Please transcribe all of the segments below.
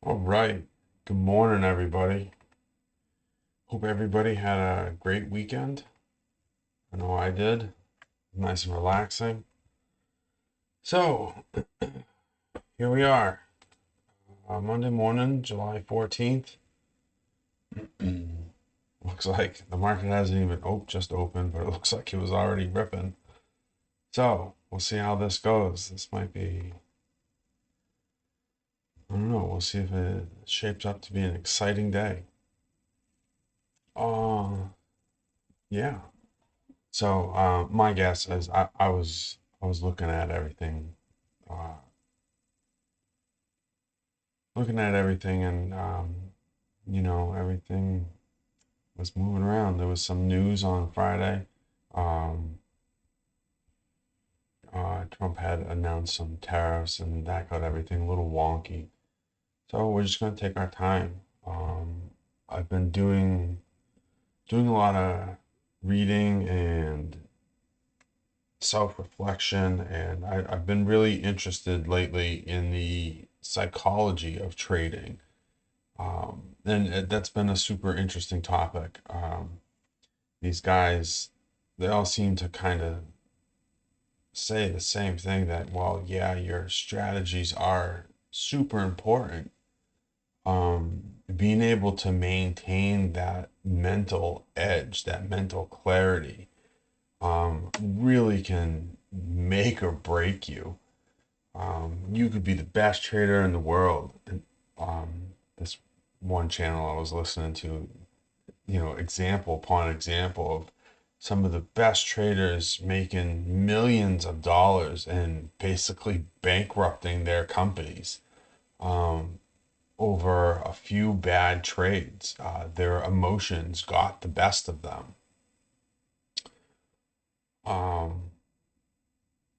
All right. Good morning, everybody. Hope everybody had a great weekend. I know I did. Nice and relaxing. So, here we are. Monday morning, July 14th. Looks like the market hasn't even just opened, but it looks like it was already ripping. So, we'll see how this goes. This might be, I don't know, we'll see if it shapes up to be an exciting day. Uh, yeah. So my guess is I was uh, looking at everything, and everything was moving around. There was some news on Friday. Um, Trump had announced some tariffs, and that got everything a little wonky. So we're just gonna take our time. I've been doing a lot of reading and self-reflection, and I've been really interested lately in the psychology of trading. And that's been a super interesting topic. These guys, they all seem to kind of say the same thing, that, well, yeah, your strategies are super important. Being able to maintain that mental edge, that mental clarity, really can make or break you. You could be the best trader in the world. And this one channel I was listening to, example upon example of some of the best traders making millions of dollars and basically bankrupting their companies um, over a few bad trades. Their emotions got the best of them. Um,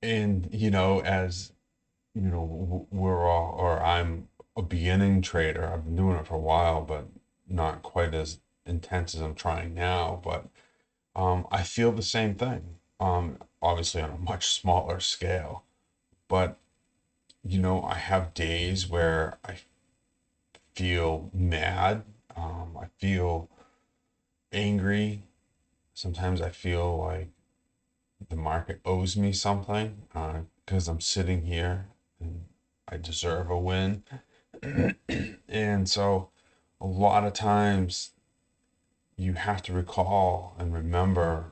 and, as we're all, or I'm a beginning trader. I've been doing it for a while, but not quite as intense as I'm trying now. But I feel the same thing. Obviously on a much smaller scale. But I have days where I feel mad. I feel angry. Sometimes I feel like the market owes me something because I'm sitting here and I deserve a win. And so a lot of times you have to recall and remember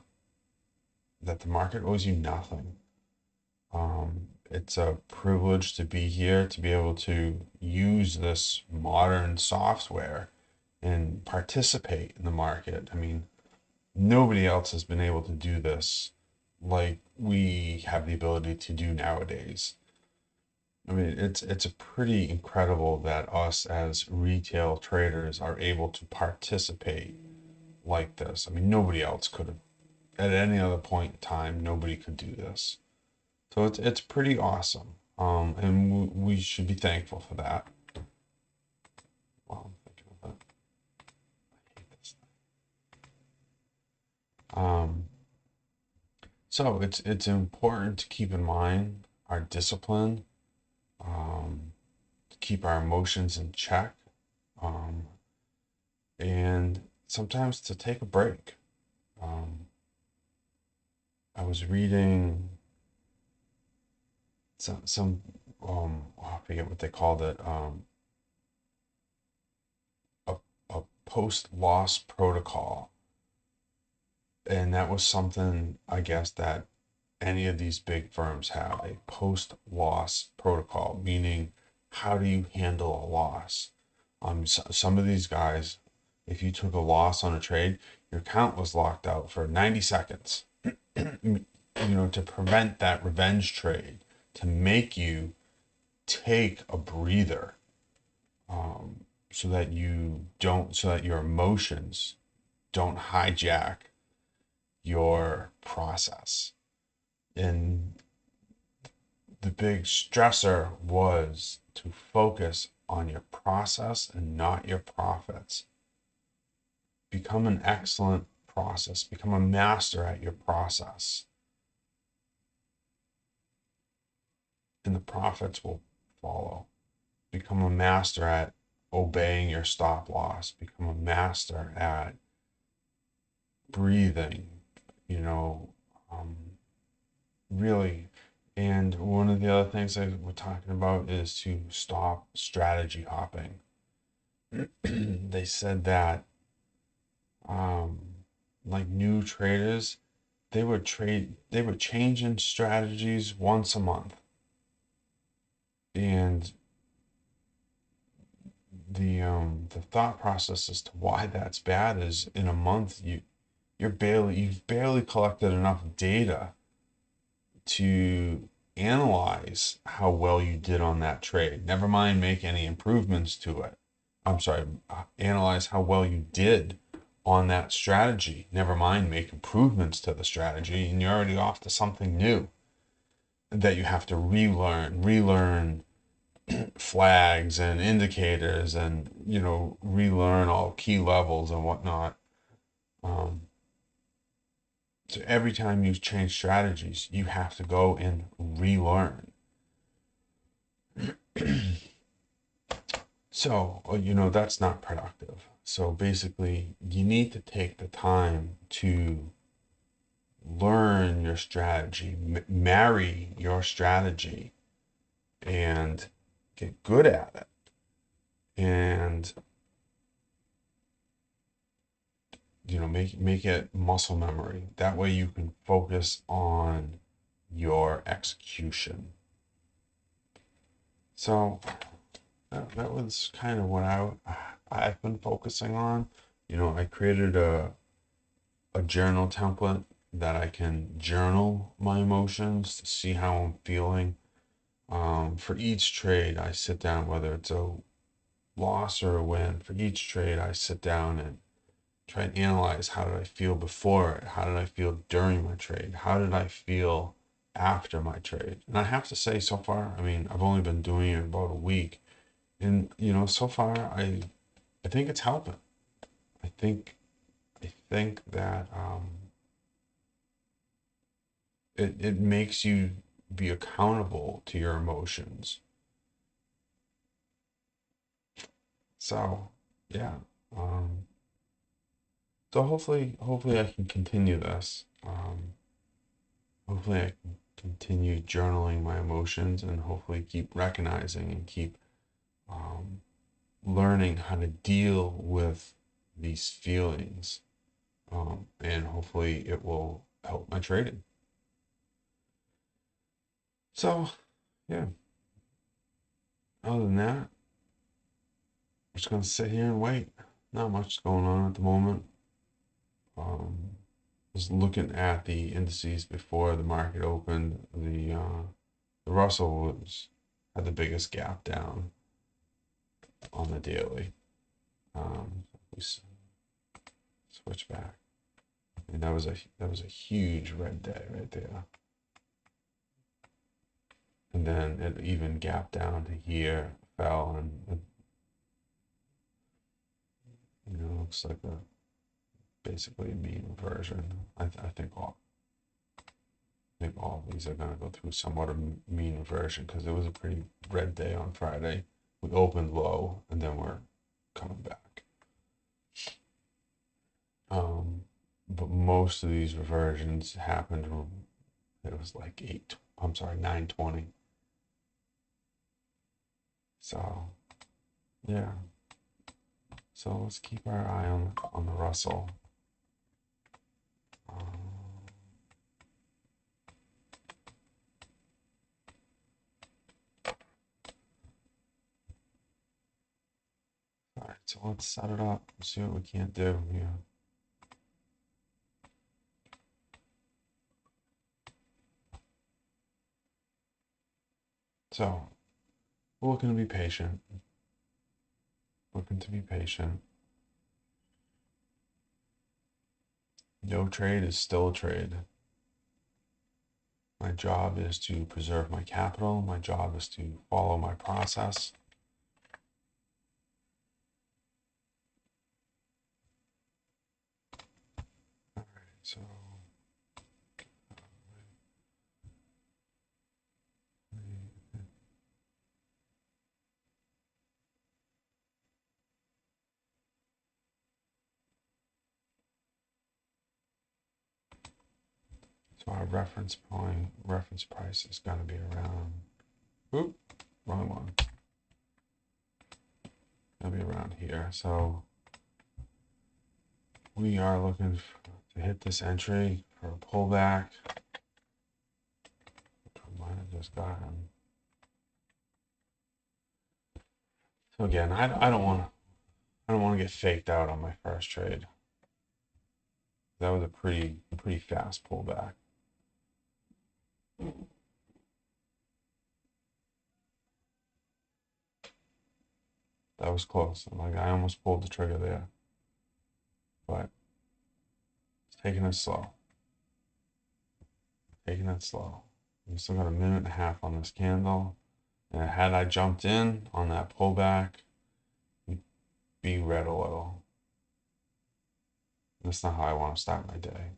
that the market owes you nothing. It's a privilege to be here, to be able to use this modern software and participate in the market. I mean, nobody else has been able to do this like we have the ability to do nowadays. I mean, it's a pretty incredible that us as retail traders are able to participate like this. I mean, nobody else could have. At any other point in time, nobody could do this. So it's pretty awesome. And we should be thankful for that. Well, I'm thinking of that. I hate this thing. So it's important to keep in mind our discipline, to keep our emotions in check, um, and sometimes to take a break. Um, I was reading I forget what they called it, a, a post-loss protocol. And that was something, I guess, that any of these big firms have, a post-loss protocol, meaning how do you handle a loss? Some of these guys, if you took a loss on a trade, your account was locked out for 90 seconds, to prevent that revenge trade, to make you take a breather, so that your emotions don't hijack your process. And the big stressor was to focus on your process and not your profits. Become an excellent process, become a master at your process, and the profits will follow. Become a master at obeying your stop loss, become a master at breathing, you know, um, really. And one of the other things that we're talking about is to stop strategy hopping. They said that um, like new traders, they would change in strategies once a month. And the thought process as to why that's bad is in a month you've barely collected enough data to analyze how well you did on that trade. Never mind make any improvements to it. I'm sorry, analyze how well you did on that strategy. Never mind make improvements to the strategy, and you're already off to something new that you have to relearn flags and indicators, and relearn all key levels and whatnot. Um, so every time you change strategies, you have to go and relearn. So, that's not productive. So basically, you need to take the time to learn your strategy, marry your strategy, and get good at it. And make it muscle memory. That way you can focus on your execution. So that was kind of what I've been focusing on. I created a journal template that I can journal my emotions to see how I'm feeling. For each trade, I sit down, whether it's a loss or a win. For each trade, I sit down and try and analyze how did I feel before it? How did I feel during my trade? How did I feel after my trade? And I have to say, so far, I mean, I've only been doing it about a week, and so far, I think it's helping. I think that it makes you be accountable to your emotions. So yeah, um, so hopefully I can continue this. Hopefully I can continue journaling my emotions, and hopefully keep recognizing and keep um, learning how to deal with these feelings. And hopefully it will help my trading. So yeah, other than that, I'm just gonna sit here and wait. Not much going on at the moment. Um, was looking at the indices before the market opened. The Russell had the biggest gap down on the daily. We switch back, and that was a huge red day right there. And then it even gapped down to here, fell, and looks like basically a mean reversion. I think all of these are going to go through somewhat of mean reversion, because it was a pretty red day on Friday. We opened low, and then we're coming back. But most of these reversions happened when it was like 9:20. So yeah. So let's keep our eye on the Russell. All right, so let's set it up and see what we can't do here. So we're looking to be patient. Looking to be patient. No trade is still a trade. My job is to preserve my capital. My job is to follow my process. All right, so So our reference point, reference price is going to be around, oop, wrong one. Going to be around here. So we are looking to hit this entry for a pullback. I might have just gotten. So again, I don't want to get faked out on my first trade. That was a pretty fast pullback. That was close. Like I almost pulled the trigger there, but it's taking it slow. Taking it slow. We still got a minute and a half on this candle. And had I jumped in on that pullback, you'd be red oil. That's not how I want to start my day.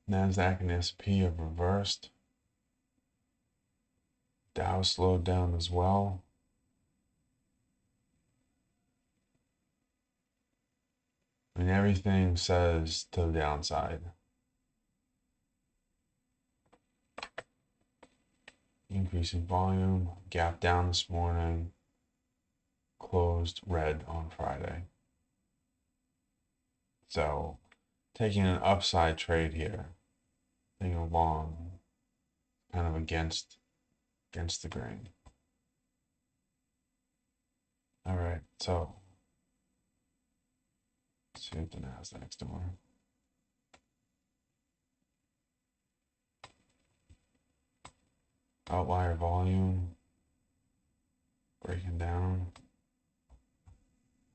NASDAQ and S&P have reversed. Dow slowed down as well. I mean, everything says to the downside. Increasing volume, gap down this morning, closed red on Friday. So taking an upside trade here, taking a long, kind of against the grain. All right, so let's see what the NASDAQ's doing. Outlier volume breaking down.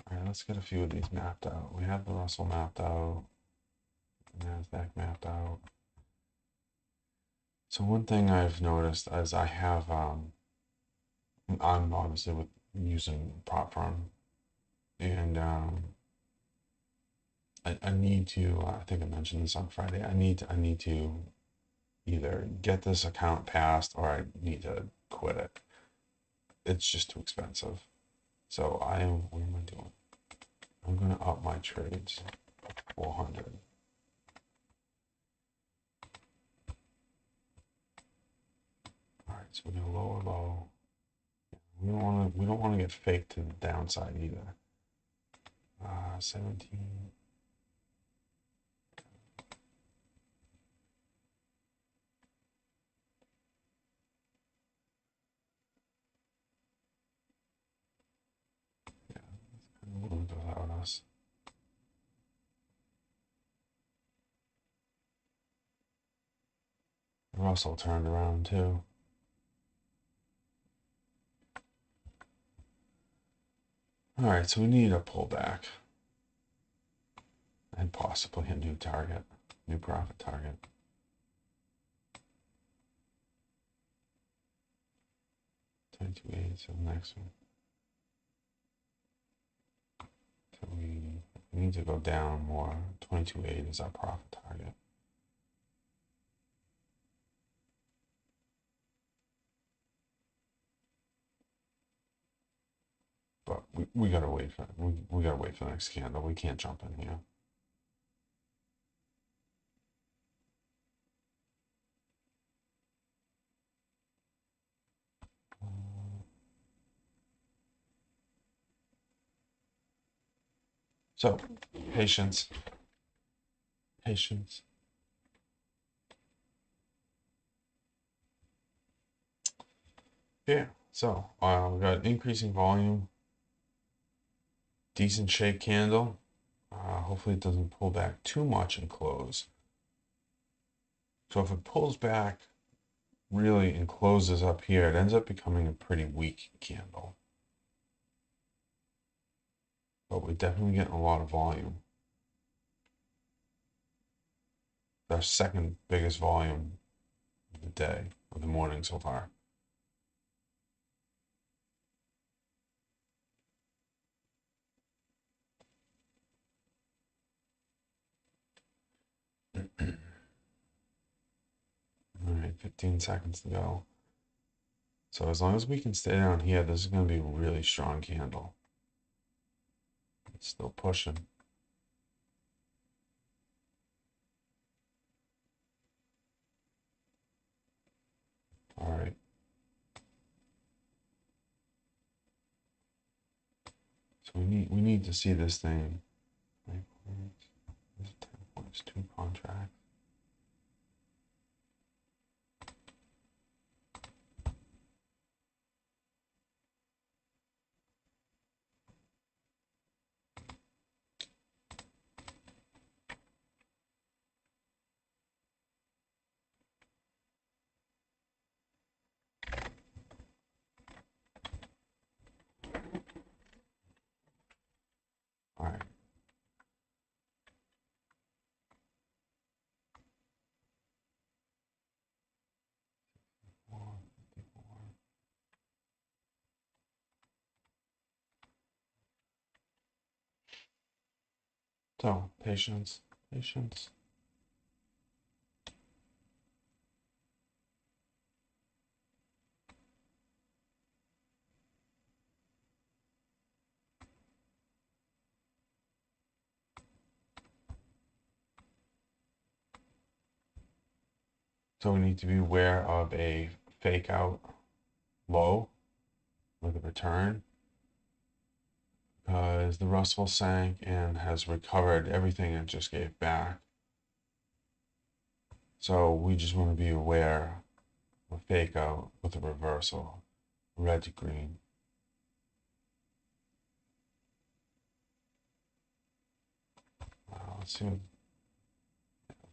All right, let's get a few of these mapped out. We have the Russell mapped out, the NASDAQ mapped out. So one thing I've noticed is I have, I'm obviously using prop firm, and I need to. I think I mentioned this on Friday. I need to either get this account passed or I need to quit it. It's just too expensive. So what am I doing? I'm going to up my trades 400. All right, so we're going to lower low. We don't want to get faked to the downside either. 17. Yeah, that's kind of without us. Russell turned around too. All right, so we need a pullback and possibly a new target, new profit target. 22.8, so the next one. So we need to go down more. 22.8 is our profit target. But we gotta wait for we gotta wait for the next candle. We can't jump in here. So patience. Patience. Yeah. So we got increasing volume, decent shape candle. Hopefully it doesn't pull back too much and close. So if it pulls back really and closes up here, it ends up becoming a pretty weak candle. But we're definitely getting a lot of volume. Our second biggest volume of the day, of the morning so far. All right, 15 seconds to go. So as long as we can stay down here, this is going to be a really strong candle. It's still pushing. All right. So we need to see this thing. 9 points. This is 10 points. 2 contracts. All right. So patience, patience. So we need to be aware of a fake out low with a return because the Russell sank and has recovered everything it just gave back. So we just want to be aware of a fake out with a reversal, red to green. Let's see.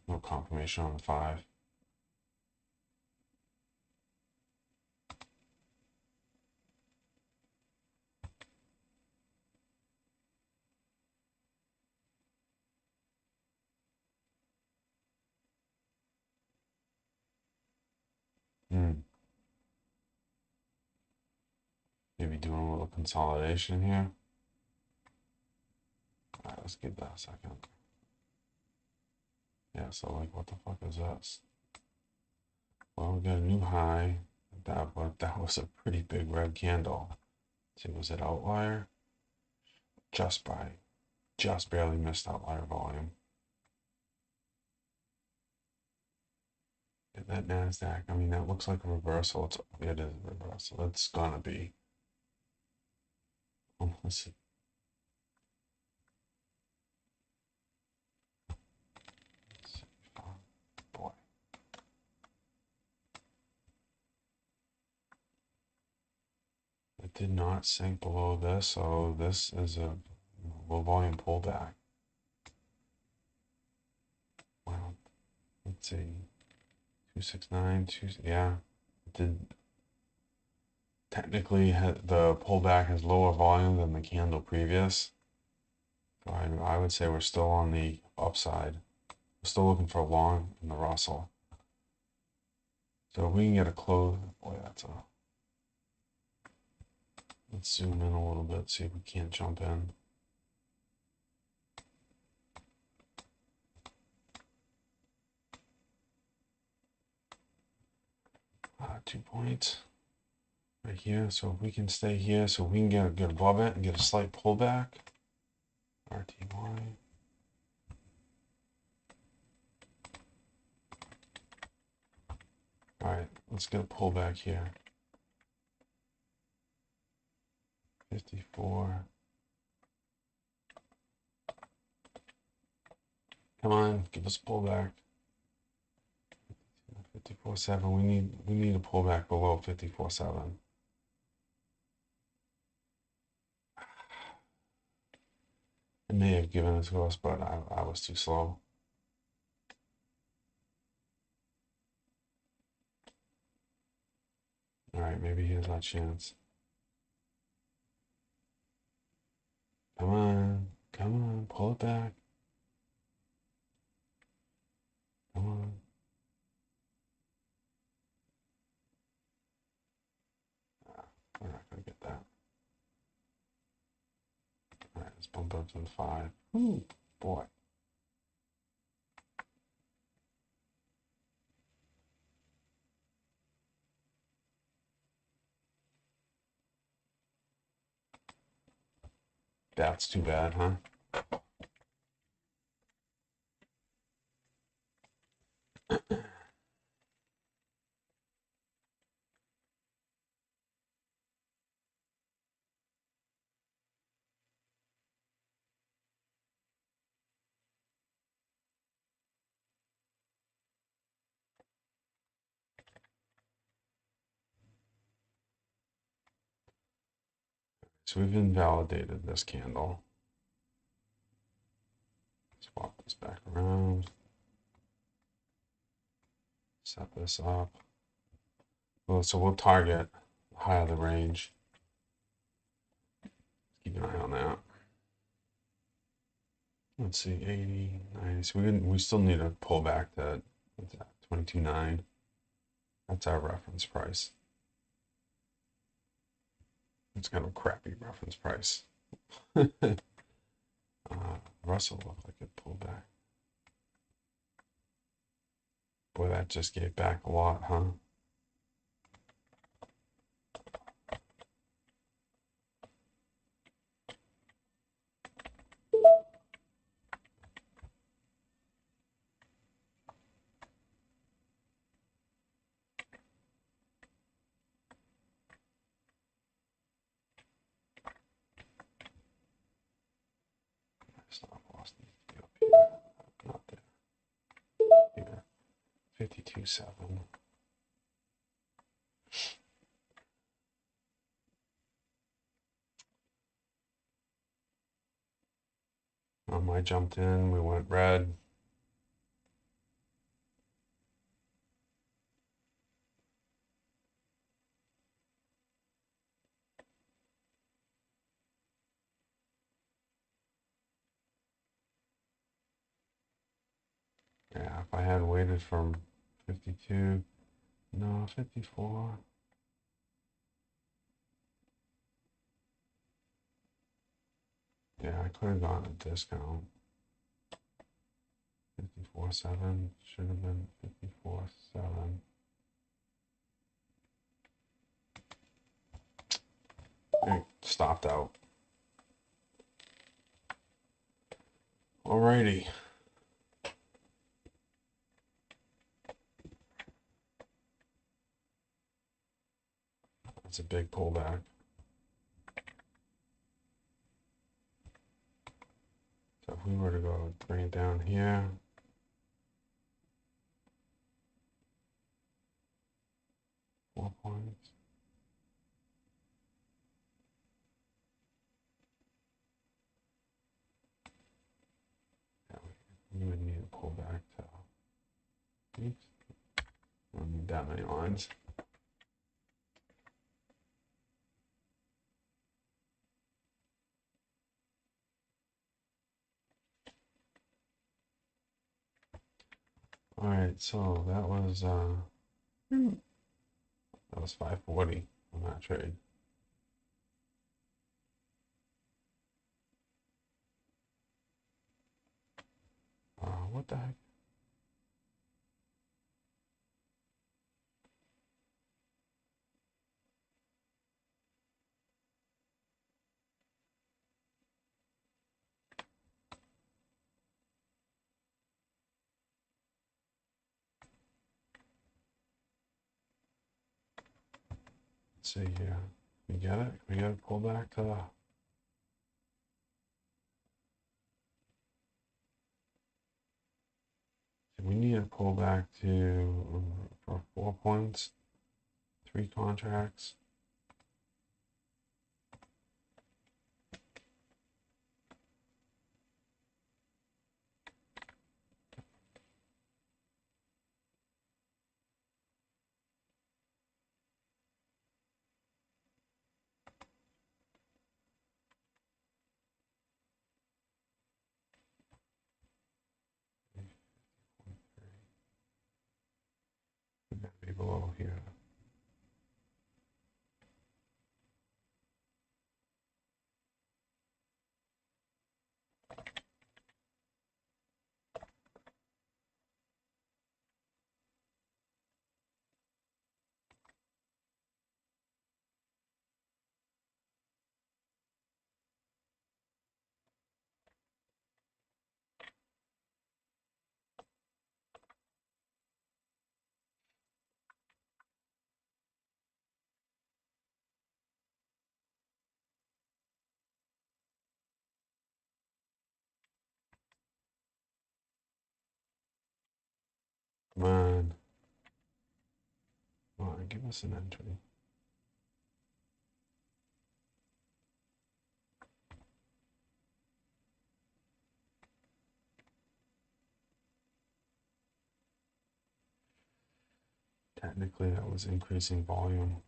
No confirmation on the 5. Maybe doing a little consolidation here. All right, let's give that a second. Yeah, so like, what the fuck is this? Well, we got a new high. That was a pretty big red candle. Let's see, was it outlier? Just barely missed outlier volume. And that NASDAQ, I mean, that looks like a reversal. It is a reversal. It's gonna be. Oh, let's see. Boy. It did not sink below this, so this is a low volume pullback. Wow. Let's see. 269, yeah. It did technically the pullback has lower volume than the candle previous. So I would say we're still on the upside. We're still looking for a long in the Russell. So if we can get a close, boy, that's a. Let's zoom in a little bit, see if we can't jump in. Ah, 2 points right here. So if we can stay here, so we can get above it and get a slight pullback. RTY. All right, let's get a pullback here. 54. Come on, give us a pullback. 54.7. We need a pullback below 54.7. It may have given it to us, but I was too slow. All right, maybe here's our chance. Come on, pull it back. Come on. We're not gonna get that. All right, let's bump up to the 5. Ooh, boy. That's too bad, huh? So we've invalidated this candle. Swap this back around. Set this up. Well, so we'll target the high of the range. Keep an eye on that. Let's see, 80, 90. So we still need to pull back to, what's that, 22.9. That's our reference price. It's kind of a crappy reference price. Russell looked like it pulled back. Boy, that just gave back a lot, huh? Stop loss needs to be up here, not there. Here, 52.7. I jumped in, we went red. Yeah, if I had waited from 52, no, 54. Yeah, I could have gotten a discount. 54.7 should have been 54.7. It stopped out. Alrighty. That's a big pullback. So if we were to go bring it down here, 4 points. Yeah, we would need to pull back to, oops, I don't need that many lines. All right, so that was 540 on that trade. What the heck? Let's see here. We get it? We got to pull back to the. We need to pull back to for 4 points, 3 contracts. We got to be below here. Come on. Come on, give us an entry. Technically, that was increasing volume.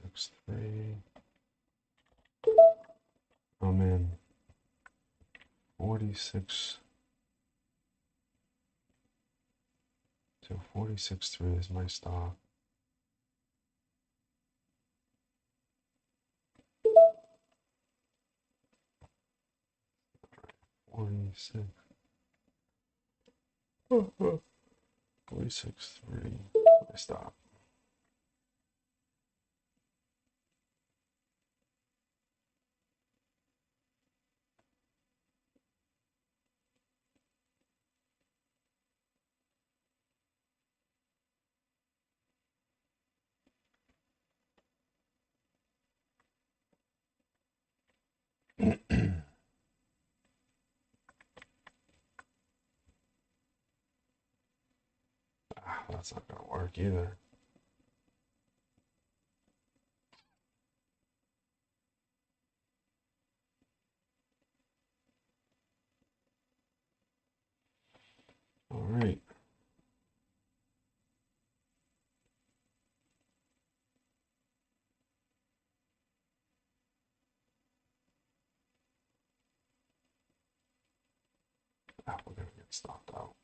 Six, three. I'm in 46. So 46.3 is my stop. 46. 46.3. My stop. That's not gonna work either. All right. We're gonna get stopped out.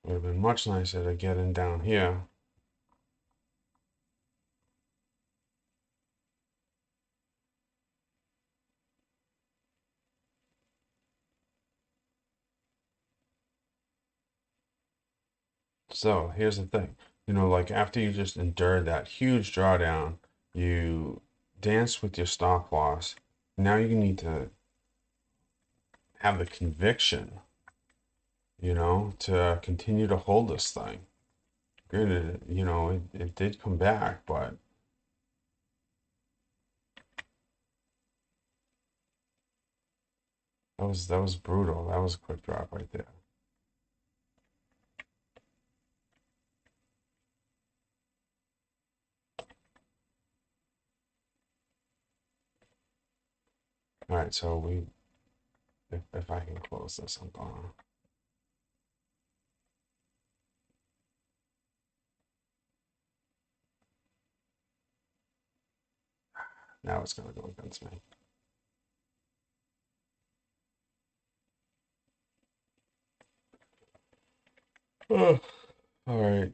Would have been much nicer to get in down here. So here's the thing, like after you just endured that huge drawdown, you danced with your stop loss. Now you need to have the conviction, to continue to hold this thing. Granted, it did come back, but that was brutal. That was a quick drop right there. All right, so if I can close this, I'm gonna. Now it's gonna go against me. Ugh. All right.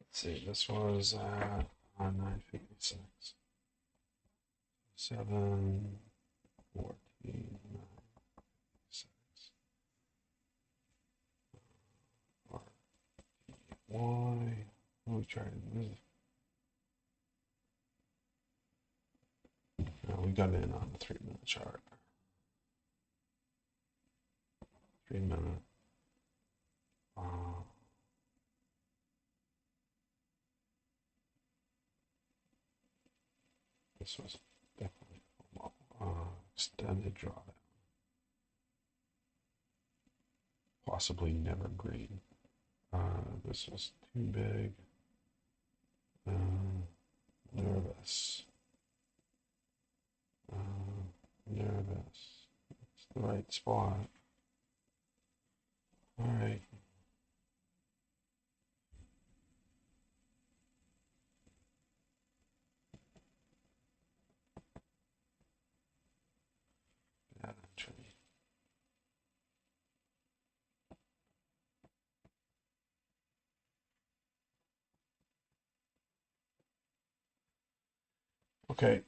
Let's see. This was 956. 7, 14, 9, 6. we tried this. No, we got in on the 3 minute chart. 3 minute. This was definitely extended drawdown. Possibly never green. This was too big. Nervous. Nervous. It's the right spot. All right. Bad entry. Okay.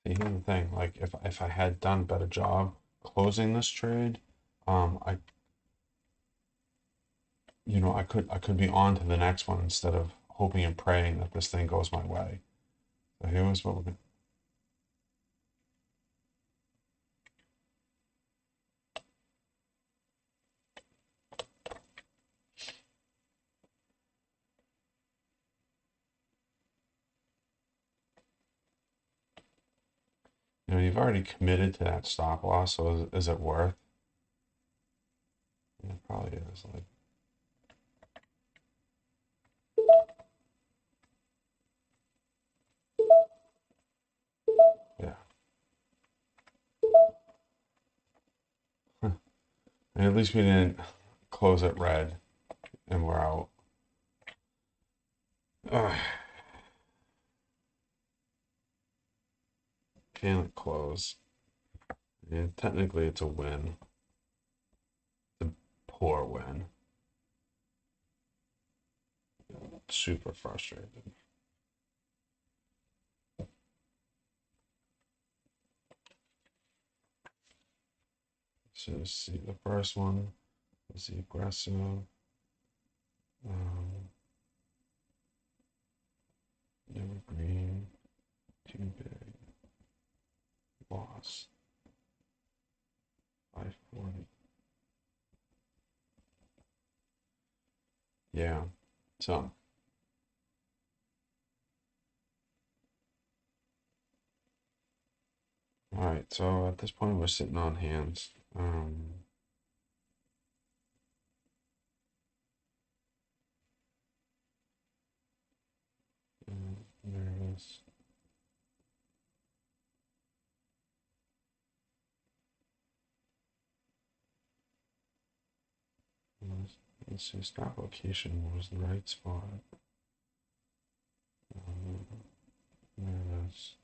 See, here's the thing. Like, if I had done a better job closing this trade, I I could be on to the next one instead of hoping and praying that this thing goes my way. So here's what we're gonna. You've already committed to that stop loss, so is it worth? It probably is. Like, yeah. And at least we didn't close it red, and we're out. Ugh. Can it close? And technically, it's a win. It's a poor win. Super frustrated. So see the first one was the aggressive. Never green. Too big. Loss. 540. Yeah. So. All right. So at this point, we're sitting on hands. Nervous. Let's see. Stop location was the right spot. Nervous.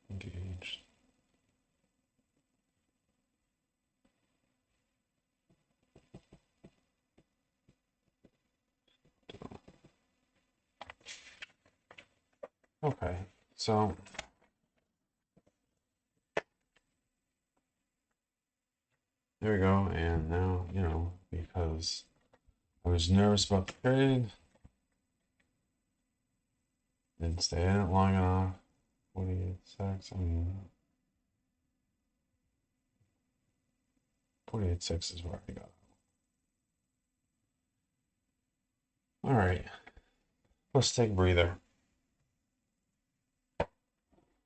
Engaged. Okay, so there we go. And now, because I was nervous about the trade, didn't stay in it long enough. 48 6. I mean, 48 6 is where I got. All right, let's take a breather.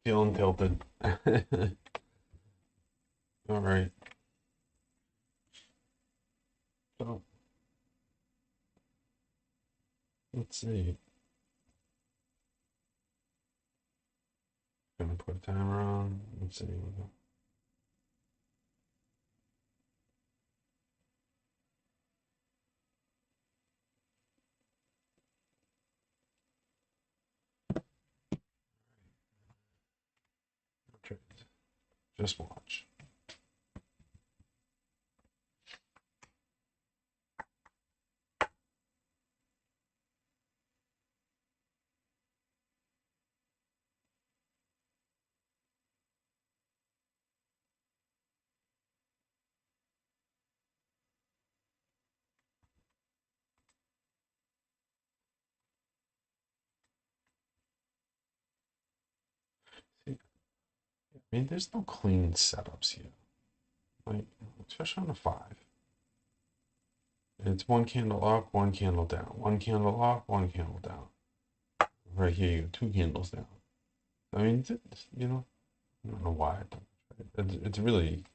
Feeling tilted. All right. So let's see. Gonna put a timer on. Let's see. Just watch. See, I mean, there's no clean setups here. Like, especially on a 5. It's one candle up, one candle down. One candle up, one candle down. Right here, you have 2 candles down. I mean, you know, I don't know why I don't. It's really,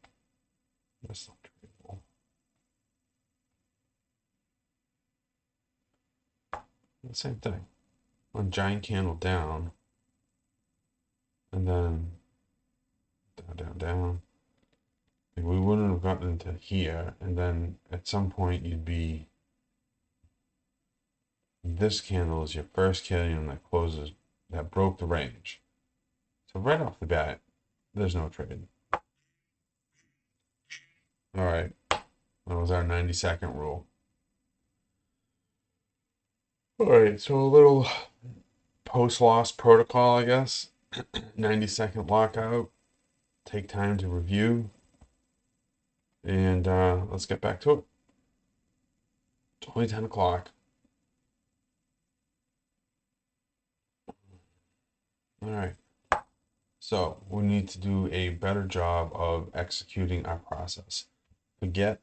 that's not tradable. The same thing. One giant candle down, and then down, down, down. Like we wouldn't have gotten into here, and then at some point you'd be. This candle is your first candle that closes, that broke the range. So right off the bat, there's no trade. All right, that was our 90-second rule. All right, so a little post-loss protocol, I guess. 90-second lockout. Take time to review, and let's get back to it. It's only 10 o'clock. All right. So we need to do a better job of executing our process. To get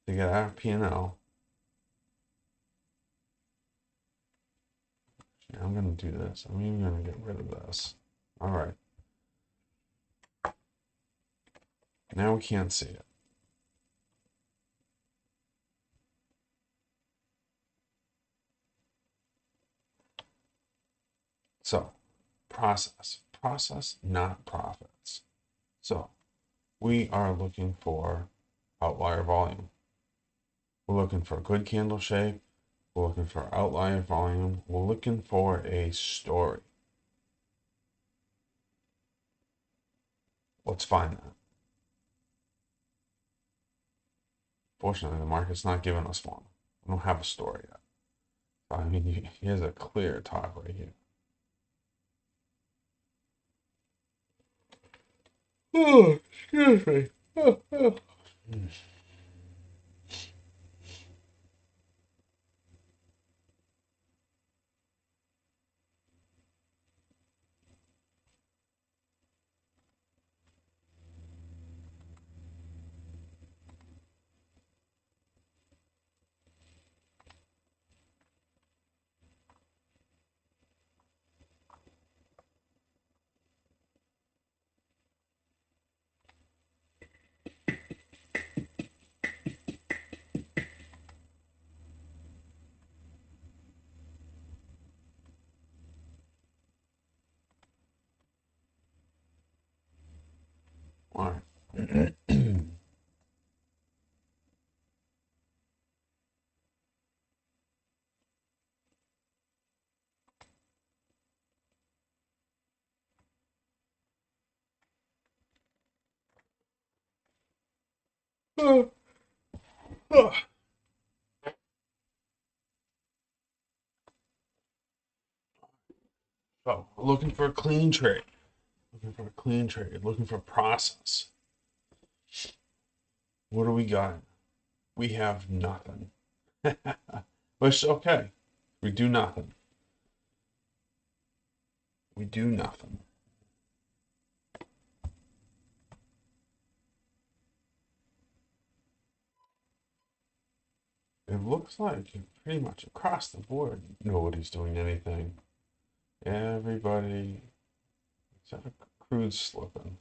our P&L. I'm going to do this. I'm even going to get rid of this. All right. Now we can't see it. So, process. Process, not profits. So, we are looking for outlier volume. We're looking for a good candle shape. We're looking for outlier volume. We're looking for a story. Let's find that. Fortunately, the market's not giving us one. We don't have a story yet. I mean, here's a clear top right here. Oh, excuse me. Oh, oh. All right. Oh, oh. So, looking for a clean trade. Looking for a clean trade. Looking for process. What do we got? We have nothing. Which okay. We do nothing. We do nothing. It looks like pretty much across the board, nobody's doing anything. Everybody, except for crude slipping.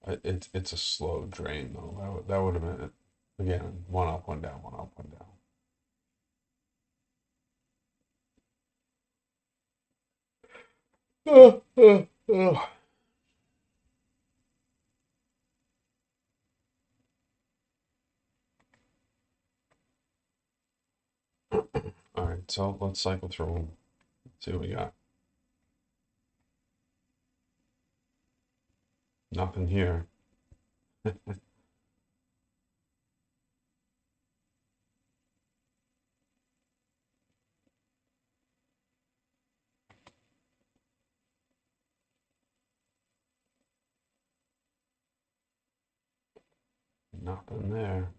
It's a slow drain though. That would have been again one up, one down, one up, one down. Oh. All right, so let's cycle through them. See what we got. Nothing here. Nothing there.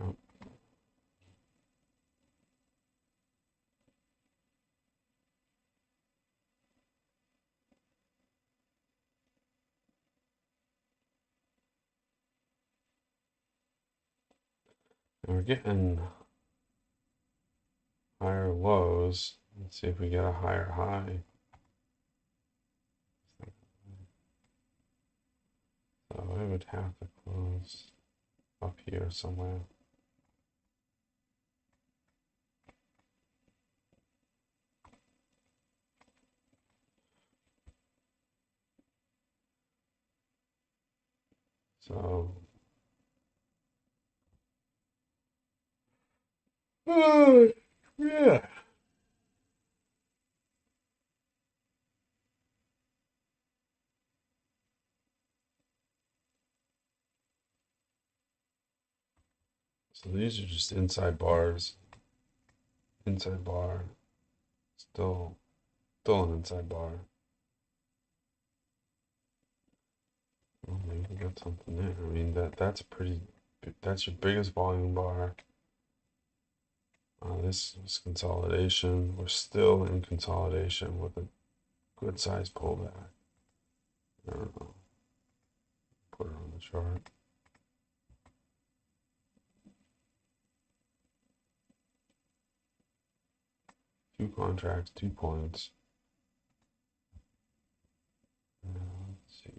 Oh, and we're getting higher lows. Let's see if we get a higher high. So I would have to close up here somewhere. So, yeah. So these are just inside bars. Inside bar. Still an inside bar. Oh, maybe we got something there. I mean that's pretty. That's your biggest volume bar. This is consolidation. We're still in consolidation with a good size pullback. I don't know. Put it on the chart. Two contracts, 2 points. Let's see.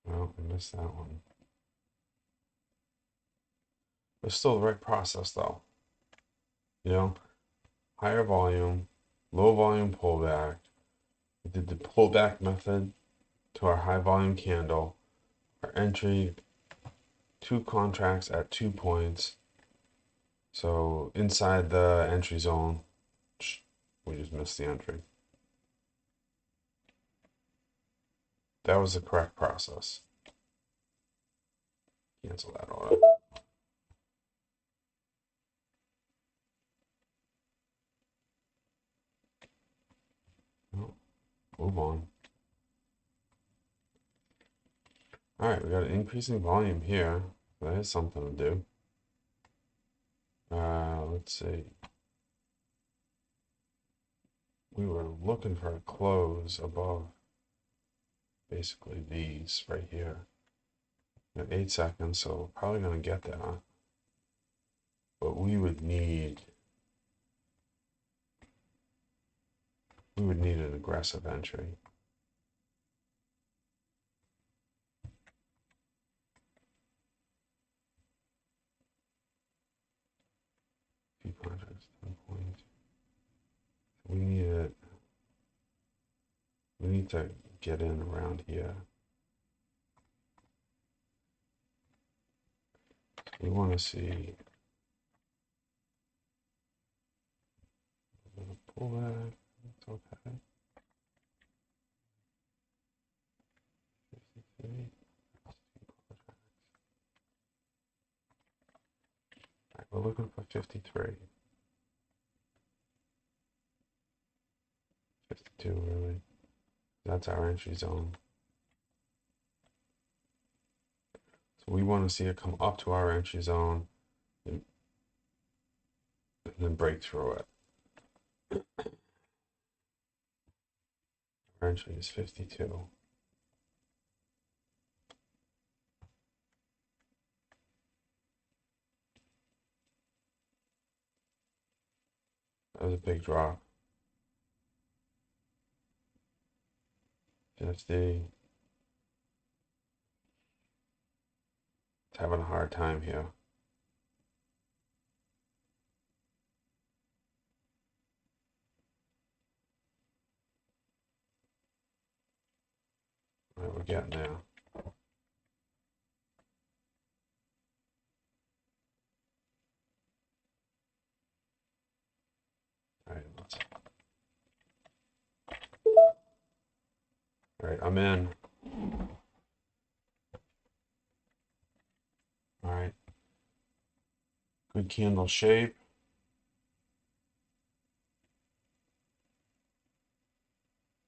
Well, I missed that one. It's still the right process though. You know, higher volume, low volume pullback. We did the pullback method to our high volume candle. Our entry, two contracts at 2 points. So inside the entry zone, we just missed the entry. That was the correct process. Cancel that order. Oh, move on. All right, we got an increasing volume here. That has something to do. Let's see. We were looking for a close above basically these right here. At 8 seconds, so we're probably gonna get that. But we would need an aggressive entry. Few contracts, 10 points. We need it. We need to get in around here. We want to see a pullback. It's okay. 53. Right, we're looking for 53. 52 really. That's our entry zone. So we want to see it come up to our entry zone and then break through it. Our entry is 52. That was a big drop. 50. It's having a hard time here. All right, we're getting there. All right, all right, I'm in. All right. Good candle shape.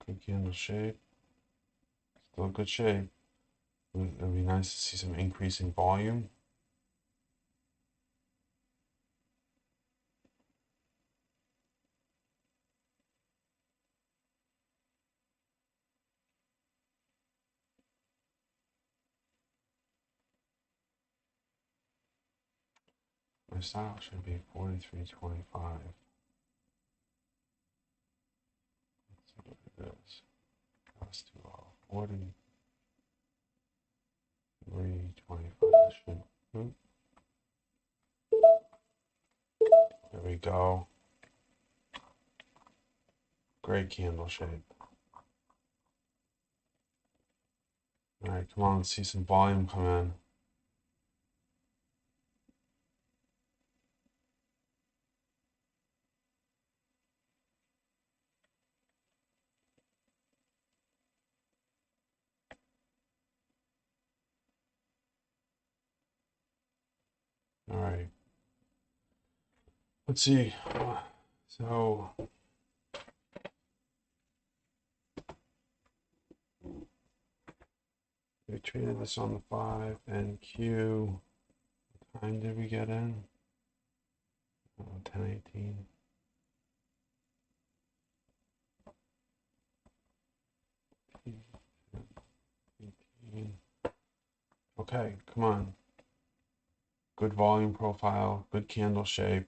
Good candle shape. Still good shape. It'd be nice to see some increasing volume. My style should be 43.25. Let's see what it is. Let's do 43.25. There we go. Great candle shape. All right, come on, let's see some volume come in. All right. Let's see. So we traded this on the 5 and Q. What time did we get in? 10:18. Okay, come on. Good volume profile, good candle shape.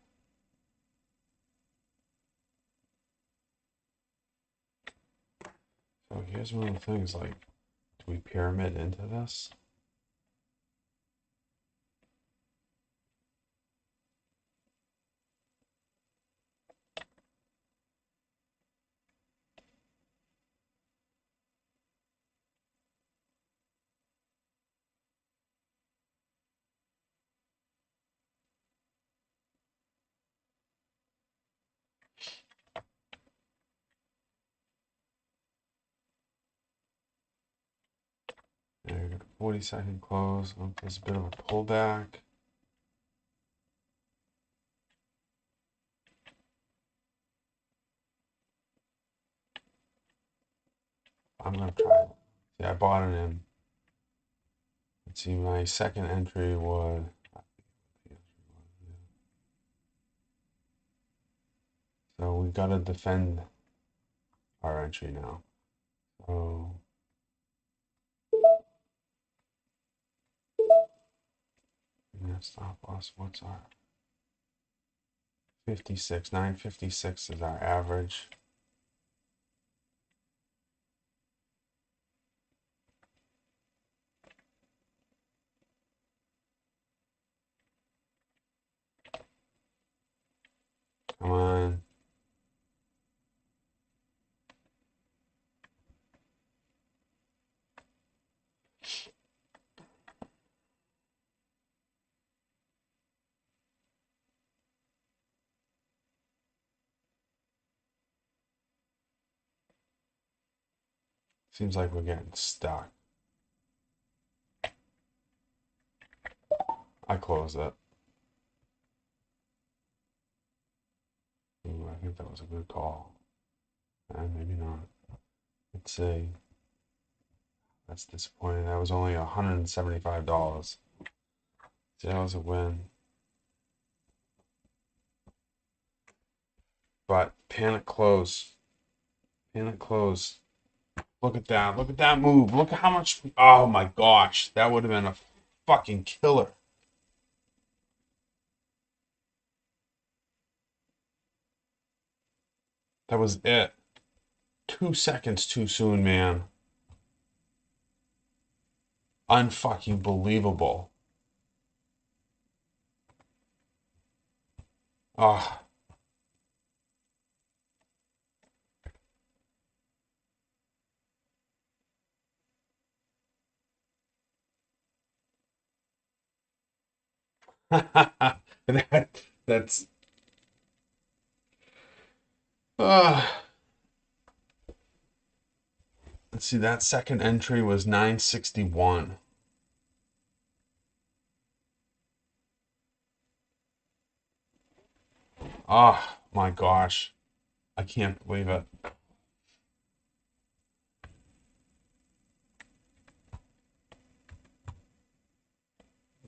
So here's one of the things, like, do we pyramid into this? There we go, 40-second close. Oh, there's a bit of a pullback. I'm gonna try it. See, I bought it in. Let's see, my second entry was. So we gotta defend our entry now. So stop loss. What's our 56? 956 is our average. Come on. Seems like we're getting stuck. I closed it. Ooh, I think that was a good call. Maybe not. Let's see. That's disappointing. That was only $175. See, that was a win. But panic close. Panic close. Look at that. Look at that move. Look at how much. Oh my gosh. That would have been a fucking killer. That was it. 2 seconds too soon, man. Unfucking believable. Ah, that's. Ah. Let's see. That second entry was 961. Oh my gosh. I can't believe it.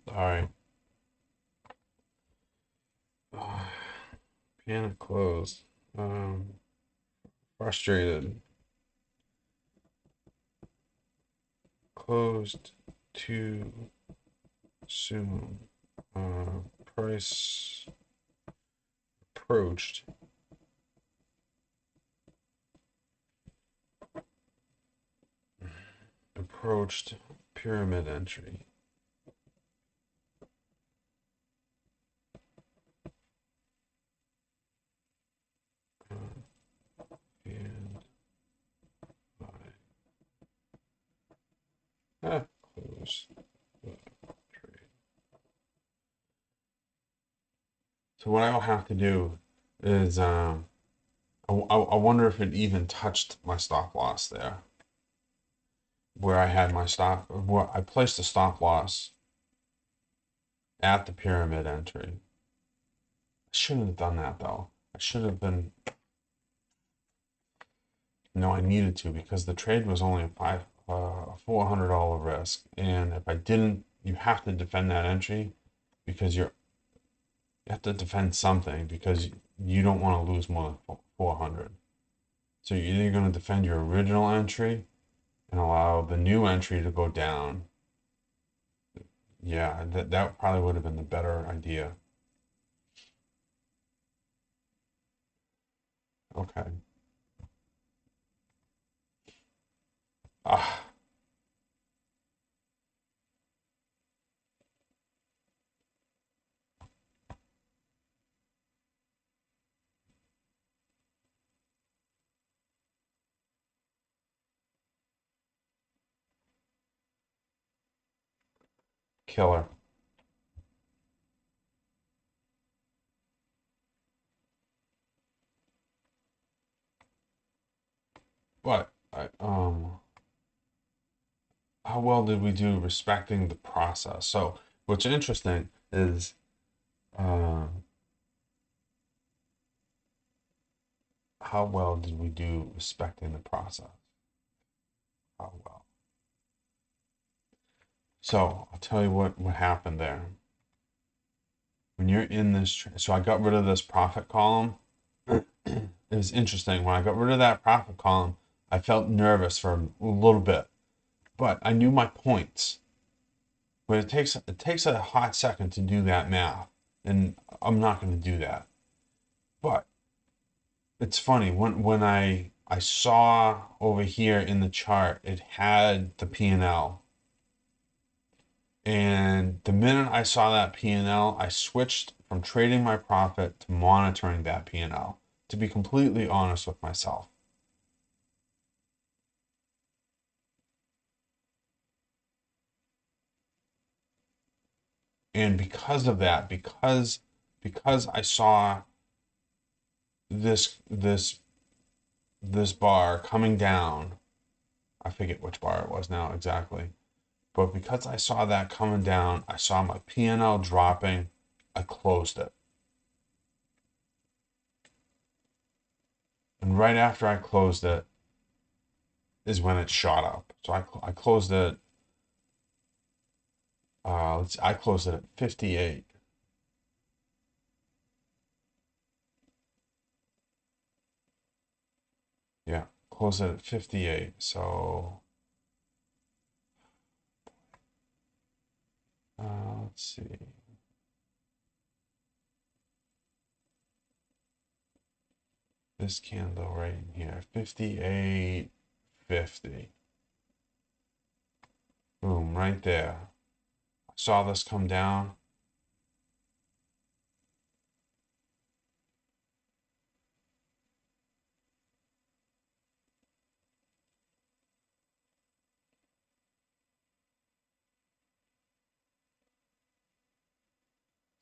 All right. Ah, panic closed. Frustrated. Closed too soon. Price approached. Approached pyramid entry. And close the trade. So what I'll have to do is I wonder if it even touched my stop loss there, where I had my stop, where I placed a stop loss at the pyramid entry. I shouldn't have done that though. I should have been. No, I needed to because the trade was only a $400 risk, and if I didn't, you have to defend that entry because you have to defend something because you don't want to lose more than 400. So you're either going to defend your original entry and allow the new entry to go down. Yeah, that probably would have been the better idea. Okay. Ah, killer. But how well did we do respecting the process? So what's interesting is uh, how well did we do respecting the process? How well? So I'll tell you what happened there. When you're in this, so I got rid of this profit column. It was interesting. When I got rid of that profit column, I felt nervous for a little bit, but I knew my points. But it takes a hot second to do that math, and I'm not going to do that. But it's funny when I saw over here in the chart, it had the P&L. And the minute I saw that P&L, I switched from trading my profit to monitoring that P&L, to be completely honest with myself. And because of that, because I saw this this bar coming down, I forget which bar it was now exactly. But because I saw that coming down, I saw my P&L dropping, I closed it. And right after I closed it is when it shot up. So I closed it, I closed it at 58. Yeah, closed it at 58. So, let's see. This candle right in here, 58.50. Boom, right there. I saw this come down.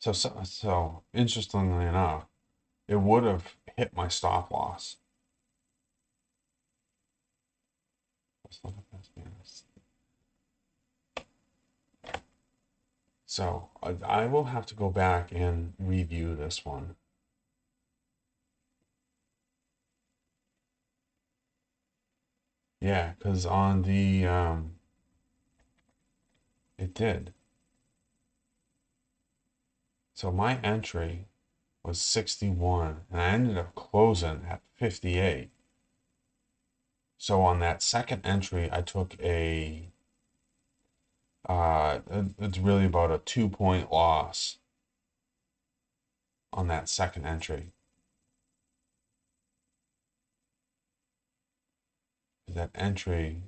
So interestingly enough, it would have hit my stop loss. So I will have to go back and review this one. Yeah, because on the it did. So my entry was 61 and I ended up closing at 58. So on that second entry, I took it's really about a 2 point loss on that second entry. That entry,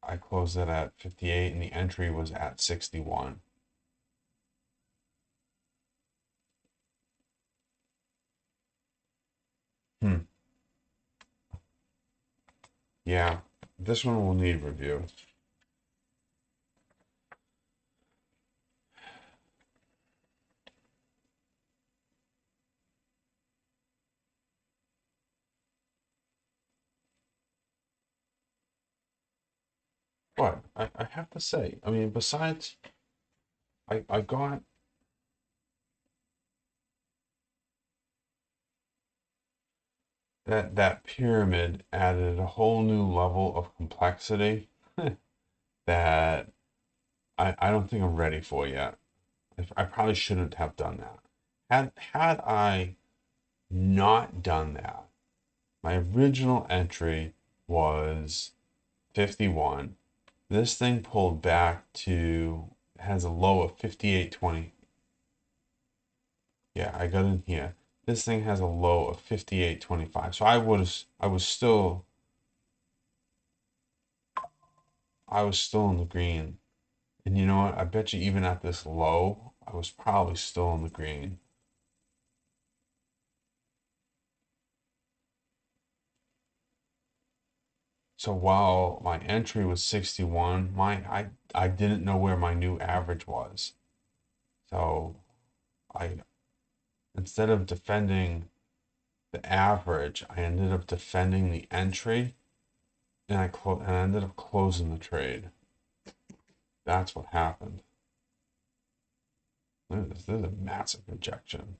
I closed it at 58 and the entry was at 61. Hmm. Yeah, this one will need review. But I have to say, I mean, besides, I got that pyramid added a whole new level of complexity that I don't think I'm ready for yet. I probably shouldn't have done that. Had I not done that, my original entry was 51. This thing pulled back to has a low of 58.20. Yeah, I got in here. This thing has a low of 58.25. So I was still in the green. And you know what? I bet you even at this low, I was probably still in the green. So while my entry was 61, I didn't know where my new average was. So I instead of defending the average, I ended up defending the entry and I ended up closing the trade. That's what happened. Look at this. This is a massive rejection.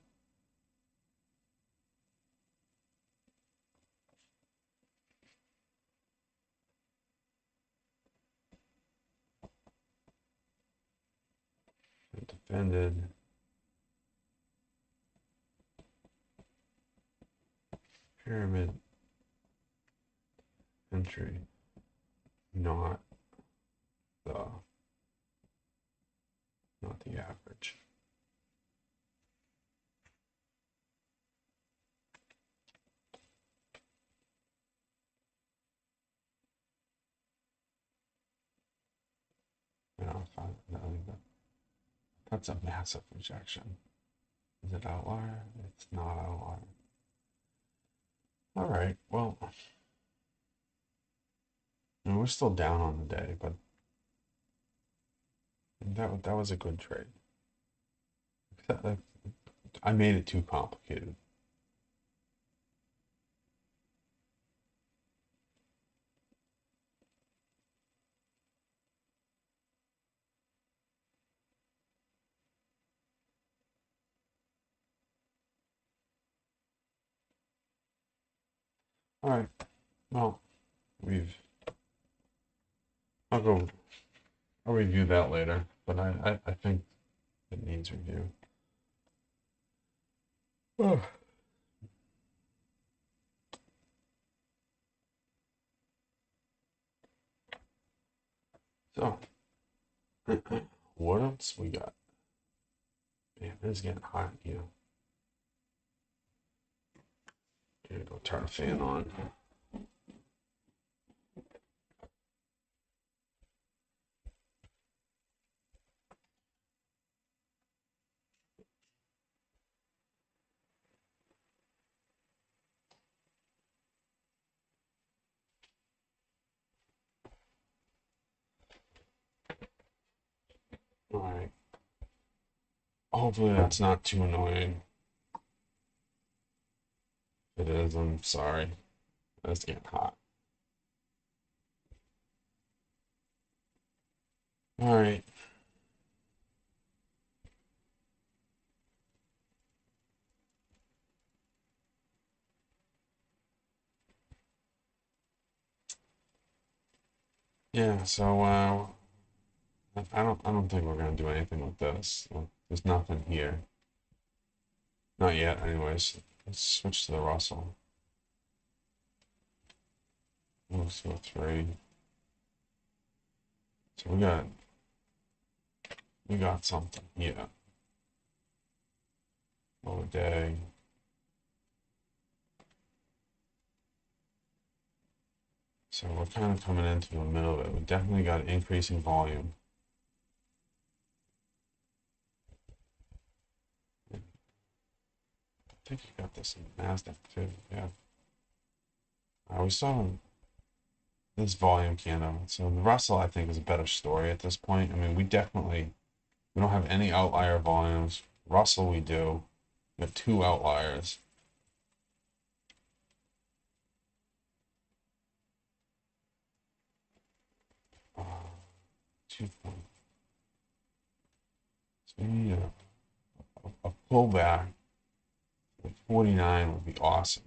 I defended pyramid entry, not the not the average. You know, that's a massive rejection. Is it outlier? It's not outlier. All right. Well, I mean, we're still down on the day, but that was a good trade. I made it too complicated. All right. Well, we've. I'll go. I'll review that later, but I think it needs review. Oh. So, what else we got? Man, this is getting hot here. Gonna go turn the fan on. All right. Hopefully that's not too annoying. If it is, I'm sorry. It's getting hot. All right. Yeah. So I don't think we're gonna do anything with this. There's nothing here. Not yet, anyways. Let's switch to the Russell. Let's go three. So we got something here. Lower day. So we're kind of coming into the middle of it. We definitely got increasing volume. I think you got this in NASDAQ too. Yeah. We saw this volume candle. So the Russell, I think, is a better story at this point. I mean, we don't have any outlier volumes. Russell, we do. We have two outliers. Uh, 2 points. So we need a pullback. 49 would be awesome.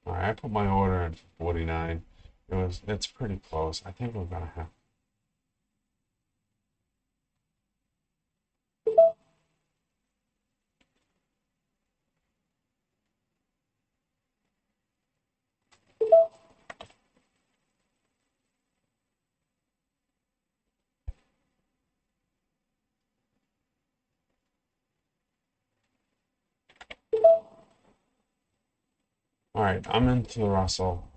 All right, I put my order in for 49. It's pretty close. I think we're gonna have. All right, I'm into the Russell.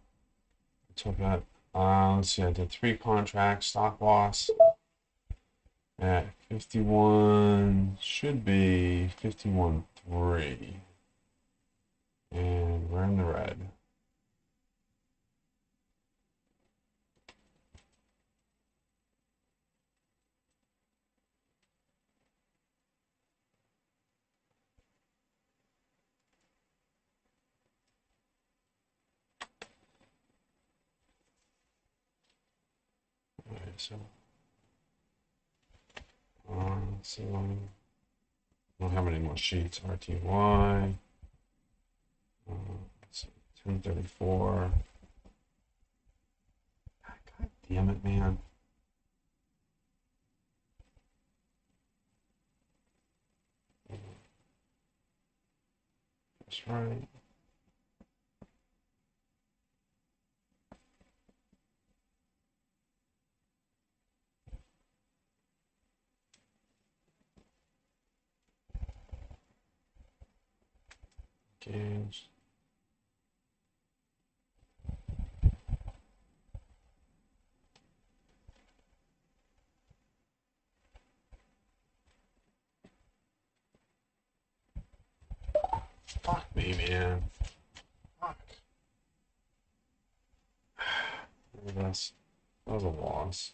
I took it. Let's see. I did 3 contracts. Stop loss at 51. Should be 51.3, and we're in the red. All right, so let's see. I don't have any more sheets. RTY. Let's see, 1034. God damn it, man. That's right. Gauge. Fuck me, man. Fuck. That was a loss.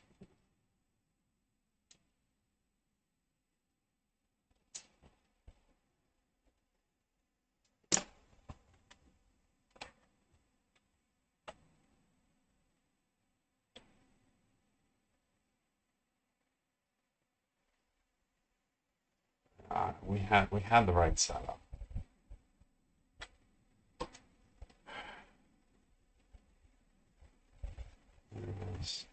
We had the right setup. There it is.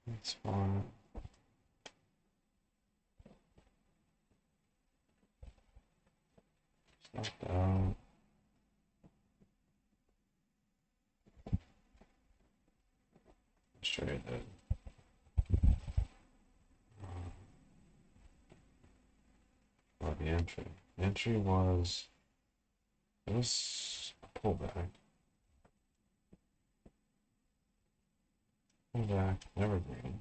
That's fine. Stop that. Straight it. Or the entry. The entry was it was a pullback. Pullback, evergreen.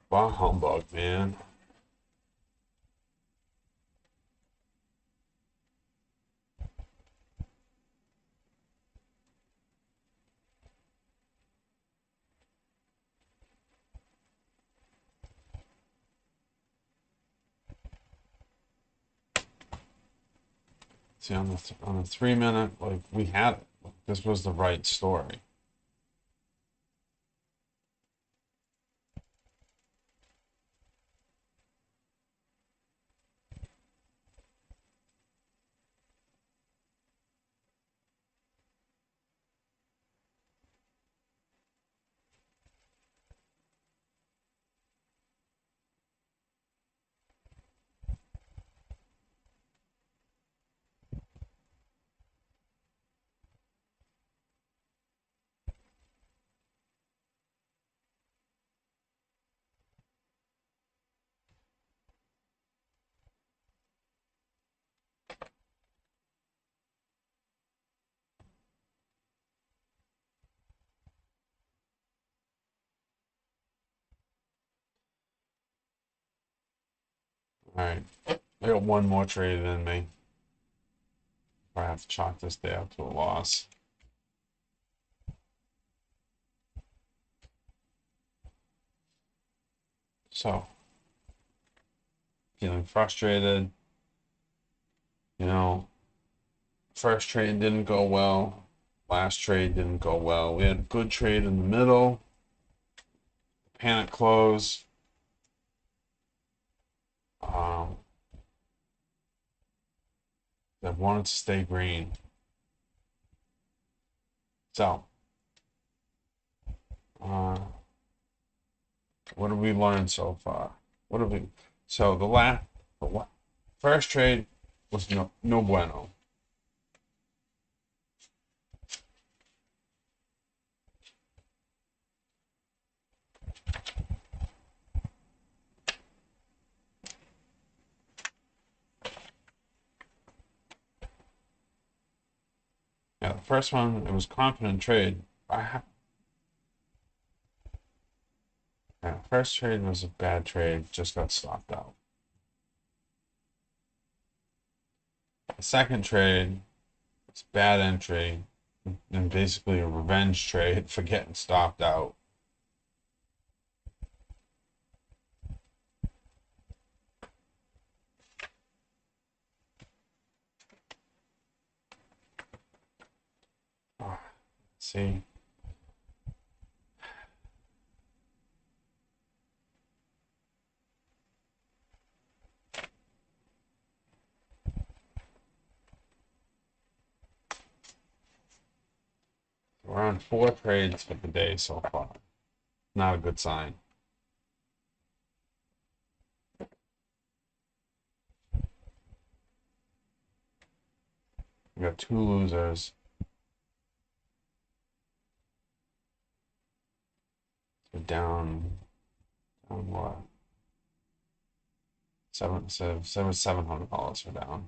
Bah humbug, man. See, on the 3 minute, like we had it. Like, this was the right story. All right, I got one more trade in me. I have to chalk this day up to a loss. So, feeling frustrated. You know, first trade didn't go well. Last trade didn't go well. We had a good trade in the middle. Panic close. That wanted to stay green. So, what have we learned so far? What have we? So the first trade was no bueno. Yeah, the first one it was confident trade. Yeah, first trade was a bad trade, just got stopped out. The second trade was bad entry, and basically a revenge trade for getting stopped out. See, we're on 4 trades for the day so far. Not a good sign. We got 2 losers. We're down what? $700 for down.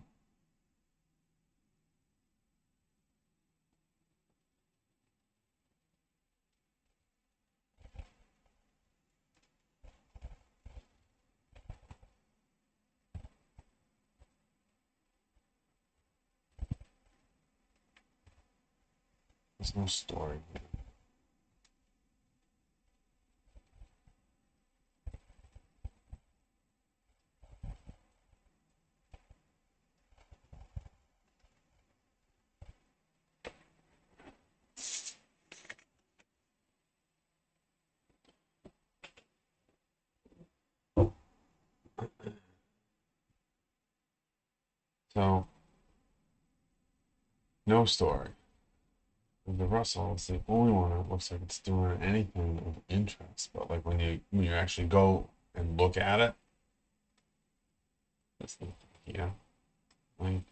There's no story here. So, no story. The Russell is the only one that looks like it's doing anything of interest. But like when you actually go and look at it, that's the yeah. Like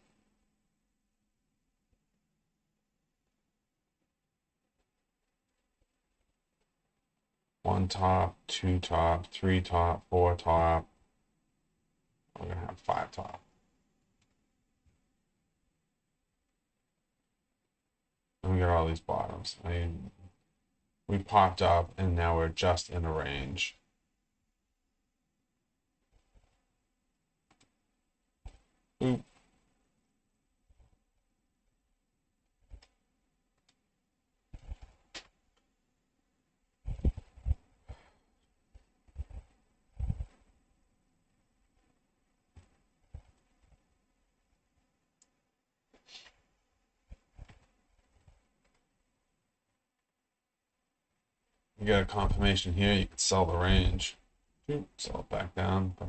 one top, 2 top, 3 top, 4 top. We're gonna have 5 top. And we got all these bottoms. I mean, we popped up and now we're just in a range. Oop. You get a confirmation here, you could sell the range. Oop, sell it back down. But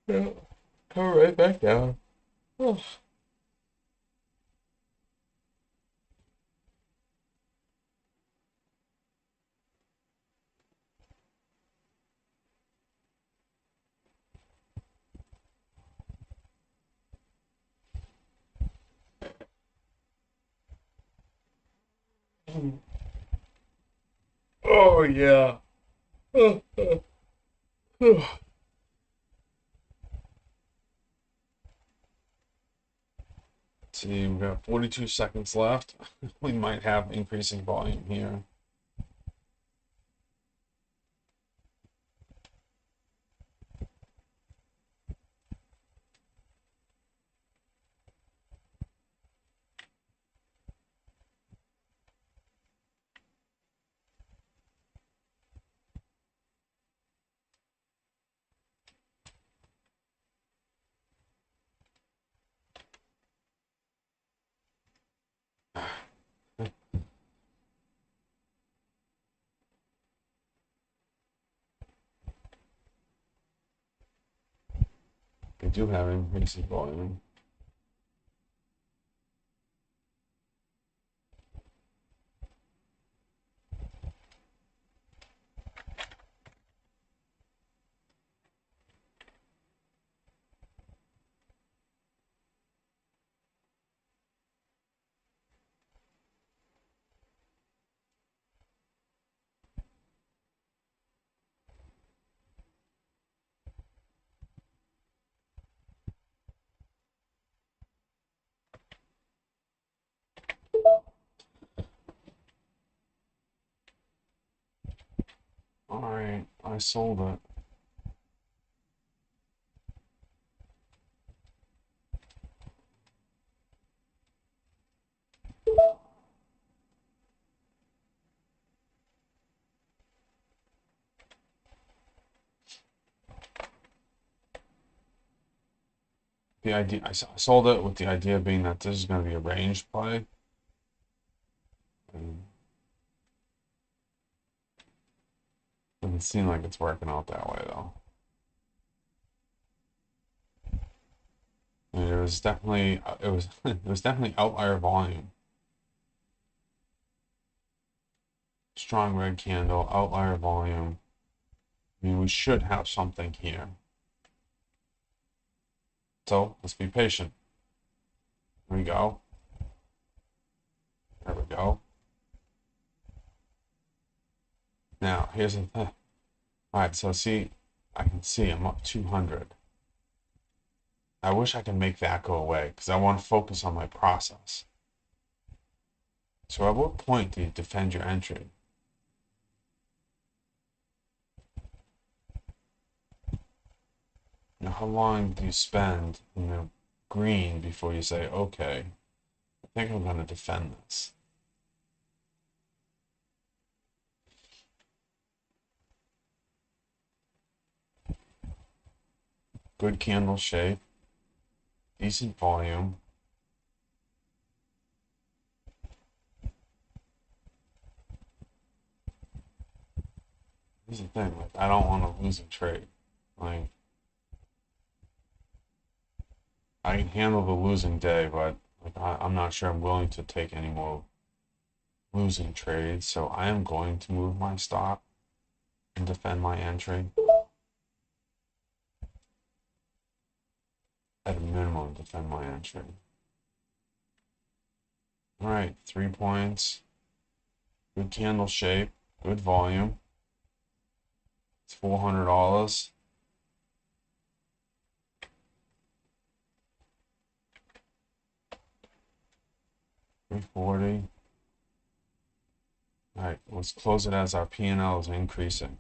yeah, come right back down. Oh. Oh yeah. See, we've got 42 seconds left. We might have increasing volume here. We do have increasing volume. All right, I sold it. the idea, I sold it with the idea being that this is going to be a range play. And it doesn't seem like it's working out that way though. And it was definitely it was definitely outlier volume. Strong red candle, outlier volume. I mean, we should have something here. So let's be patient. Here we go. There we go. Now, here's the thing. All right, so see, I can see I'm up 200. I wish I could make that go away because I want to focus on my process. So at what point do you defend your entry? Now, how long do you spend in the green before you say, okay, I think I'm going to defend this? Good candle shape, decent volume. Here's the thing, like, I don't want to lose a trade. Like, I can handle the losing day, but like, I'm not sure I'm willing to take any more losing trades. So I am going to move my stop and defend my entry. At a minimum, defend my entry. All right, 3 points. Good candle shape, good volume. It's $400. $340. All right, let's close it as our P&L is increasing.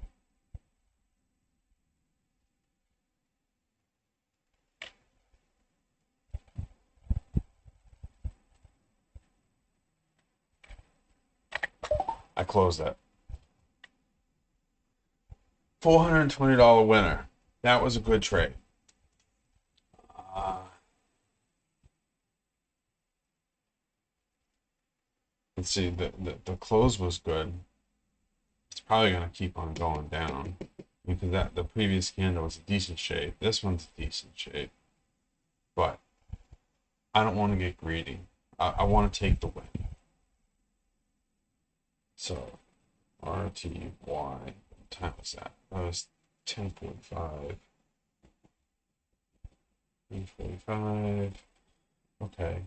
I closed that. $420 winner. That was a good trade. Let's see, the close was good. It's probably going to keep on going down because the previous candle was a decent shape. This one's a decent shape, but I don't want to get greedy. I want to take the win. So RTY, what time was that? That was 10:45. 10:45. Okay.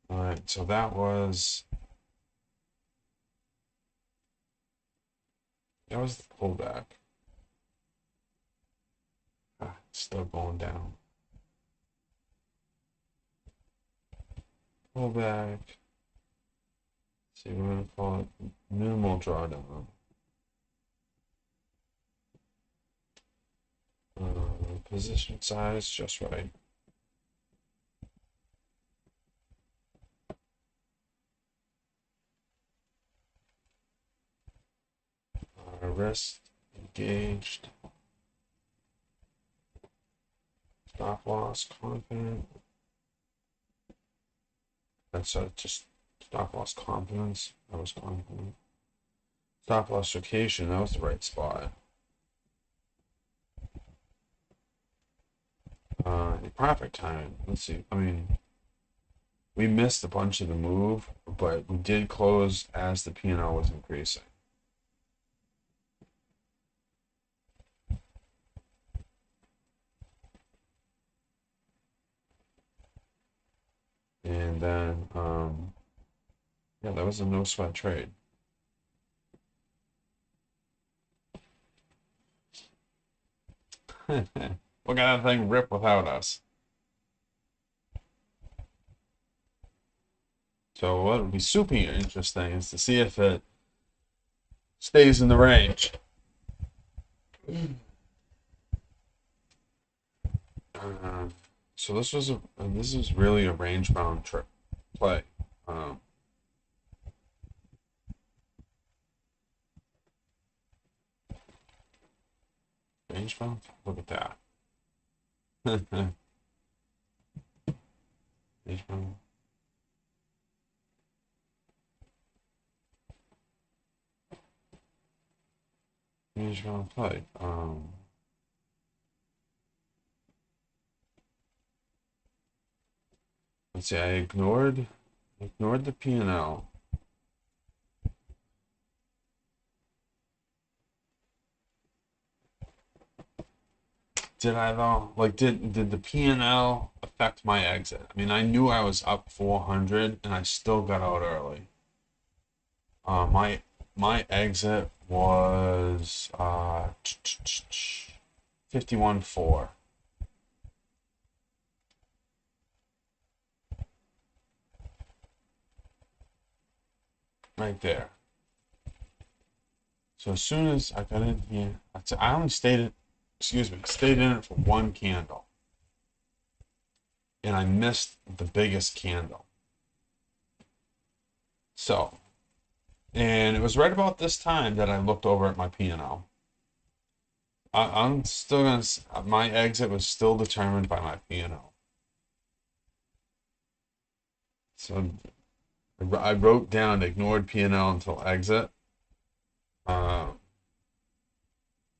All right, so that was the pullback. It's still going down. Pullback. See, we're gonna call it minimal drawdown. Position size just right. Wrist engaged. Stop loss confident. That's just stop loss confidence. That was confident. Stop loss location. That was the right spot. Profit timing. Let's see. I mean, we missed a bunch of the move, but we did close as the P&L was increasing. And then, yeah, that was a no sweat trade. Look at that thing rip without us. So what would be super interesting is to see if it stays in the range. So this is really a range bound play. range bound? Look at that. Range bound. Range bound play. Let's see, I ignored the P&L. Did I though? Like, did the P&L affect my exit? I mean, I knew I was up 400 and I still got out early. My exit was 51.4. Right there. So as soon as I got in here, I only stayed in it for one candle. And I missed the biggest candle. So, and it was right about this time that I looked over at my P&L. I'm still gonna. My exit was still determined by my P&L. So I wrote down ignored P&L until exit. I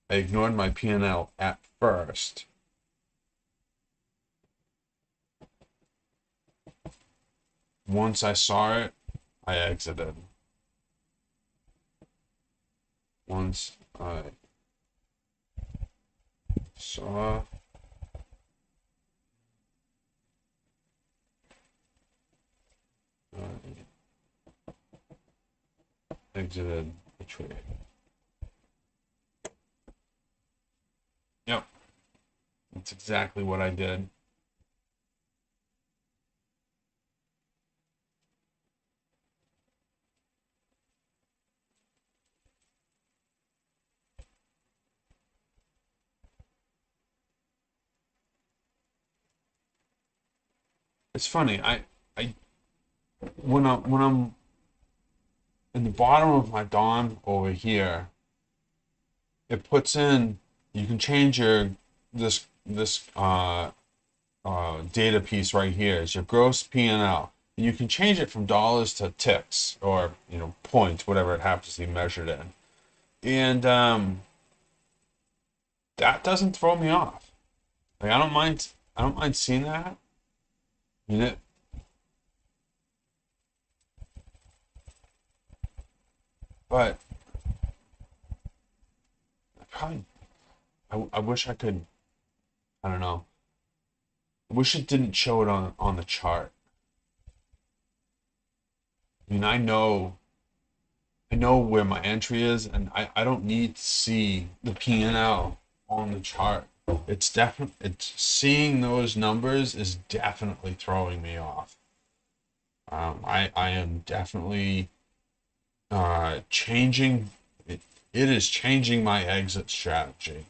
ignored my P&L at first. Once I saw it, I exited. Once I saw exited the trade. Yep, that's exactly what I did. It's funny. I when I'm in the bottom of my DOM over here, it puts in. You can change your this data piece right here is your gross P&L. And you can change it from dollars to ticks or points, whatever it happens to be measured in. And that doesn't throw me off. Like I don't mind seeing that. You know, but probably I wish I could. I don't know. I wish it didn't show it on the chart. I mean, I know where my entry is, and I don't need to see the P&L on the chart. It's seeing those numbers is definitely throwing me off. I am definitely changing it. It is changing my exit strategy.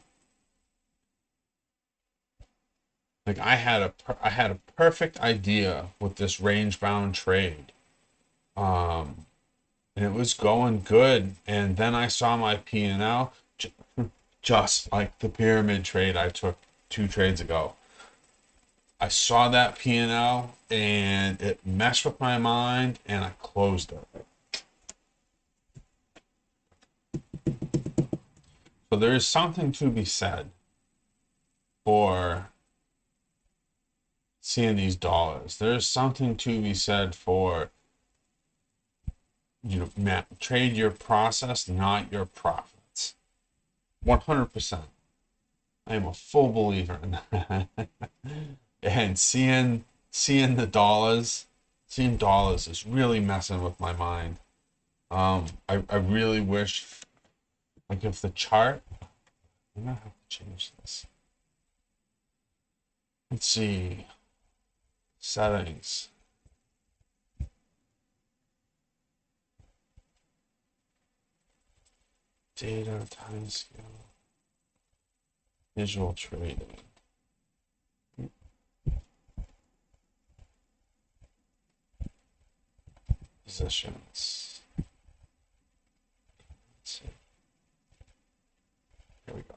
Like I had a perfect idea with this range bound trade. Um, and it was going good. And then I saw my P&L, just like the pyramid trade I took 2 trades ago. I saw that P&L and it messed with my mind and I closed it. So there is something to be said for seeing these dollars. There is something to be said for trade your process, not your profits. 100%. I am a full believer in that. And seeing dollars is really messing with my mind. I really wish, like, if the chart, I'm gonna have to change this. Let's see, settings. Data, time scale, visual trading. Positions. Let's see. Here we go.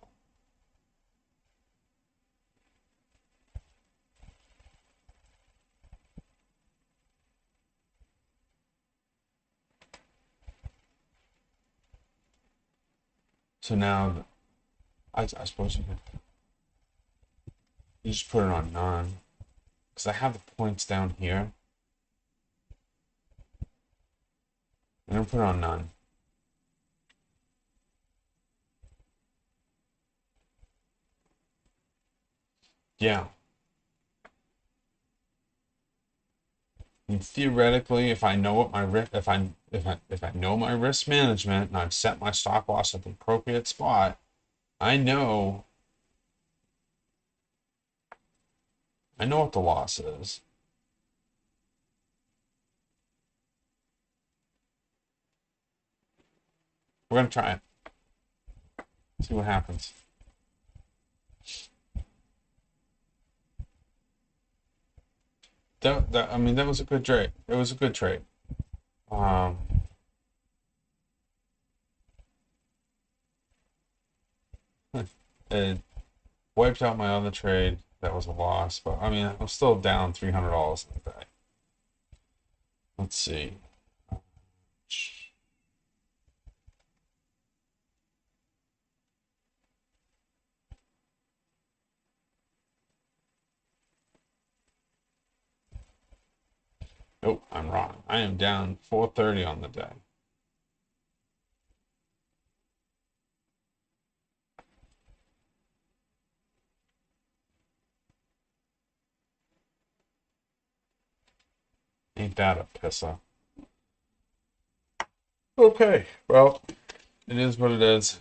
So now, I suppose you just put it on none. Because I have the points down here. I'm going to put it on none. Yeah. And theoretically, if I know what my if I know my risk management and I've set my stop loss at the appropriate spot, I know what the loss is. We're gonna try it. See what happens. I mean, that was a good trade. It was a good trade. Um, it wiped out my other trade. That was a loss, but I mean, I'm still down $300 in the day. Let's see. Nope, I'm wrong. I am down 430 on the day. Ain't that a pisser? Okay, well, it is what it is.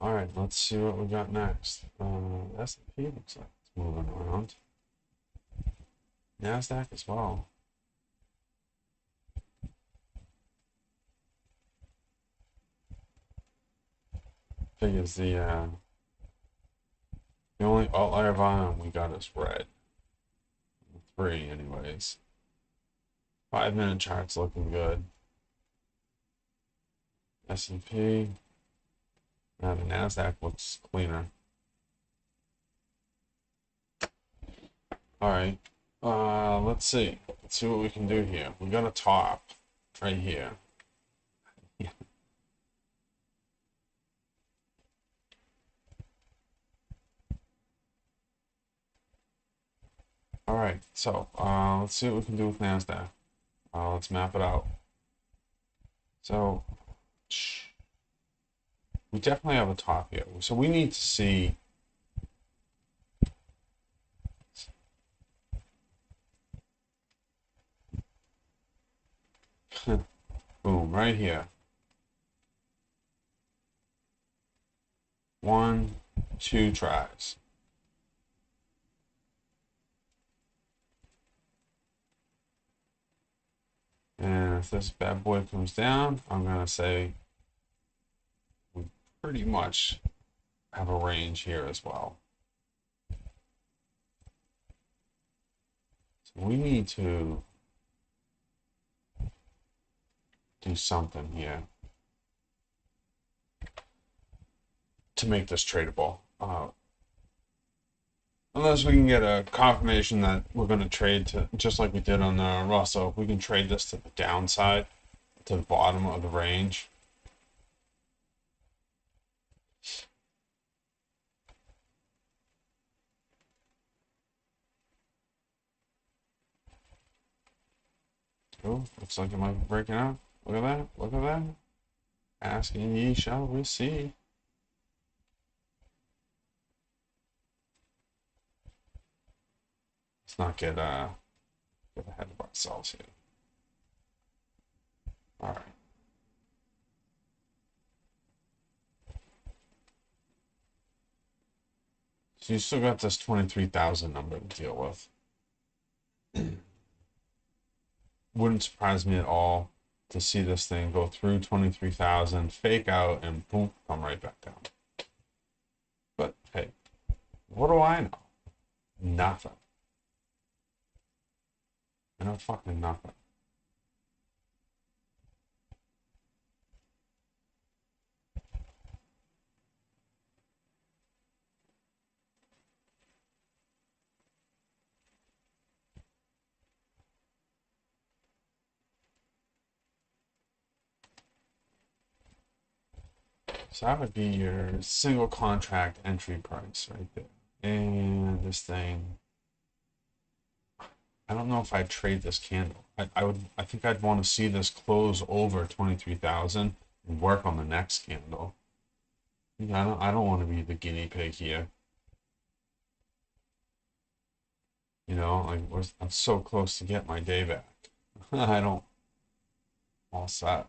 All right, let's see what we got next. S&P looks like it's moving around. NASDAQ as well. Figures the only outlier volume we got is red. 3 anyways. 5-minute chart's looking good. S&P. Now the NASDAQ looks cleaner. All right. Let's see. Let's see what we can do here. We got a top right here. Yeah. All right. So let's see what we can do with NASDAQ. Let's map it out. So we definitely have a top here. So we need to see. Boom, right here. 1, 2 tries. And if this bad boy comes down, I'm going to say we pretty much have a range here as well. So we need to do something here to make this tradable. Unless we can get a confirmation that we're going to trade to, just like we did on the Russell, if we can trade this to the downside, to the bottom of the range. Oh, looks like it might be breaking out. Look at that. Look at that. Asking ye shall receive. Let's not get Get ahead of ourselves here. All right. So you still got this 23,000 number to deal with. Wouldn't surprise me at all to see this thing go through 23,000, fake out, and boom, come right back down. But hey, what do I know? Nothing. I know fucking nothing. So that would be your single contract entry price right there. And this thing, I don't know if I'd trade this candle. I think I'd want to see this close over 23,000 and work on the next candle. I don't want to be the guinea pig here. You know, like I'm so close to get my day back. I don't all set.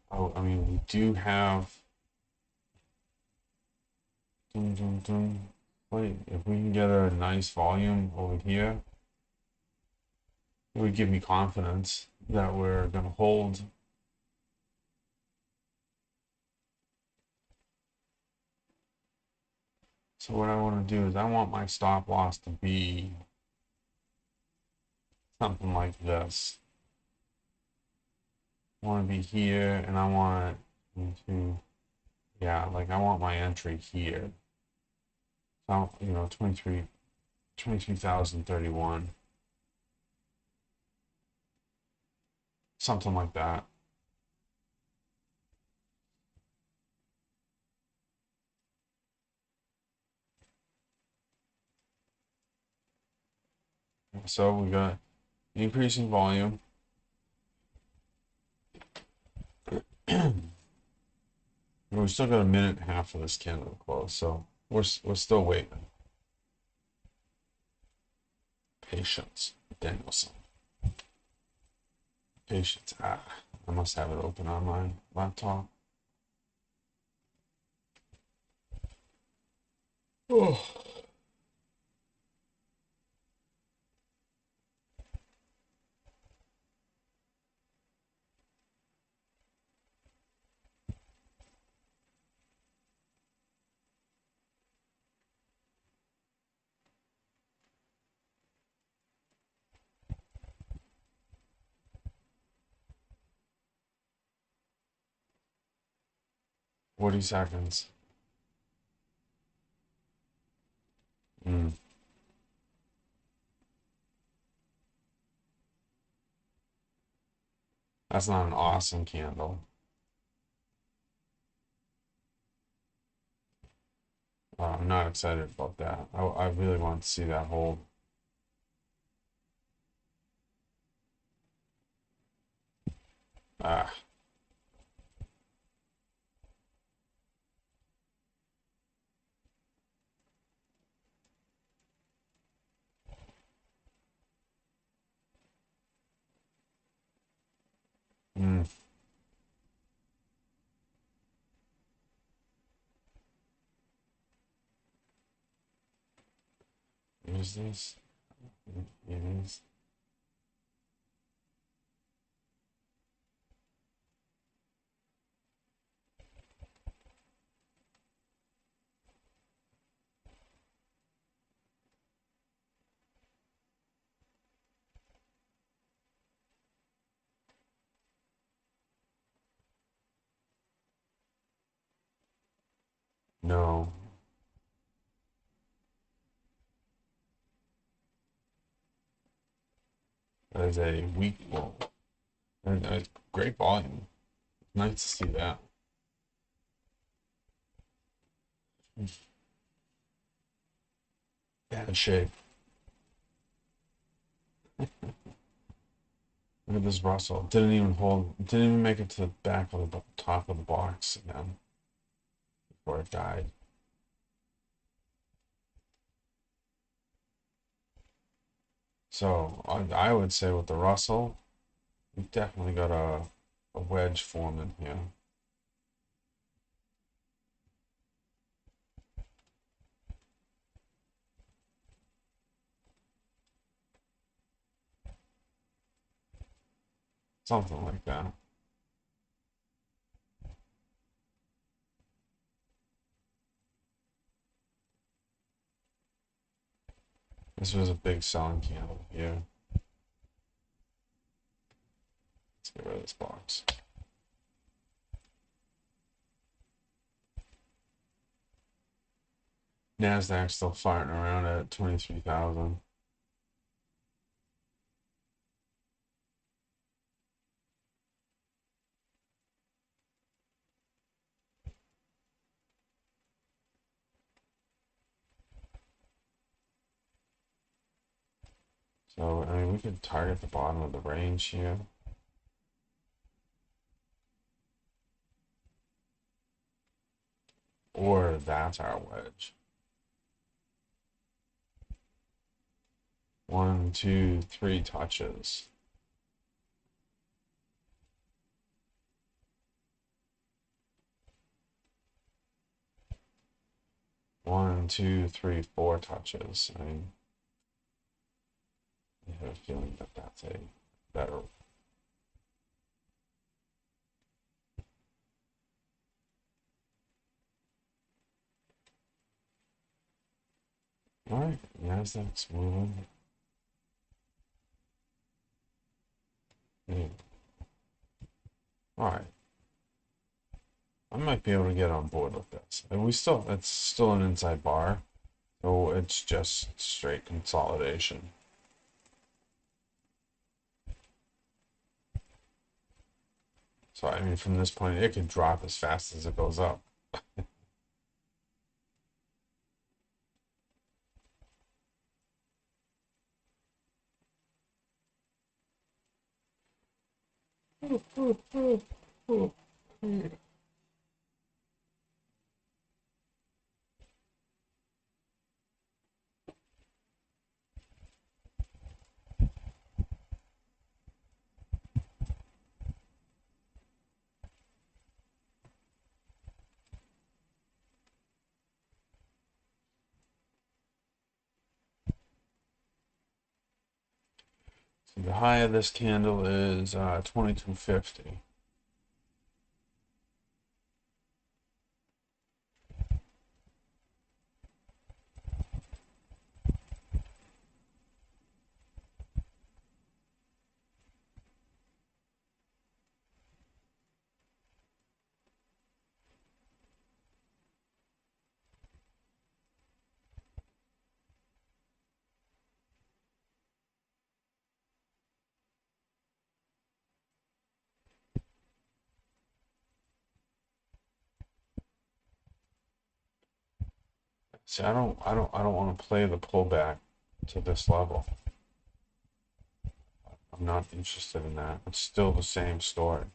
Oh, I mean, we do have. Dun, dun, dun. Wait, if we can get a nice volume over here, it would give me confidence that we're gonna hold. So what I want to do is I want my stop loss to be something like this. I want to be here, and I want to, yeah, like I want my entry here. So, 23,031, something like that. So we got increasing volume. We still got a minute and a half for this candle to close, so we're still waiting. Patience, Danielson. Patience. I must have it open on my laptop. Oh. Forty seconds. Mm, that's not an awesome candle. I'm not excited about that. I really want to see that hold. Ah, mm, is this? It is. No, that is a weak wall. And it's great volume. Nice to see that. Bad shape. Look at this Russell. Didn't even hold. Didn't even make it to the back of the top of the box again before it died. So I would say with the Russell, we've definitely got a wedge forming here. Something like that. This was a big selling candle here. Let's get rid of this box. NASDAQ still fighting around at 23,000. So, I mean, we could target the bottom of the range here. Or that's our wedge. 1, 2, 3 touches. 1, 2, 3, 4 touches. I mean, I have a feeling that that's a better. All right, NASDAQ's moving. Yeah. All right, I might be able to get on board with this. And it's still an inside bar, so it's just straight consolidation. So I mean, from this point, it can drop as fast as it goes up. So the high of this candle is 2250. See, I don't want to play the pullback to this level. I'm not interested in that. It's still the same story.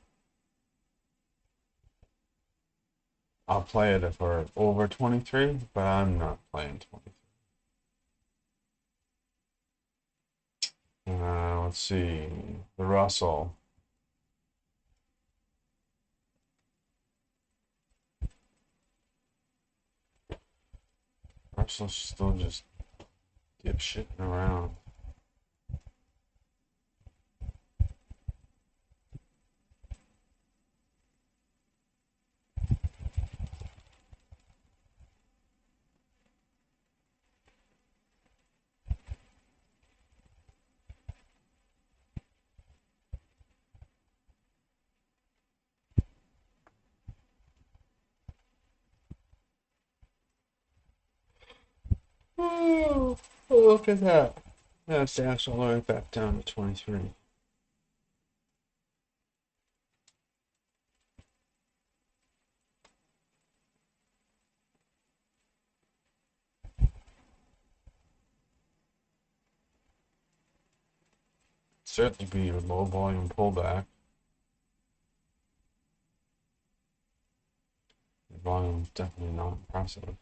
I'll play it if we're over 23, but I'm not playing 23. Let's see. The Russell. Russell's still just dipshitting around. Oh, look at that. That's actually all the way back down to 23. Certainly be a low volume pullback. The volume's definitely not impressive.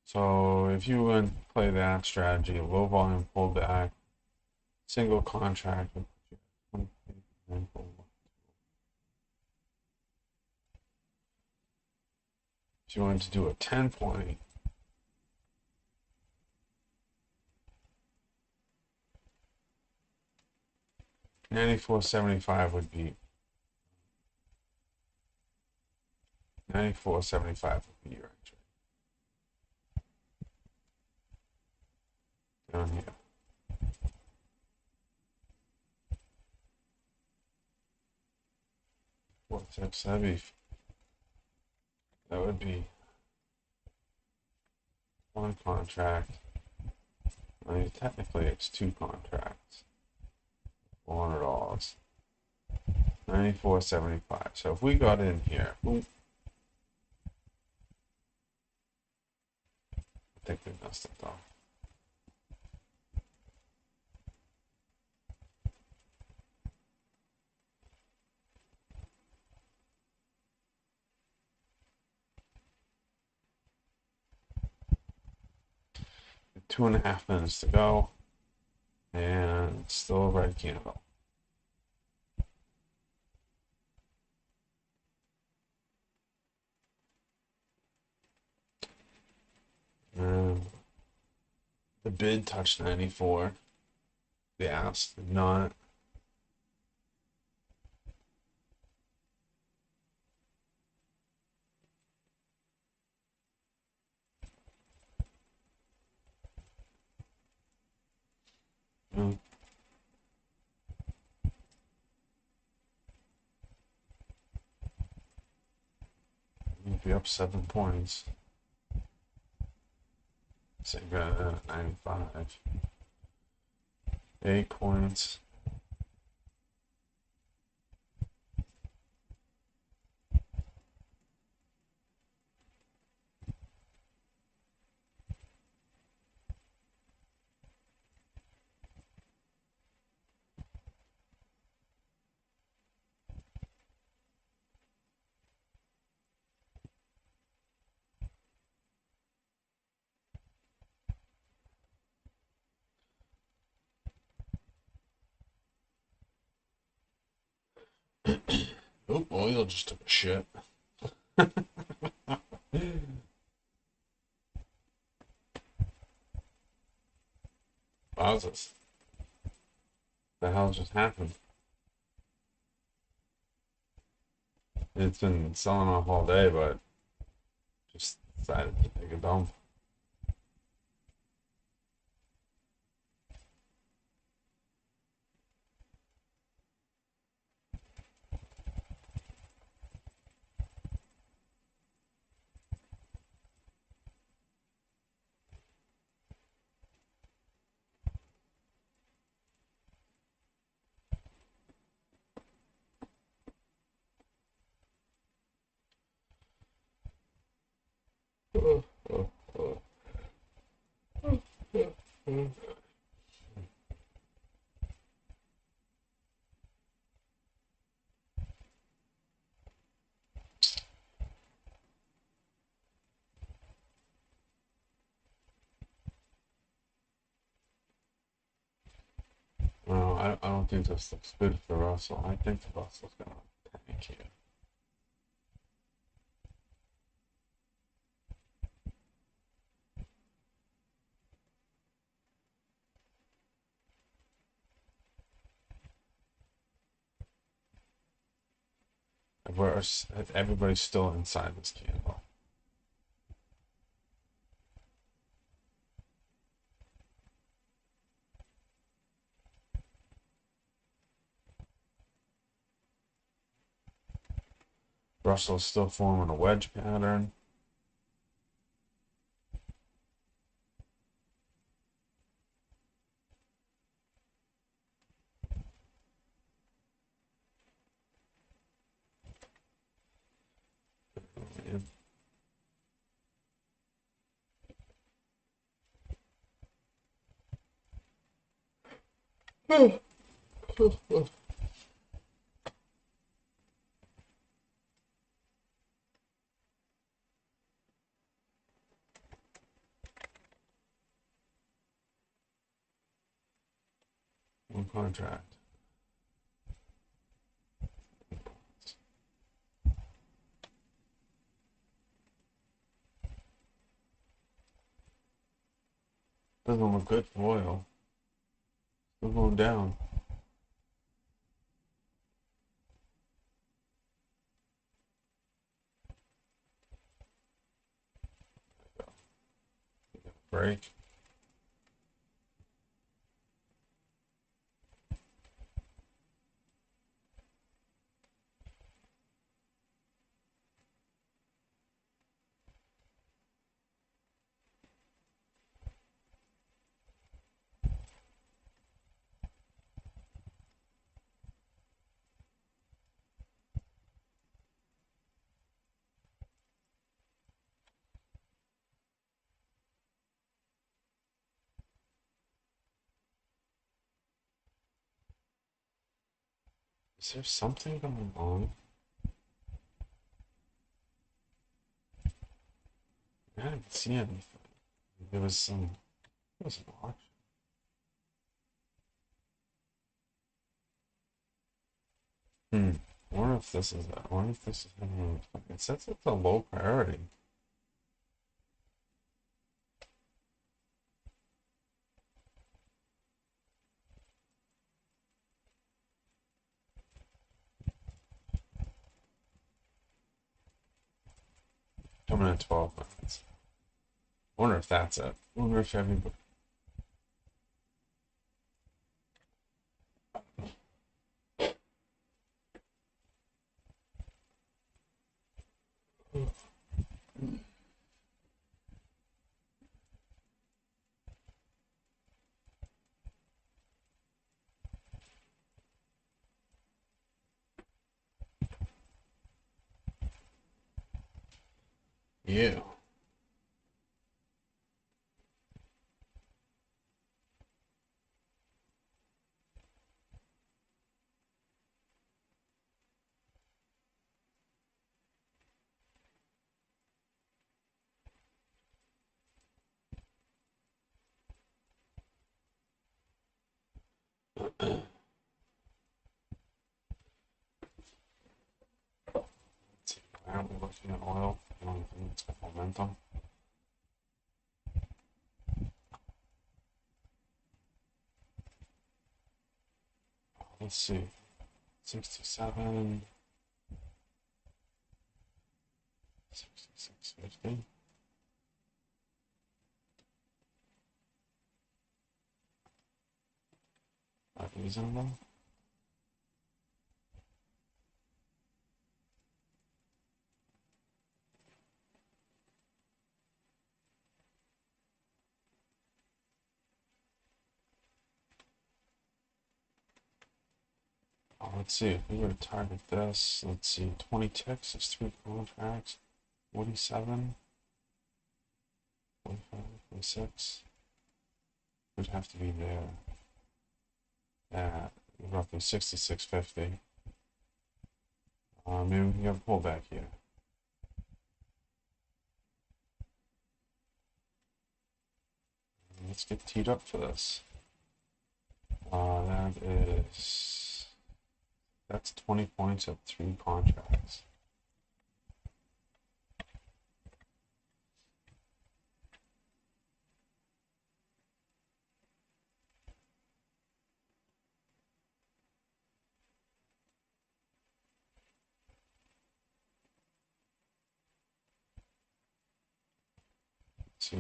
So if you went play that strategy. Low volume pullback, single contract. If you wanted to do a 10-point, 94.75 would be 94.75 would be your entry down here. 4.6. That would be one contract. I mean, technically, it's two contracts. $400. 94.75. So if we got in here, I think we messed it though. Two and a half minutes to go, and still a red candle. And the bid touched 94. The ask did not. Mm. You'd be up 7 points. Say got 95. 8 points. Oh, oil just took a shit. Wowzers. The hell just happened? It's been selling off all day, but just decided to take a dump. Well, I don't think this looks good for Russell. I think the Russell's gonna tank here. Everybody's still inside this candle. Russell's still forming a wedge pattern. One contract. Doesn't look good for oil. Still going down. Break. Is there something going on? I didn't see anything. There was some. There was an auction. Hmm. I wonder if this is. I wonder if this is. It says it's a low priority. Coming in 12 minutes. I wonder if that's it. I wonder if everybody. Yeah. Let's see. Why aren't we looking at oil? I don't think it's got momentum. Let's see. 67. 66.50. Not reasonable. Oh, let's see. If we were to target this, let's see. 20 ticks is 3 contracts. 47. 45. 46. Would have to be there at roughly 66.50. Maybe we can have a pullback here. Let's get teed up for this. That's 20 points at 3 contracts. Let's see.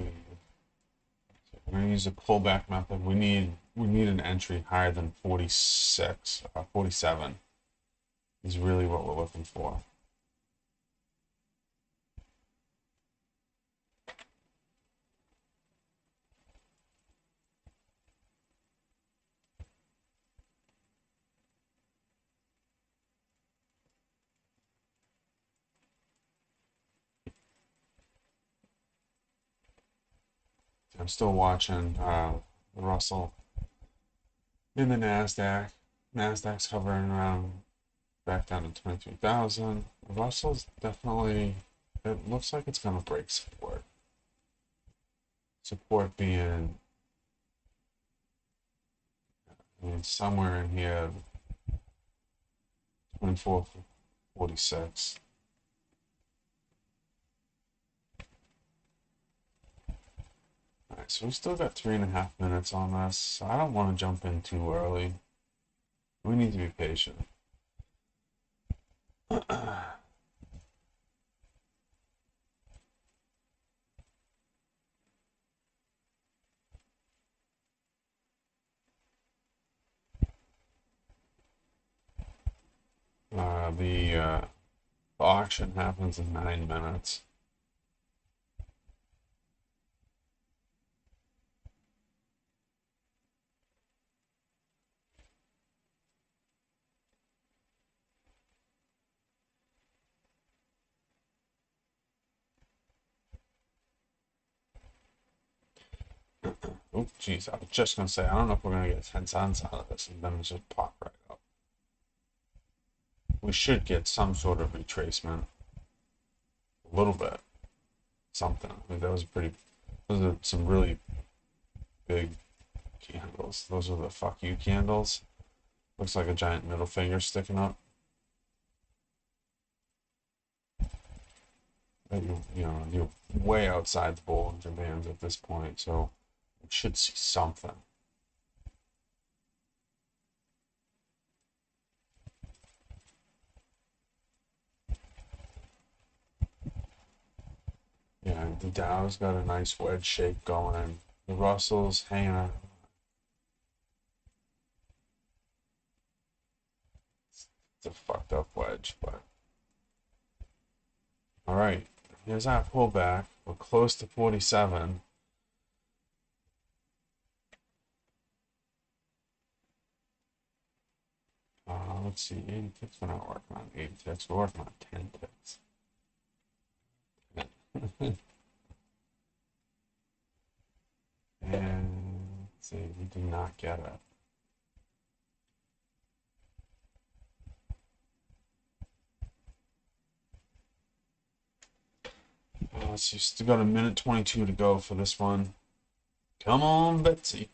So we're gonna use the pullback method. We need an entry higher than 46, 47 is really what we're looking for. I'm still watching Russell in the Nasdaq. Nasdaq's hovering around back down to 23,000. Russell's definitely. It looks like it's gonna break support. Support being I mean, somewhere in here, 24.46. All right, so we still got 3.5 minutes on this. I don't want to jump in too early. We need to be patient. The auction happens in 9 minutes. Oh, geez, I was just gonna say I don't know if we're gonna get 10 cents out of this, and then it just pop right up. We should get some sort of retracement, a little bit, something. I mean, that was pretty. Those are some really big candles. Those are the fuck you candles. Looks like a giant middle finger sticking up. You're way outside the Bollinger Bands at this point, so we should see something. Yeah, the Dow's got a nice wedge shape going. The Russell's hanging out. It's a fucked up wedge, but all right. Here's our pullback. We're close to 47. Let's see. 80 ticks. We're not working on 80 ticks. We're working on 10 ticks. And let's see. We do not get it. Let's see. Still got a minute 22 to go for this one. Come on, Betsy.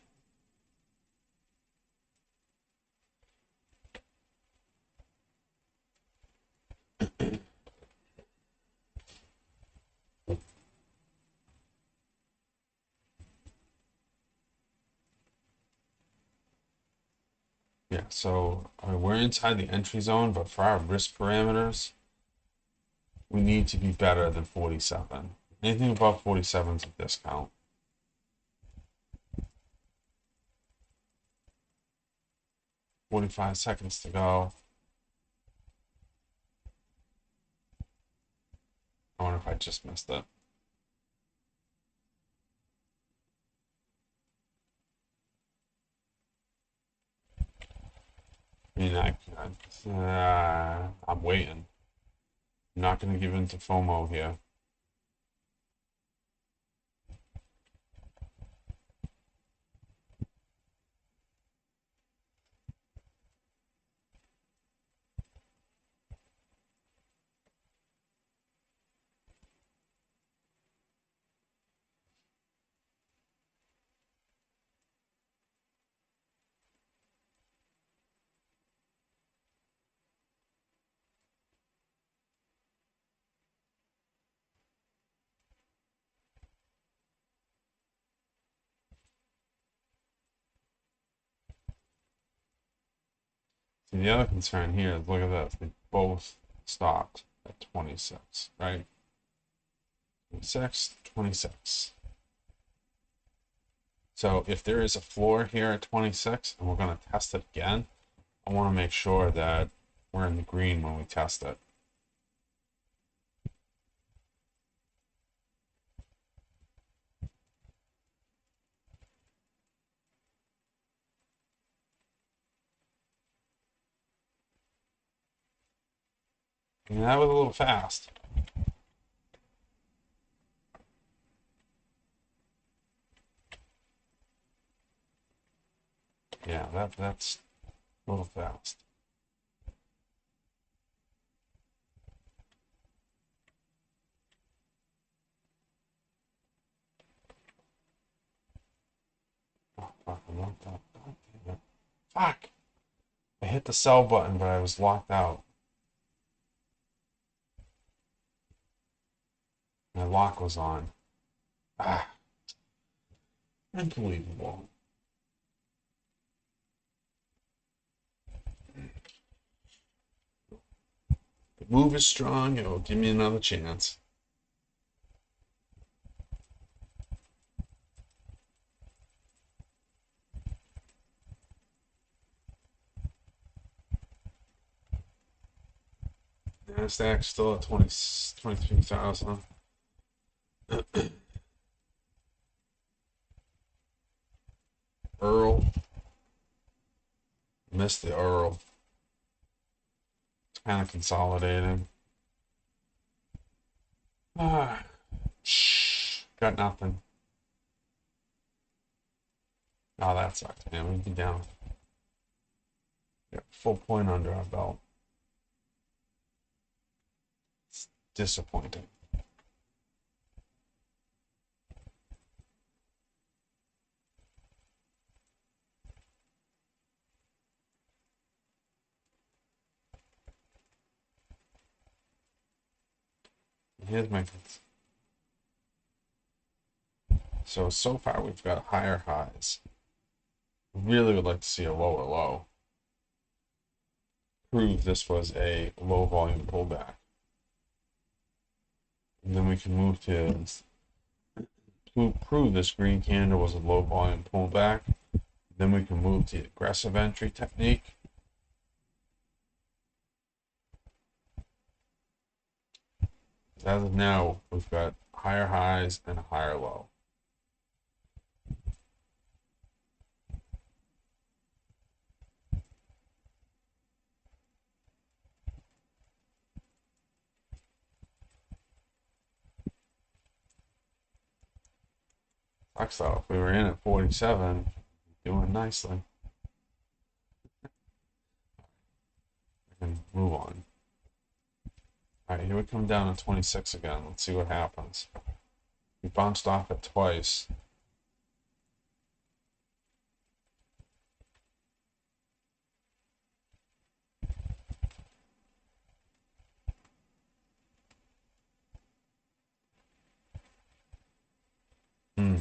Yeah, so we're inside the entry zone, but for our risk parameters, we need to be better than 47. Anything above 47 is a discount. 45 seconds to go. I wonder if I just missed it. I mean, I'm waiting. I'm not going to give in to FOMO here. See, the other concern here is look at this. They both stopped at 26, right? 26, 26. So if there is a floor here at 26 and we're going to test it again, I want to make sure that we're in the green when we test it. I mean, that was a little fast. Yeah, that's a little fast. Oh, fuck, I locked up. God damn it. Fuck. I hit the sell button, but I was locked out. My lock was on. Ah, unbelievable. The move is strong. It will give me another chance. NASDAQ still at 23,000. Earl. Missed the Earl. It's kind of consolidating. Ah, shh. Got nothing. Oh, that sucked, man. We'd be down. Got full point under our belt. It's disappointing. Here's my. So far we've got higher highs. Really would like to see a lower low. Prove this was a low volume pullback. And then we can move to prove this green candle was a low volume pullback. Then we can move to the aggressive entry technique. As of now, we've got higher highs and a higher low. Sucks though. If we were in at 47, doing nicely. I can move on. All right, here we come down to 26 again. Let's see what happens. We bounced off it twice. Hmm.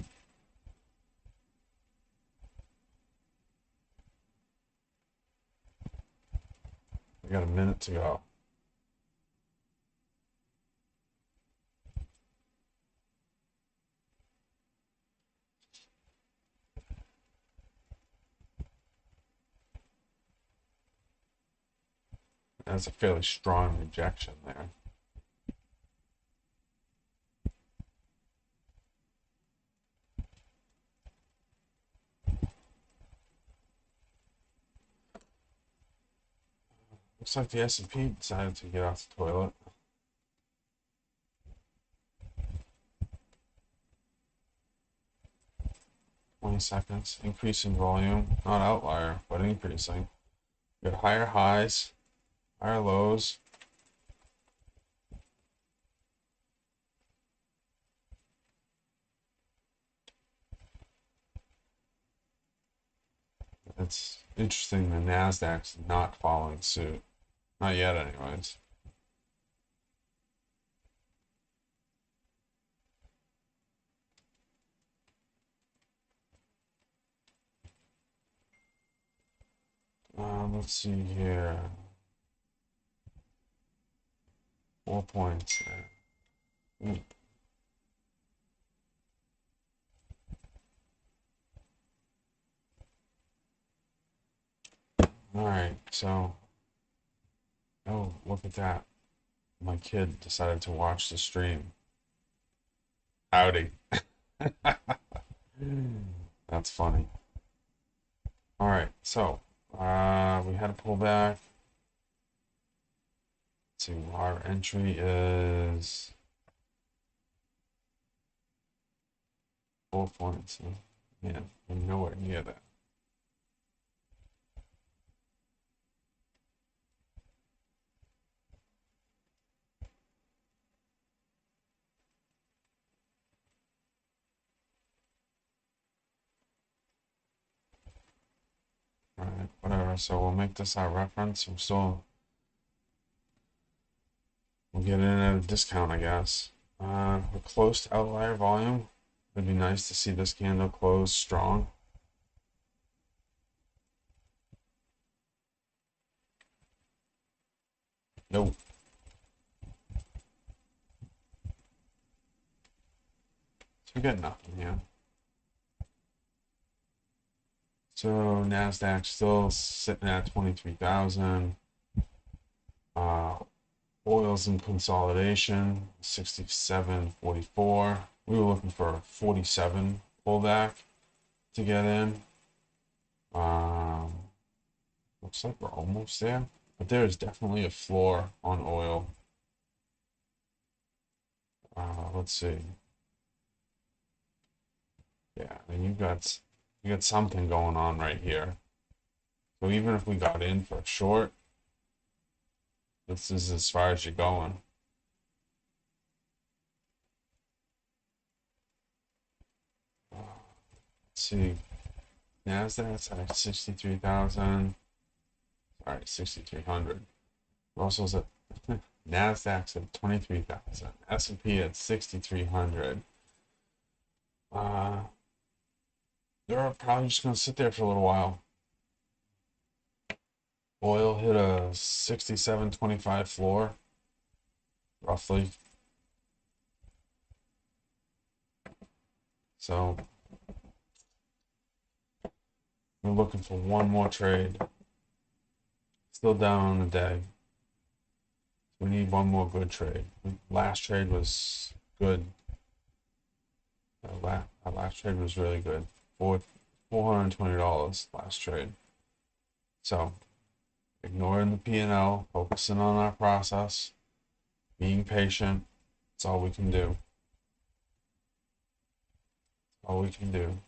We got a minute to go. That's a fairly strong rejection there. Looks like the S&P decided to get off the toilet. 20 seconds. Increasing volume. Not outlier, but increasing. We got higher highs, higher lows. It's interesting the NASDAQ's not following suit. Not yet, anyways. Let's see here. 4 points. Mm. All right, so, oh, look at that. My kid decided to watch the stream. Howdy. That's funny. All right, so we had a pullback. Let's see, our entry is 4 points. Yeah, we're nowhere near that. All right, so we'll make this our reference. We'll get in at a discount, I guess. We're close to outlier volume. It'd be nice to see this candle close strong. Nope. So we got nothing here. So NASDAQ still sitting at 23,000. Oil's in consolidation, 67.44. We were looking for a 47 pullback to get in. Looks like we're almost there, but there is definitely a floor on oil. Let's see. Yeah, and you got something going on right here. So even if we got in for a short, this is as far as you're going. Let's see. NASDAQ's at 63,000. All right, 6,300. Russell's at NASDAQ's at 23,000. S&P at 6,300. They're probably just gonna sit there for a little while. Oil hit a 67.25 floor, roughly. So we're looking for one more trade. Still down on the day. We need one more good trade. Last trade was good. That last trade was really good. $420 last trade. So ignoring the P&L, focusing on our process, being patient. That's all we can do. All we can do.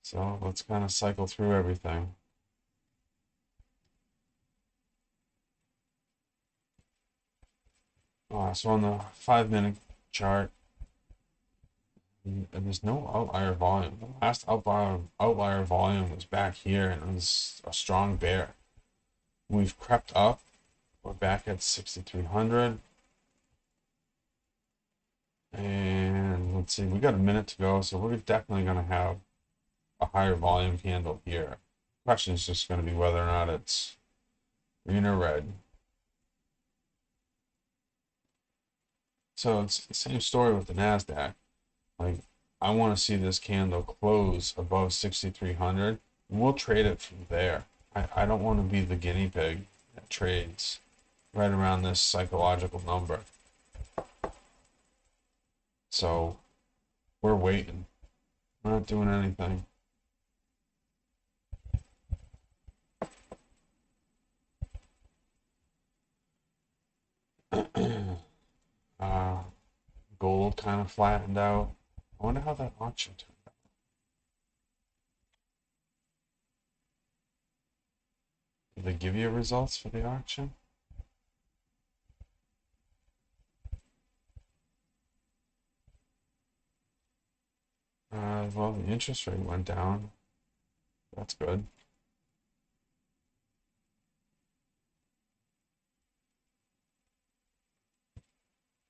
So let's kind of cycle through everything. So on the 5-minute chart, and there's no outlier volume. The last outlier volume was back here, and it was a strong bear. We've crept up. We're back at 6,300. And let's see, we got a minute to go, so we're definitely going to have a higher volume candle here. The question is just going to be whether or not it's green or red. So it's the same story with the NASDAQ. Like, I want to see this candle close above 6,300. And we'll trade it from there. I don't want to be the guinea pig that trades right around this psychological number. So we're waiting. We're not doing anything. Gold kind of flattened out. I wonder how that auction turned out. Did they give you results for the auction? Well, the interest rate went down. That's good.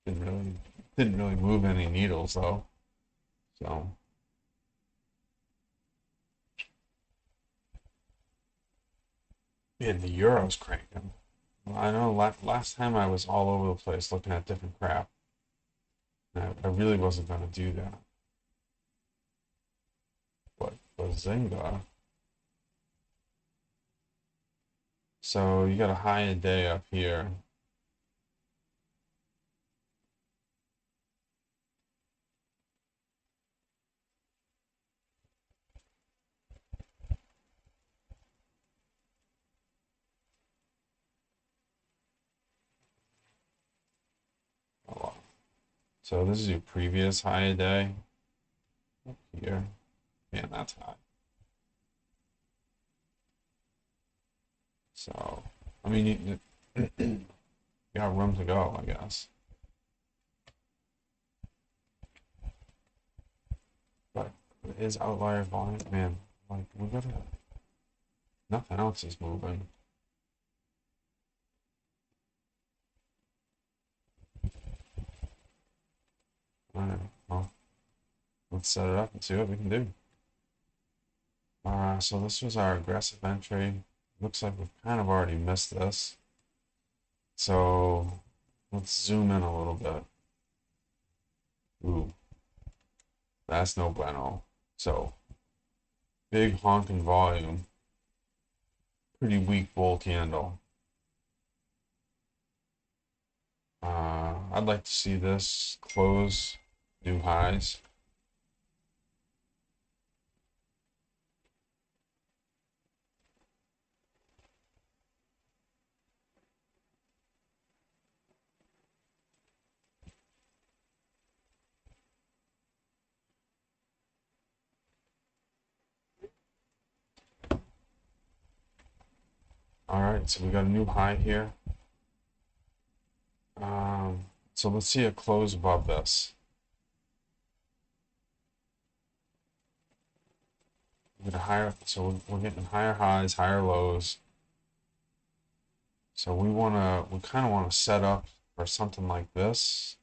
Didn't really move any needles though. So and the euro's cranking. I know last time I was all over the place looking at different crap. I really wasn't gonna do that. But Bazinga. So you got a high a day up here. So this is your previous high a day. Up here. Man, that's high. So, I mean, you got room to go, I guess. But it is outlier volume, man. Like, we gotta Nothing else is moving. All right, well, let's set it up and see what we can do. So this was our aggressive entry. Looks like we've kind of already missed this. So let's zoom in a little bit. Ooh, that's no bueno. So big honking volume, pretty weak bull candle. I'd like to see this close new highs. All right, so we got a new high here. So let's see a close above this. We're gonna higher, so we're getting higher highs, higher lows. So we kind of want to set up for something like this,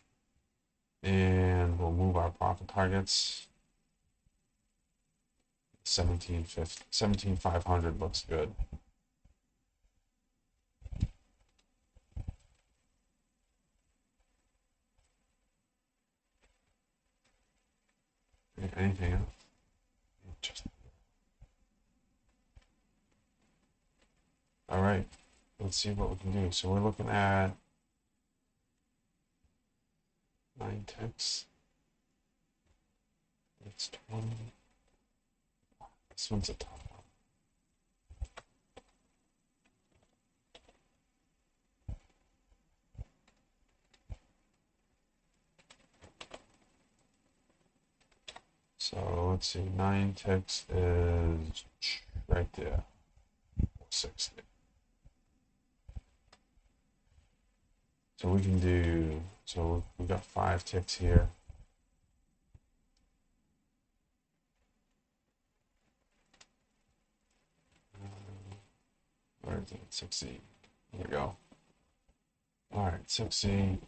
and we'll move our profit targets. 1750, 17,500 looks good. Anything else? Just, all right, let's see what we can do. So we're looking at 9 ticks. It's 20. This one's a tough one. So let's see, 9 ticks is right there, 60. So we can do, so we got 5 ticks here. Where is it? 60. There we go. All right, 60.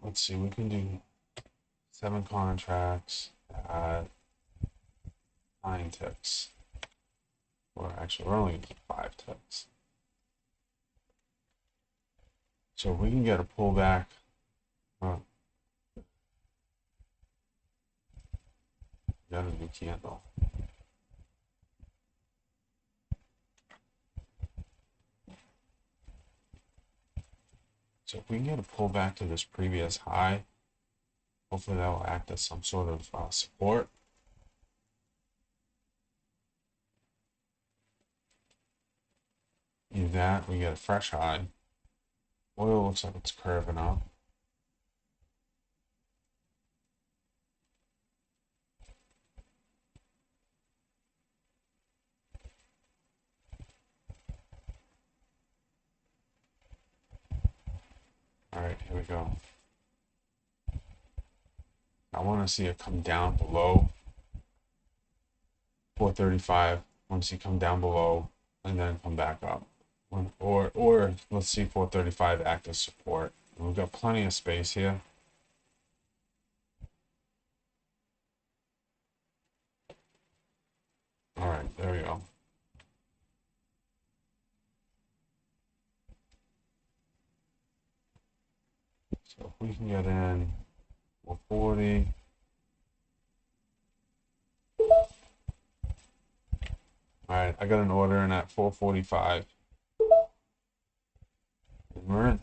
Let's see, we can do 7 contracts at 9 ticks. Or actually, we're only going to do 5 ticks. So if we can get a pullback, got a new candle. So if we can get a pullback to this previous high, hopefully that will act as some sort of support. Either that, we get a fresh high. Oil looks like it's curving up. All right, here we go. I want to see it come down below 435. I want to see it come down below and then come back up. Or let's see 435 act as support. We've got plenty of space here. All right, there we go. So if we can get in 440. All right, I got an order in at 445. And we're in.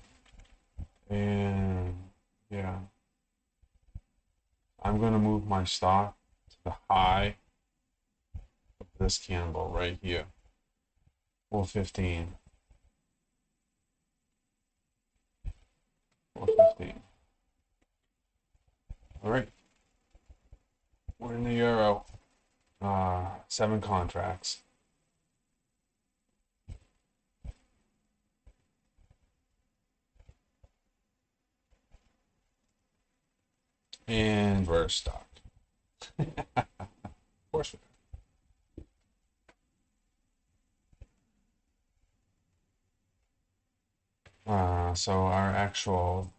And yeah, I'm going to move my stop to the high of this candle right here, 415. 415. All right, we're in the euro. 7 contracts. And we're stuck. Of course we are. So our actual,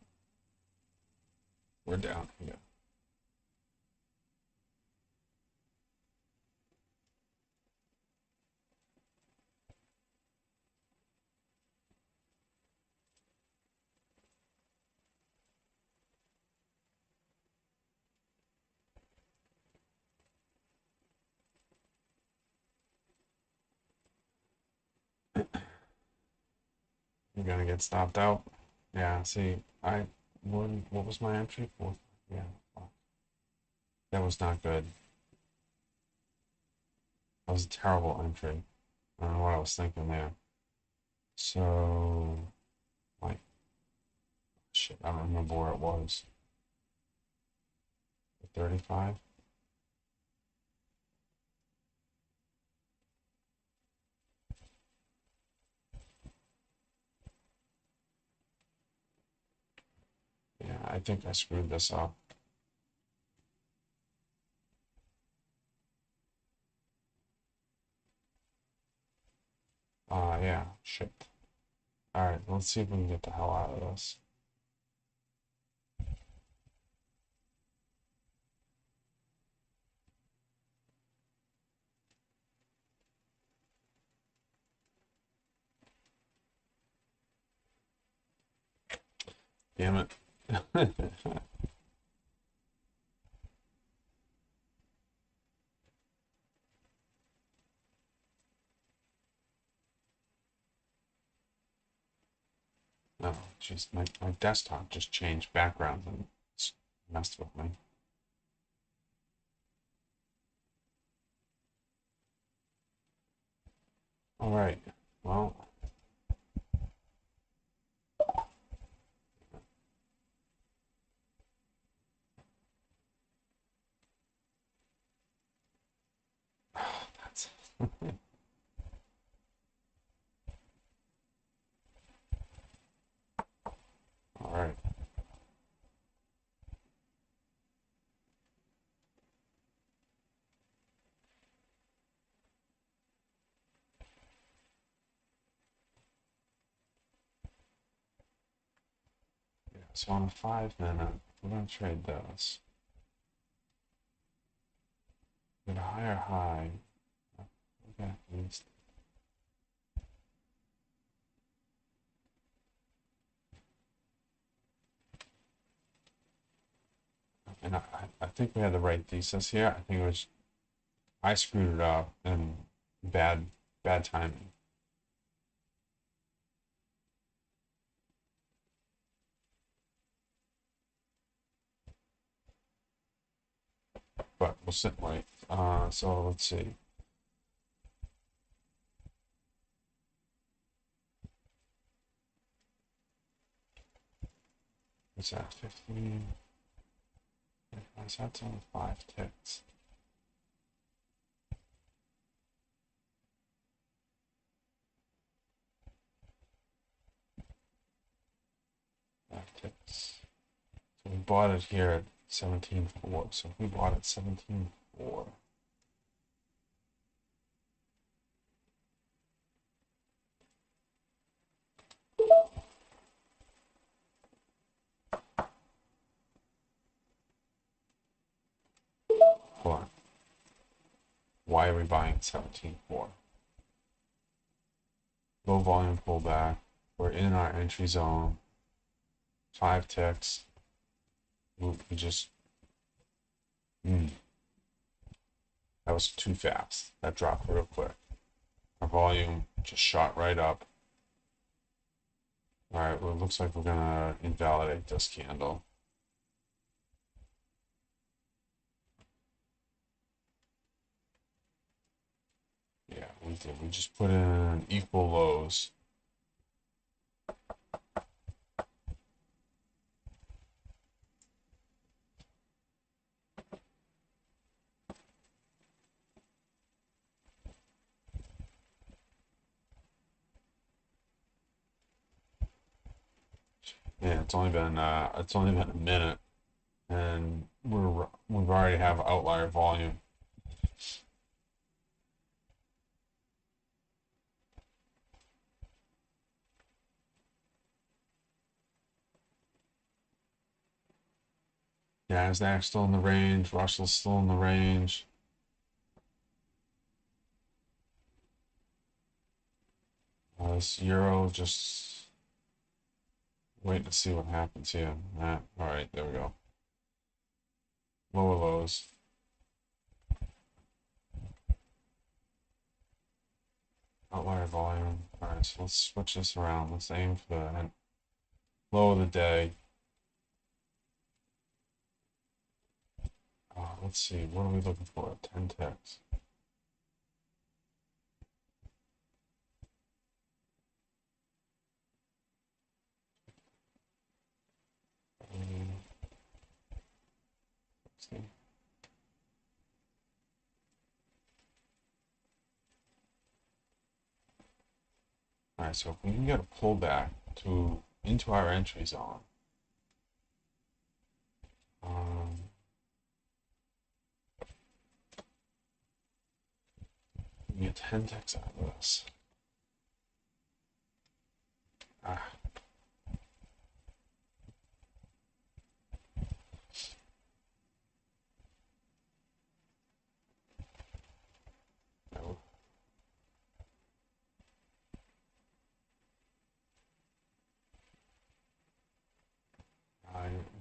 we're down here. You're gonna get stopped out. Yeah, see, what was my entry for? Yeah, that was not good. That was a terrible entry. I don't know what I was thinking there. So, like, shit, I don't remember where it was. 35? Yeah, I think I screwed this up. Yeah, shit. Alright, let's see if we can get the hell out of this. Damn it. Oh, jeez, my desktop just changed backgrounds and it's messed with me. Alright, well, that's alright. Yeah, so on a 5 minute, we're gonna trade this. Get a higher high. Okay, at least. And I think we had the right thesis here. I think it was I screwed it up and bad timing. But we'll sit right. So let's see. What's that? 15. That's only 5 ticks. 5 ticks. So we bought it here at 17.4. So if we bought it 17.4. Hold on. Why are we buying 17.4? Low volume pullback. We're in our entry zone. 5 ticks. We just. That was too fast. That dropped real quick. Our volume just shot right up. All right, well, it looks like we're gonna invalidate this candle. Yeah, we did. We just put in equal lows. Yeah, it's only been a minute, and we've already have outlier volume. Nasdaq still in the range. Russell's still in the range. This euro just waiting to see what happens here. All right, there we go. Lower lows. Outlier volume. All right, so let's switch this around. Let's aim for the low of the day. Let's see. What are we looking for? 10 ticks. Let's see. All right, so if we can get a pullback into our entry zone, we get 10 ticks out of this. No.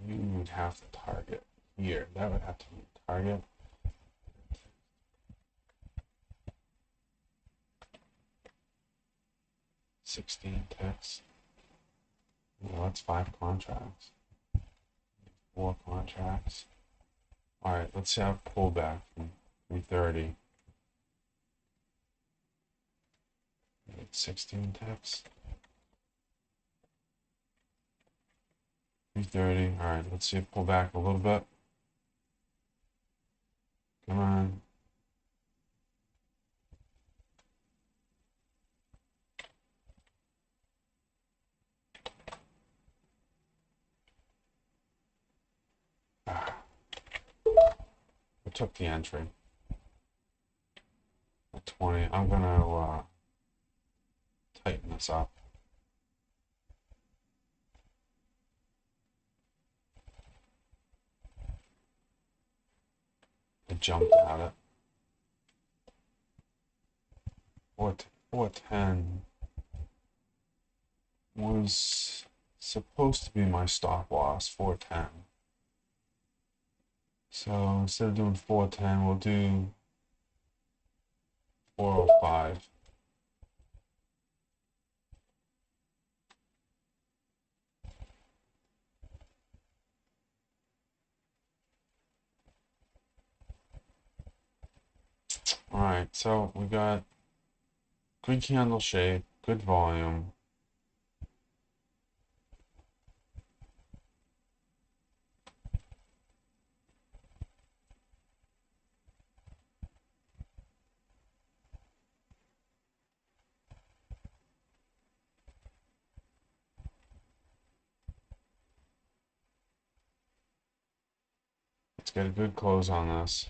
You would have to target here. That would have to be target. $16 ticks. Well, that's 5 contracts. 4 contracts. All right, let's have a pullback from 330. 16 ticks. 330. All right, let's see it pull back a little bit. Come on. I took the entry at 20. I'm gonna tighten this up. I jumped at it. 410 was supposed to be my stop loss. 410. So instead of doing 410, we'll do 405. All right, so we got good candle shape, good volume. Let's get a good close on this.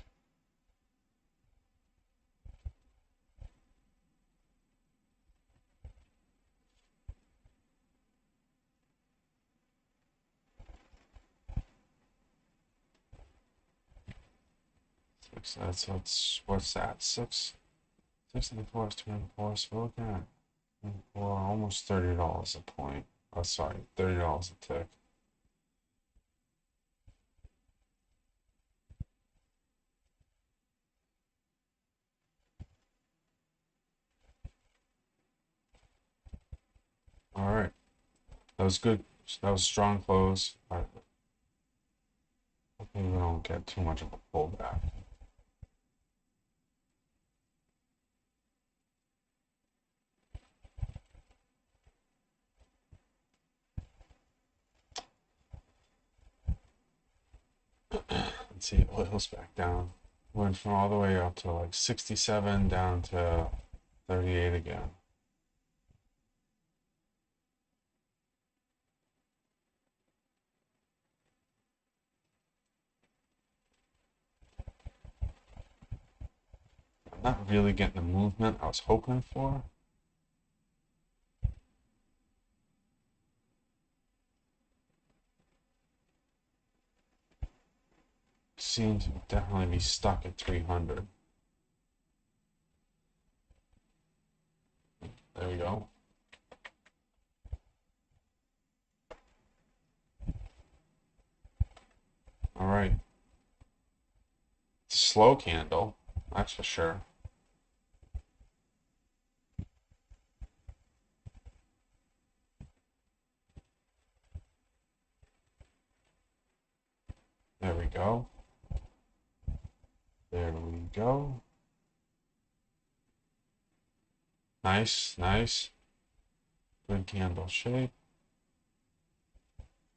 That's what's that? 6 and 4 is 24. So we're looking at almost $30 a point. Oh, sorry, $30 a tick. All right, that was good. That was a strong close. Hopefully we don't get too much of a pullback. Let's see, oil's back down. Went from all the way up to like 67 down to 38 again. I'm not really getting the movement I was hoping for. seem to definitely be stuck at 300. There we go. All right. It's a slow candle, that's for sure. There we go. There we go. Nice, nice. Good candle shape.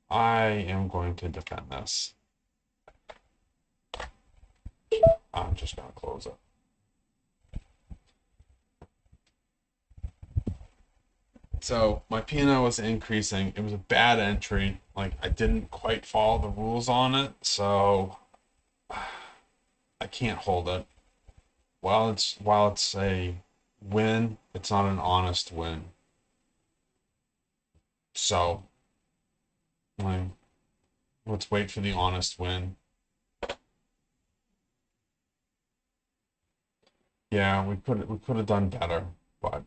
I am going to defend this. I'm just going to close it. So my P&L was increasing. It was a bad entry. Like I didn't quite follow the rules on it, so I can't hold it. While it's a win, it's not an honest win. So like, let's wait for the honest win. Yeah, we could have done better, but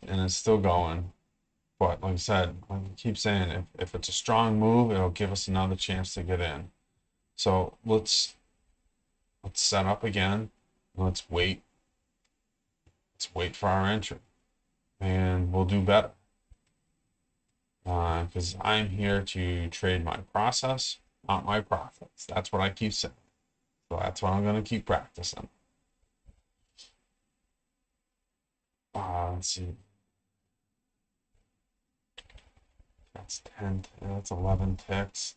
and it's still going. But like I said, I keep saying if it's a strong move, it'll give us another chance to get in. So let's set up again. Let's wait. Let's wait for our entry, and we'll do better. Because I'm here to trade my process, not my profits. That's what I keep saying. So that's what I'm going to keep practicing. Let's see. That's 10. That's 11 ticks.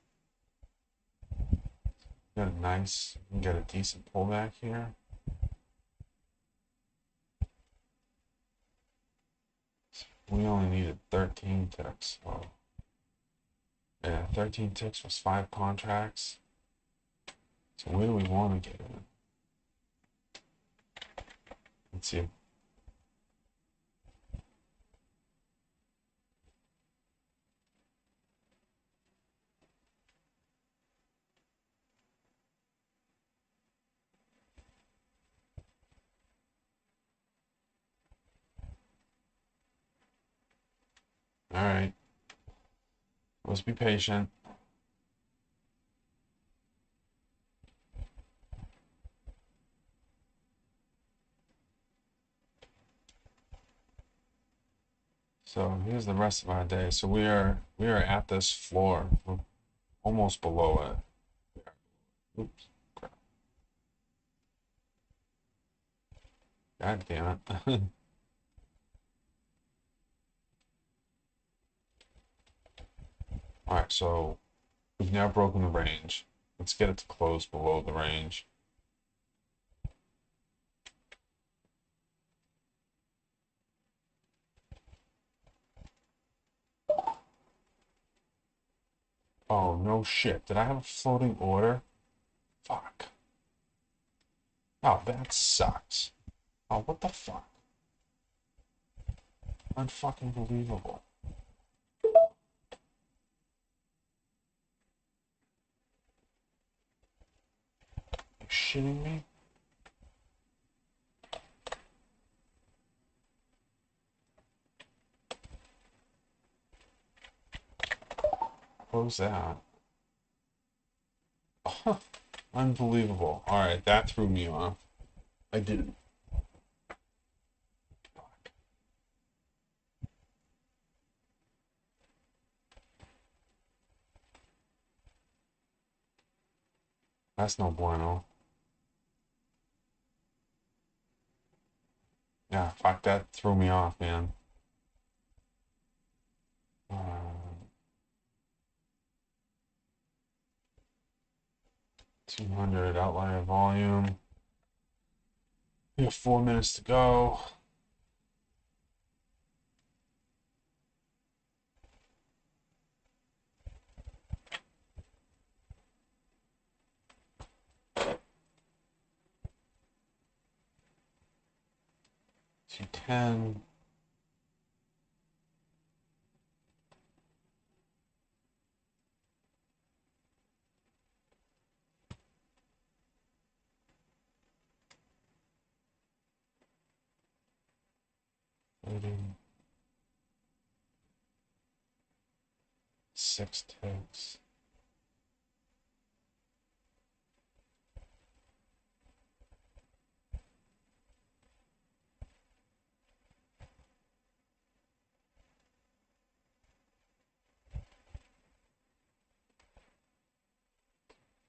Get a nice, get a decent pullback here. We only needed 13 ticks. So yeah, 13 ticks was 5 contracts. So where do we want to get in? Let's see. All right. Let's be patient. So here's the rest of our day. So we are at this floor. We're almost below it. Oops. God damn it. All right, so we've now broken the range. Let's get it to close below the range. Oh, no shit. Did I have a floating order? Fuck. Oh, that sucks. Oh, what the fuck? Unfucking believable. You shitting me? What was that? Oh, unbelievable. Alright, that threw me off. I didn't. That's no bueno. Yeah, fuck, that threw me off, man. 200 outlier volume. We have 4 minutes to go. $210. 6 ticks.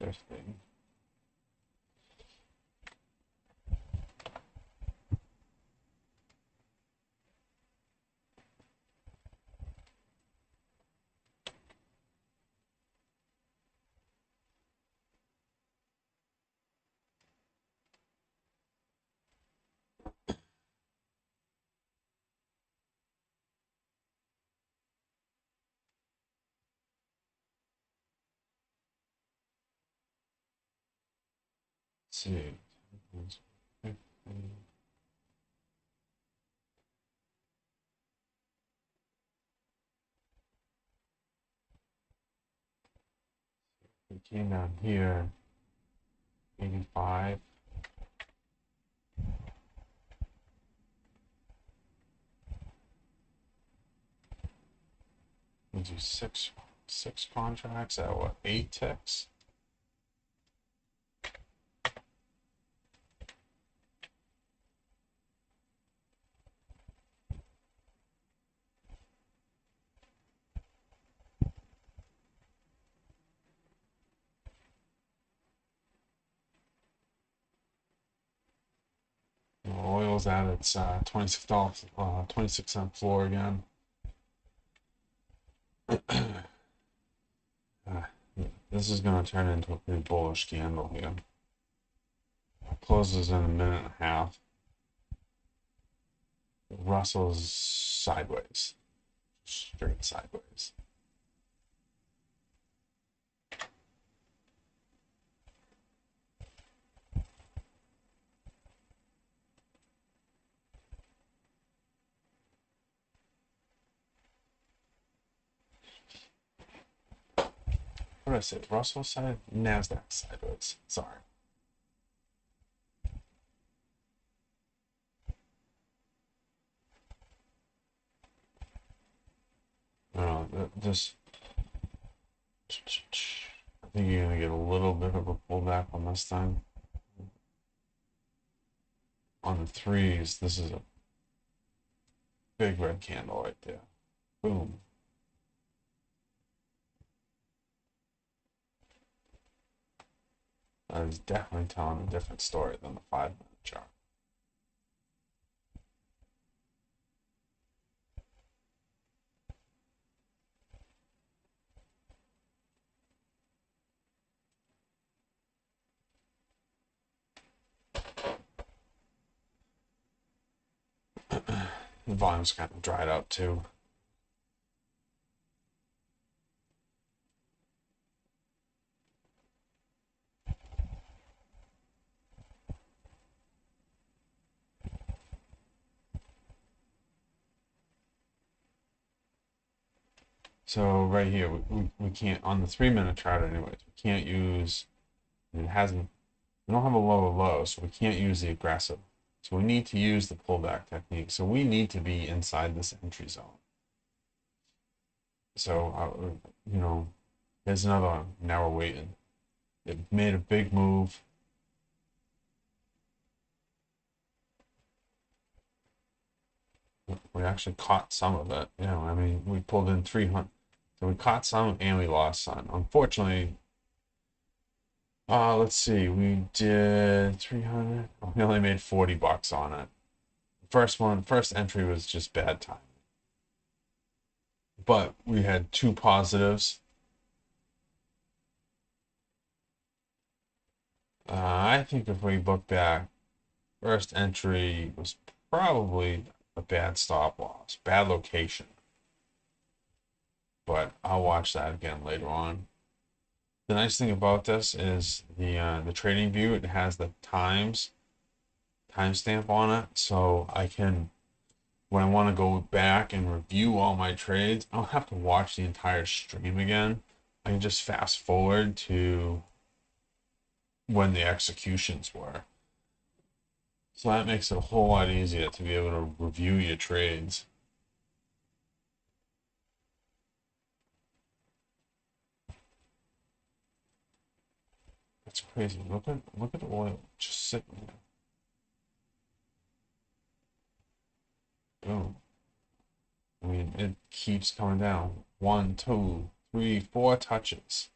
Interesting. Let's see. We came down here, 85. We do six contracts at what, 8 ticks? Oil's at its $26, 26-cent floor again. This is going to turn into a pretty bullish candle here. Closes in a minute and a half. Russell's sideways, straight sideways. What did I say? Russell side, Nasdaq sideways. Sorry. I don't know. This. I think you're gonna get a little bit of a pullback on this thing. On the threes, this is a big red candle right there. Boom. That is definitely telling a different story than the 5-minute chart. The volume's kind of dried out too. So right here, we can't, on the 3-minute chart anyways, we can't use, it hasn't, we don't have a lower low, so we can't use the aggressive. So we need to use the pullback technique. So we need to be inside this entry zone. So, here's another one. Now we're waiting. It made a big move. We actually caught some of it. I mean, we pulled in 300. So we caught some and we lost some. Unfortunately, let's see. We did 300. We only made $40 on it. First entry was just bad time. But we had 2 positives. I think if we look back, first entry was probably a bad stop loss, bad location. But I'll watch that again later on. The nice thing about this is the trading view. It has the timestamp on it, so I can, when I want to go back and review all my trades, I don't have to watch the entire stream again. I can just fast forward to when the executions were. So that makes it a whole lot easier to be able to review your trades. That's crazy. Look at the oil just sitting there. Boom. I mean, it keeps coming down. 1, 2, 3, 4 touches.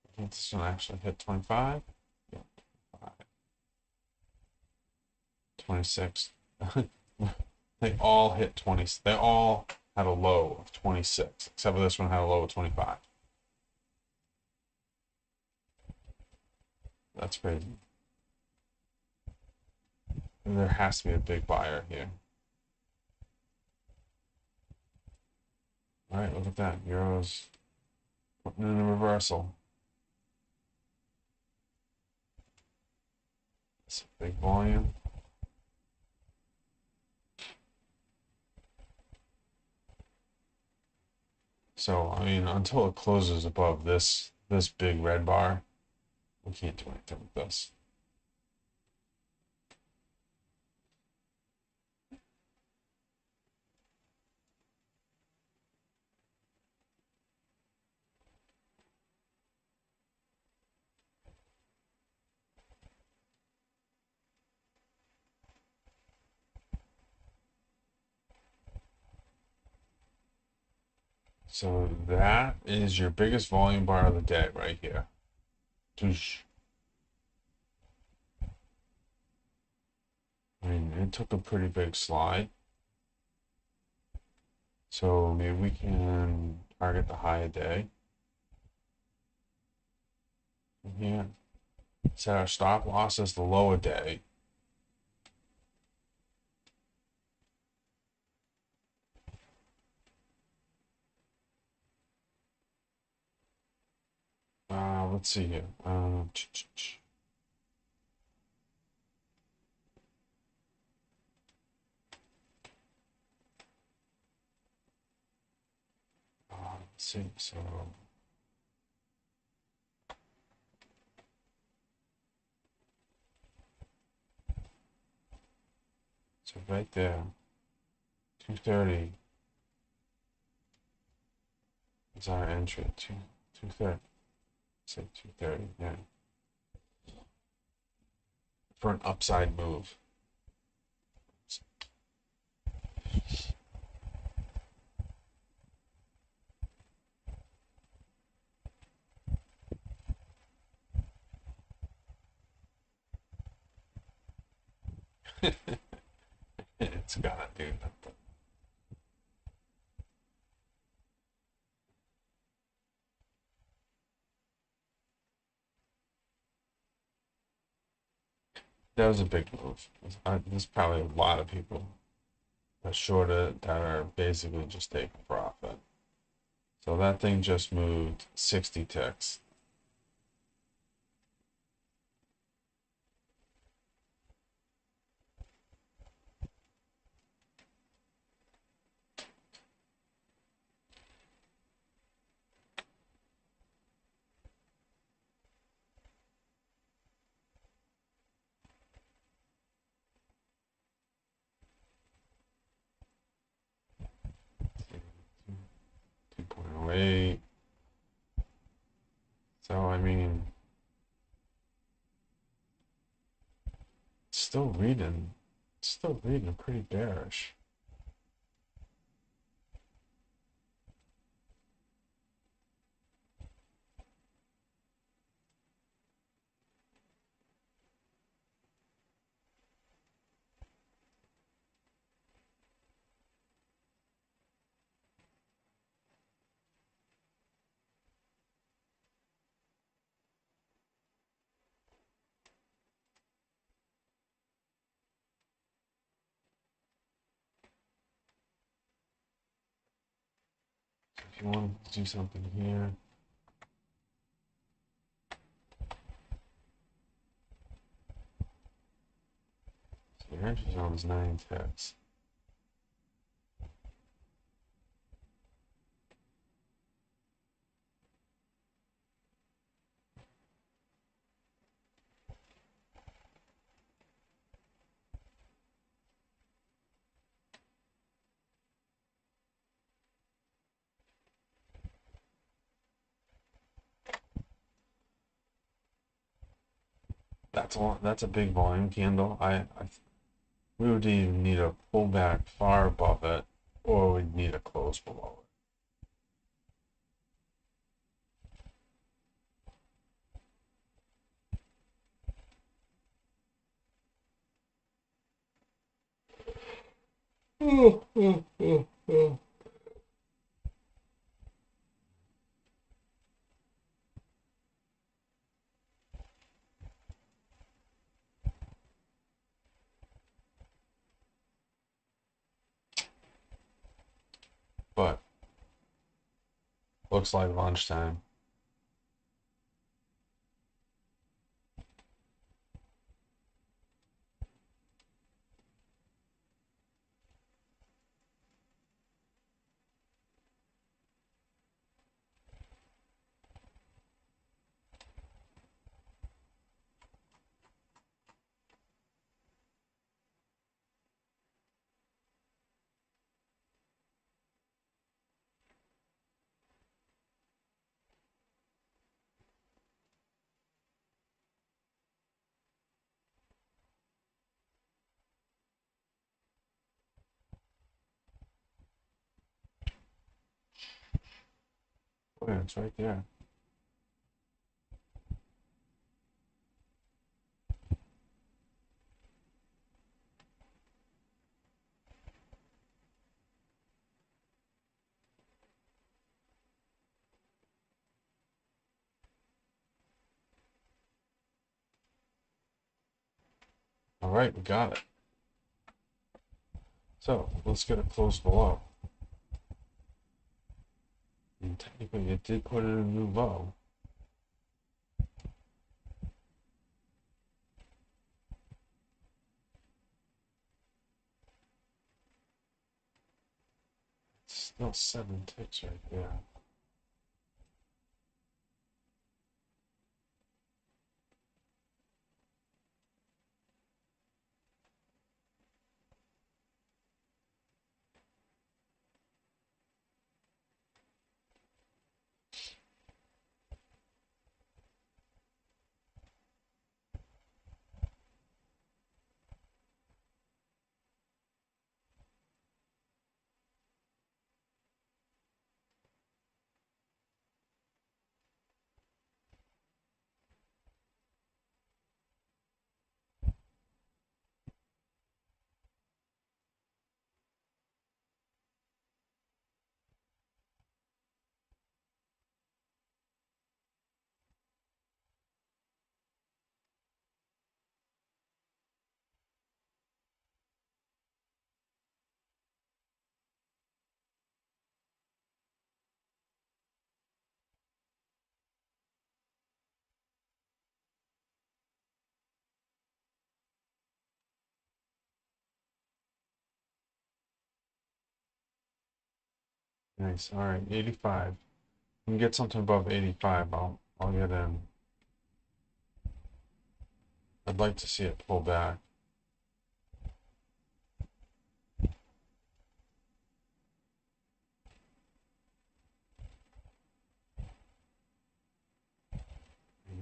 I think this one actually hit 25. Yeah, 26. They all hit 20. They all had a low of 26, except for this one had a low of 25. That's crazy. And there has to be a big buyer here. All right, look at that. Euros putting in a reversal. It's a big volume. So, I mean, until it closes above this big red bar, we can't do anything with this. So that is your biggest volume bar of the day right here. Doosh. I mean, it took a pretty big slide. So maybe we can target the high of day. Here. Set our stop loss as the low of day. Let's see here. Let's see. So right there, 230 is our entry. 230. Say 230. Yeah. For an upside move. It's gotta do that. That was a big move. There's probably a lot of people that shorted that are basically just taking profit. So that thing just moved 60 ticks. Two point oh eight. So I mean, still reading, still reading pretty bearish. If you want to do something here, so your entry zone is 9 ticks. That's a big volume candle. We would either need a pullback far above it, or we'd need a close below it. But looks like lunchtime. Oh, yeah, it's right there. All right, we got it. So let's get a close below. And technically, it did put in a new low. It's still 7 ticks right there. Nice. All right, 85. We can get something above 85. I'll get in. I'd like to see it pull back.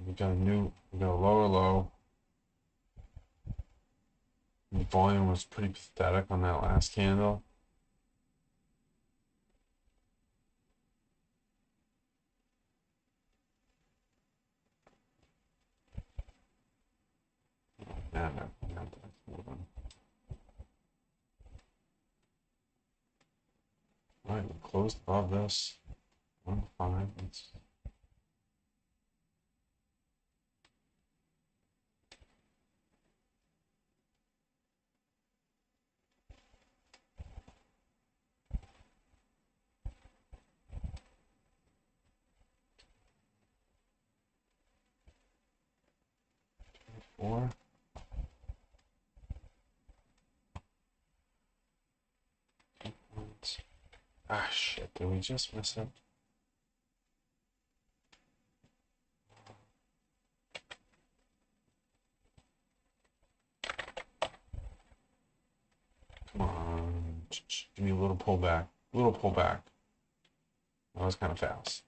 We got a lower low. The volume was pretty pathetic on that last candle. Man, that's moving. All right, we closed above this. 1-5. Let's 4. Ah, shit. Did we just miss it? Come on. Give me a little pullback. A little pullback. That was kind of fast.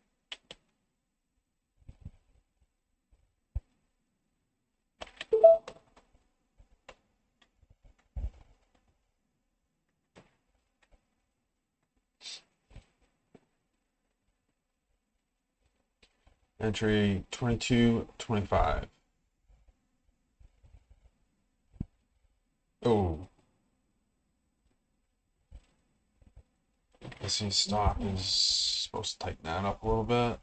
Entry 22.25. Oh, I see stop is supposed to tighten that up a little bit.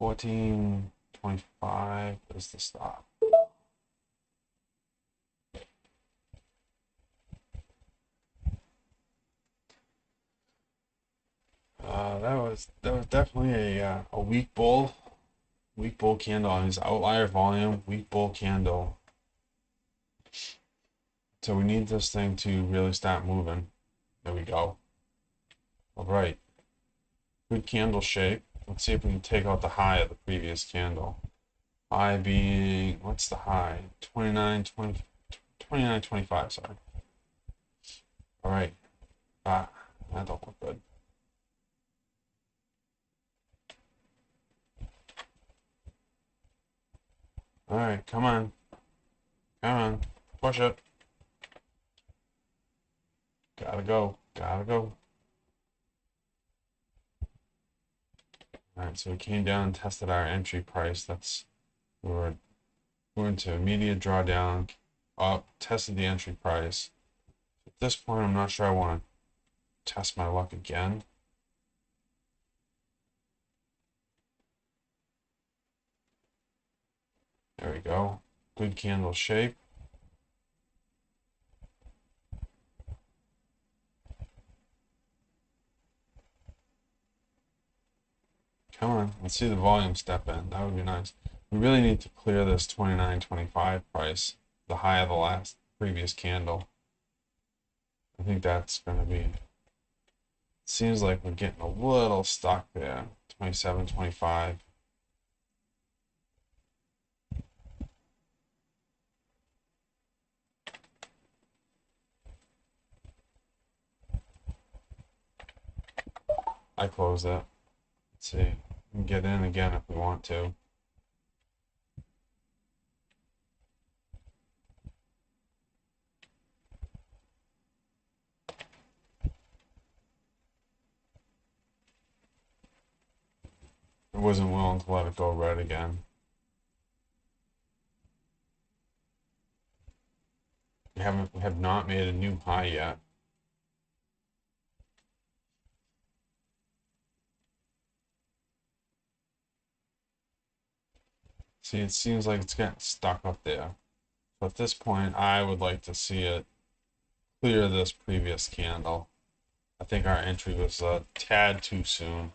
14.25 is the stop. That was definitely a weak bull candle on his outlier volume, weak bull candle. So we need this thing to really start moving. There we go. All right, good candle shape. Let's see if we can take out the high of the previous candle. High being, what's the high? 29.25, sorry. All right, that don't look good. All right, come on, push it. Gotta go, gotta go. All right, so we came down and tested our entry price. We were going to immediate drawdown, up, tested the entry price. At this point, I'm not sure I want to test my luck again. There we go. Good candle shape. Come on, let's see the volume step in. That would be nice. We really need to clear this 29.25 price, the high of the previous candle. I think that's going to be, seems like we're getting a little stuck there. 27.25. I close it. Let's see. We can get in again if we want to. I wasn't willing to let it go red again. We have not made a new high yet. See, it seems like it's getting stuck up there. So at this point, I would like to see it clear this previous candle. I think our entry was a tad too soon.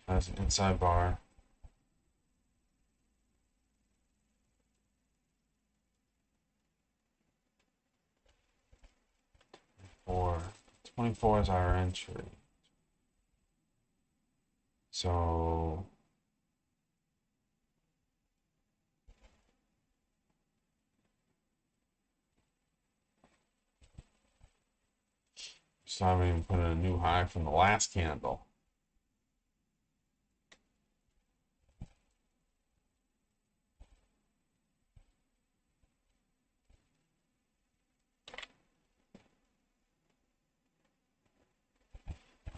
That's an inside bar. Or 24 is our entry. So I haven't even put in a new high from the last candle.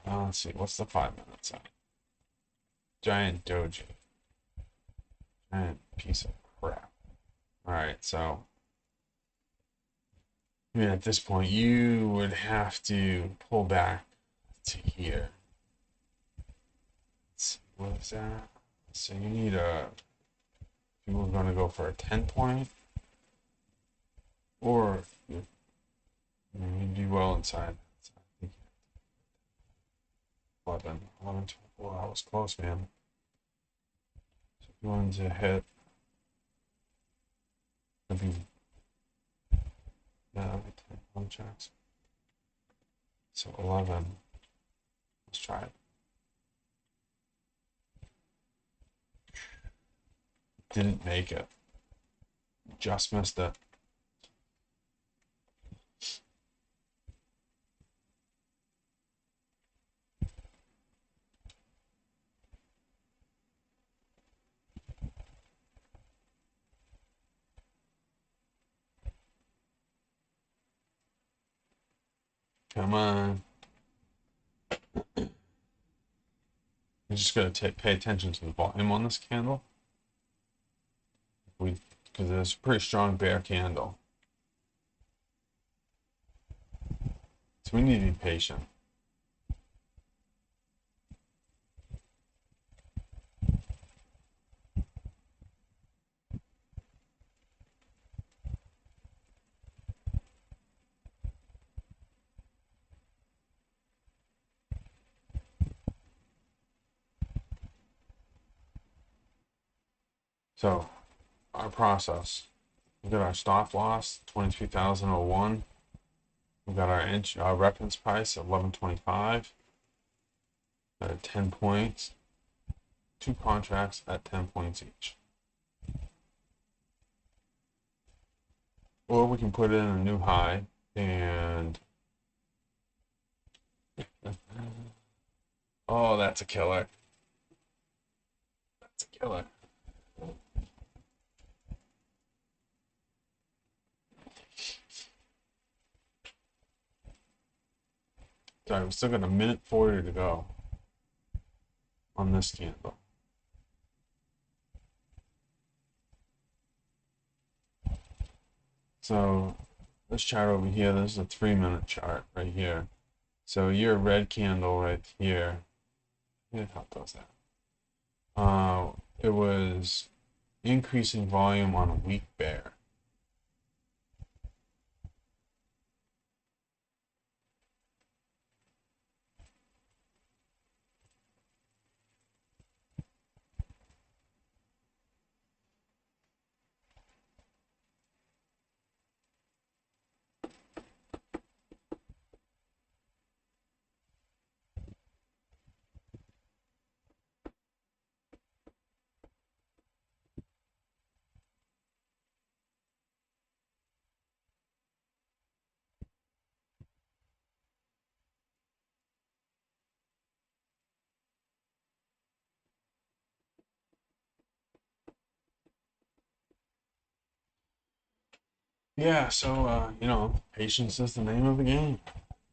Let's see, what's the 5-minute sign? Giant doji. Giant piece of crap. Alright, so I mean, at this point, you would have to pull back to here. Let's see, what is that? So you need if you were going to go for a 10 point, or you'd be well inside. So I think 11, 11, 12. Wow, that was close, man. So if you wanted to hit, it'd be, yeah, 10 punch checks. So 11. Let's try it. Didn't make it. Just missed it. Come on. You're just gonna pay attention to the volume on this candle. Because it's a pretty strong bear candle. So we need to be patient. So our process. We got our stop loss, 23,001. We got our reference price at 1125. At 10 points. 2 contracts at 10 points each. Or we can put in a new high and oh, that's a killer. That's a killer. Sorry, we still got a minute 40 to go on this candle. So this chart over here, this is a 3-minute chart right here. So your red candle right here, how does that? It was increasing volume on a weak bear. Yeah, so patience is the name of the game.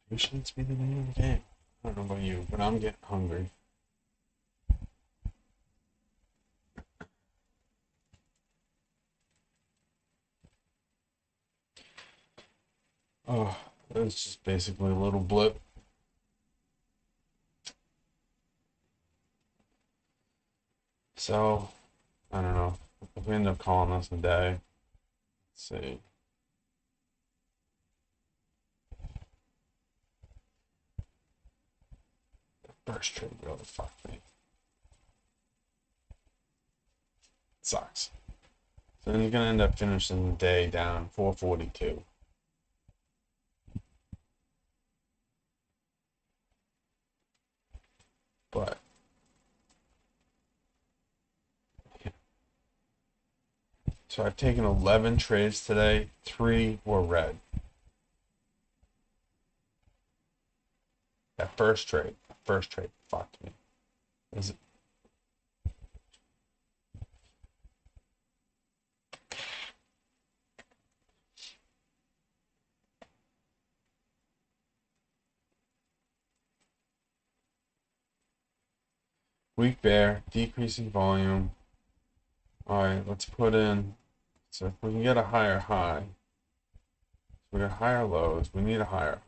Patience be the name of the game. I don't know about you, but I'm getting hungry. Oh, it's just basically a little blip. So, I don't know. If we end up calling this a day, let's see. The first trade really fucked me. It sucks. So then you're gonna end up finishing the day down 442. But so I've taken 11 trades today. 3 were red. That first trade fucked me. Is it? Weak bear, decreasing volume. All right, let's put in. So if we can get a higher high, we got higher lows. We need a higher.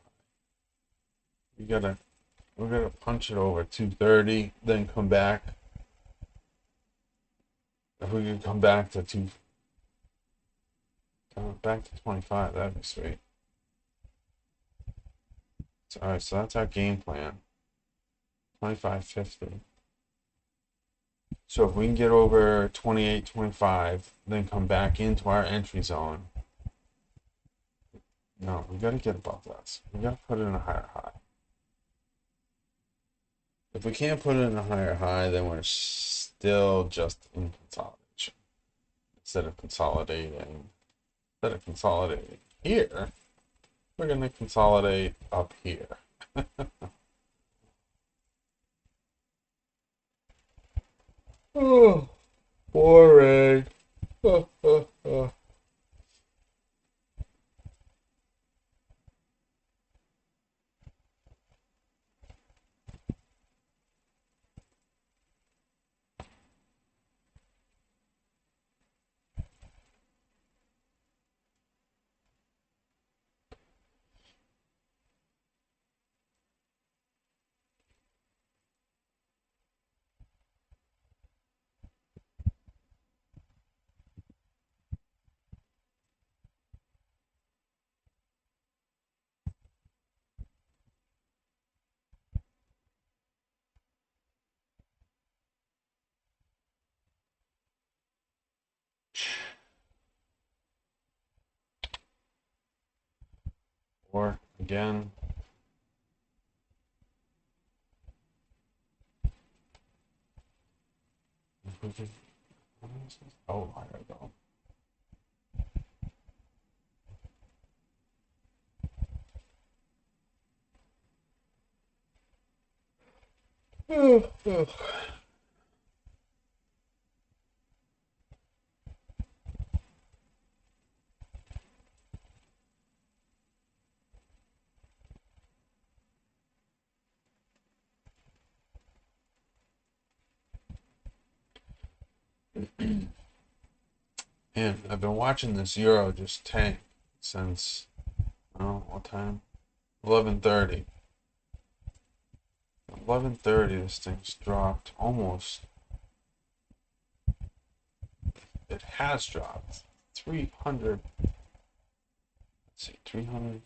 We're gonna punch it over 230, then come back. If we could come back to back to 25, that'd be sweet. So, all right, so that's our game plan. 25.50. So if we can get over 28.25, then come back into our entry zone. No, we gotta get above this. We gotta put it in a higher high. If we can't put it in a higher high, then we're still just in consolidation. Instead of consolidating here, we're gonna consolidate up here. Oh, boring. Or again. Oh, I gotta go. And I've been watching this euro just tank since, oh, what time? 11:30. 11:30, this thing's dropped almost. It has dropped 300. Let's see, 300.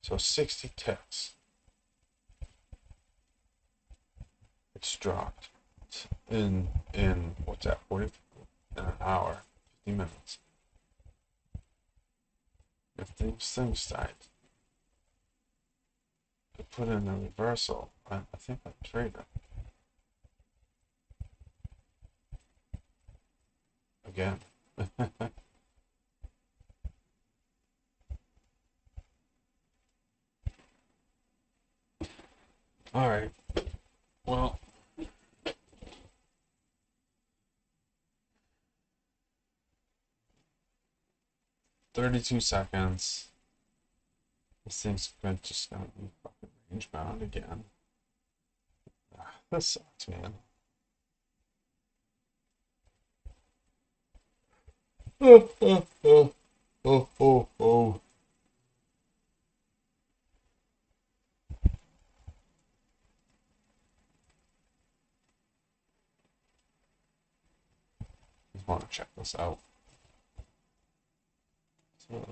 So 60 ticks. It's dropped in what's that? 40 in an hour, 50 minutes. If these things start to put in a reversal, I think I'd trade it again. All right. Well, 32 seconds. This thing's just gonna be fucking range bound again. Ah, this sucks, man. Oh, oh, oh, oh, oh, oh. Just want to check this out. So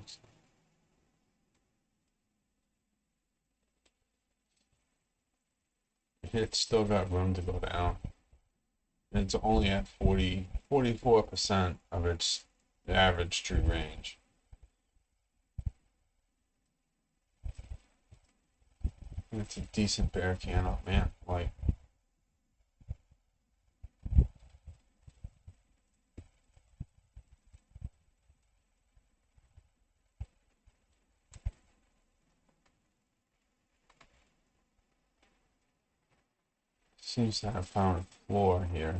it's still got room to go down. And it's only at 44% of its average true range. And it's a decent bear candle, man. Like, seems to have found a floor here.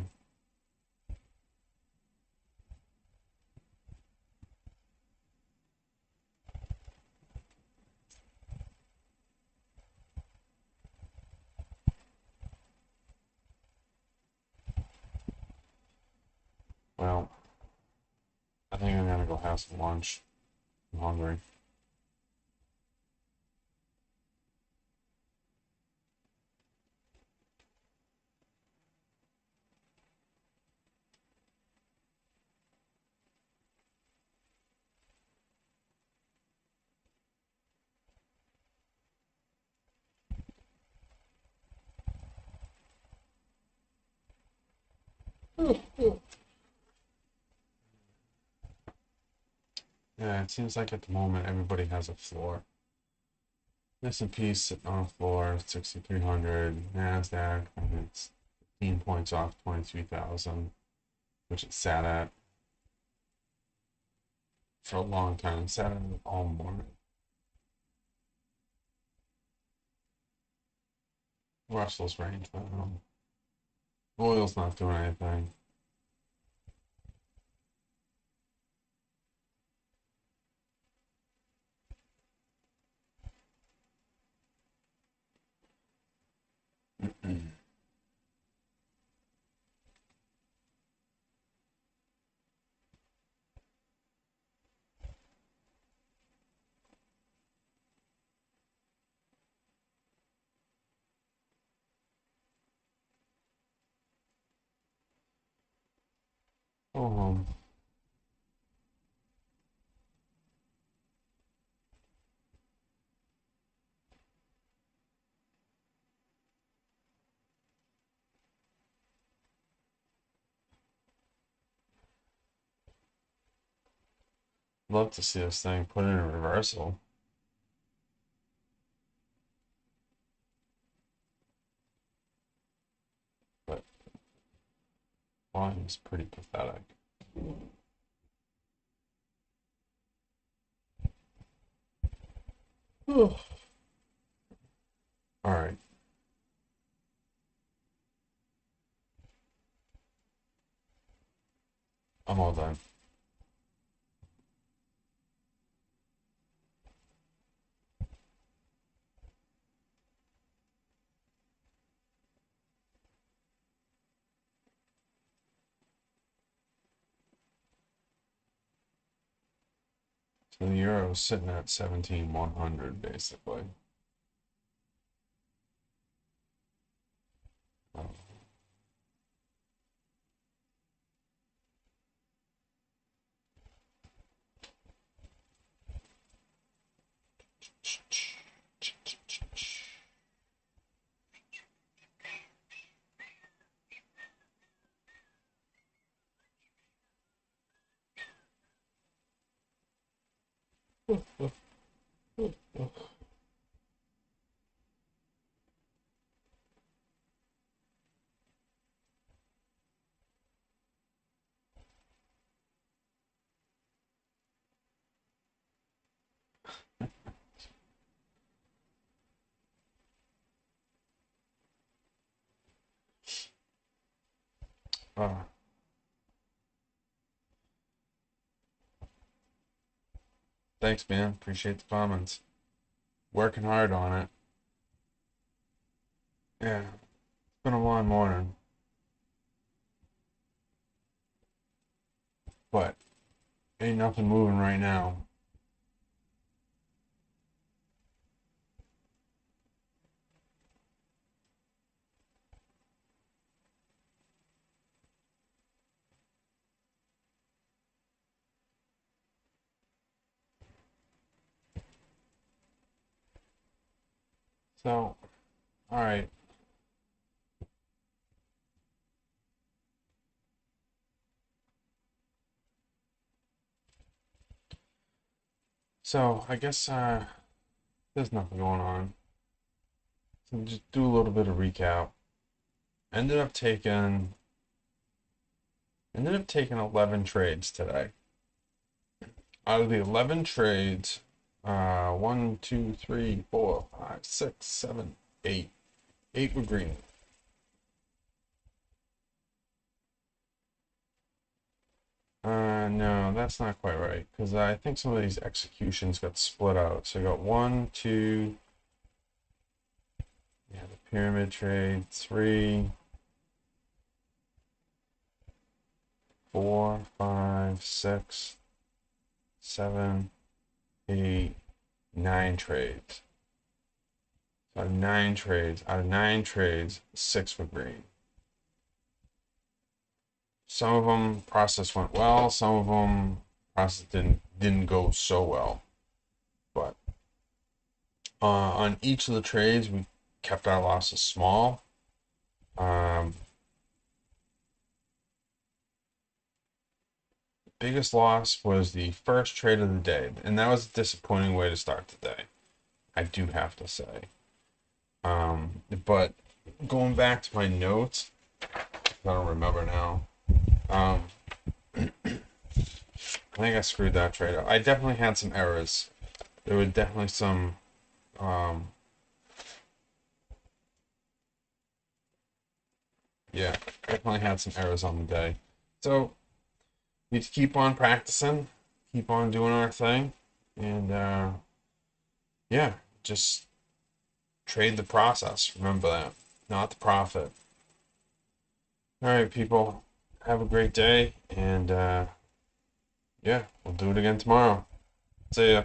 Well, I think I'm gonna go have some lunch. I'm hungry. Yeah, it seems like at the moment everybody has a floor. S&P sitting on a floor, 6,300. Nasdaq, I mean, it's 15 points off 23,000, which it sat at for a long time. Sat at it all morning. Russell's range, but oil's not doing anything. Go home. Love to see this thing put in a reversal. volume is pretty pathetic. All right, I'm all done. So the euro is sitting at 17,100 basically. Oh. Uh, thanks, man. Appreciate the comments. Working hard on it. Yeah, it's been a long morning, but ain't nothing moving right now. So, all right. So I guess there's nothing going on. So just do a little bit of recap. Ended up taking ended up taking 11 trades today. Out of the 11 trades, 1, 2, 3, 4, 5, 6, 7, 8. 8 were green. No, that's not quite right because I think some of these executions got split out. So I got 1, 2, yeah, the pyramid trade, 3, 4, 5, 6, 7, 8, 9 trades. So out of nine trades, 6 were green. Some of them process went well, some of them process didn't go so well. But on each of the trades, we kept our losses small. Biggest loss was the first trade of the day, and that was a disappointing way to start the day, I do have to say. But going back to my notes, I don't remember now. I think I screwed that trade up. I definitely had some errors. There were definitely some. Um, yeah, definitely had some errors on the day. So need to keep on practicing, keep on doing our thing, and yeah, just trade the process. Remember that, not the profit. All right, people, have a great day, and yeah, we'll do it again tomorrow. See ya.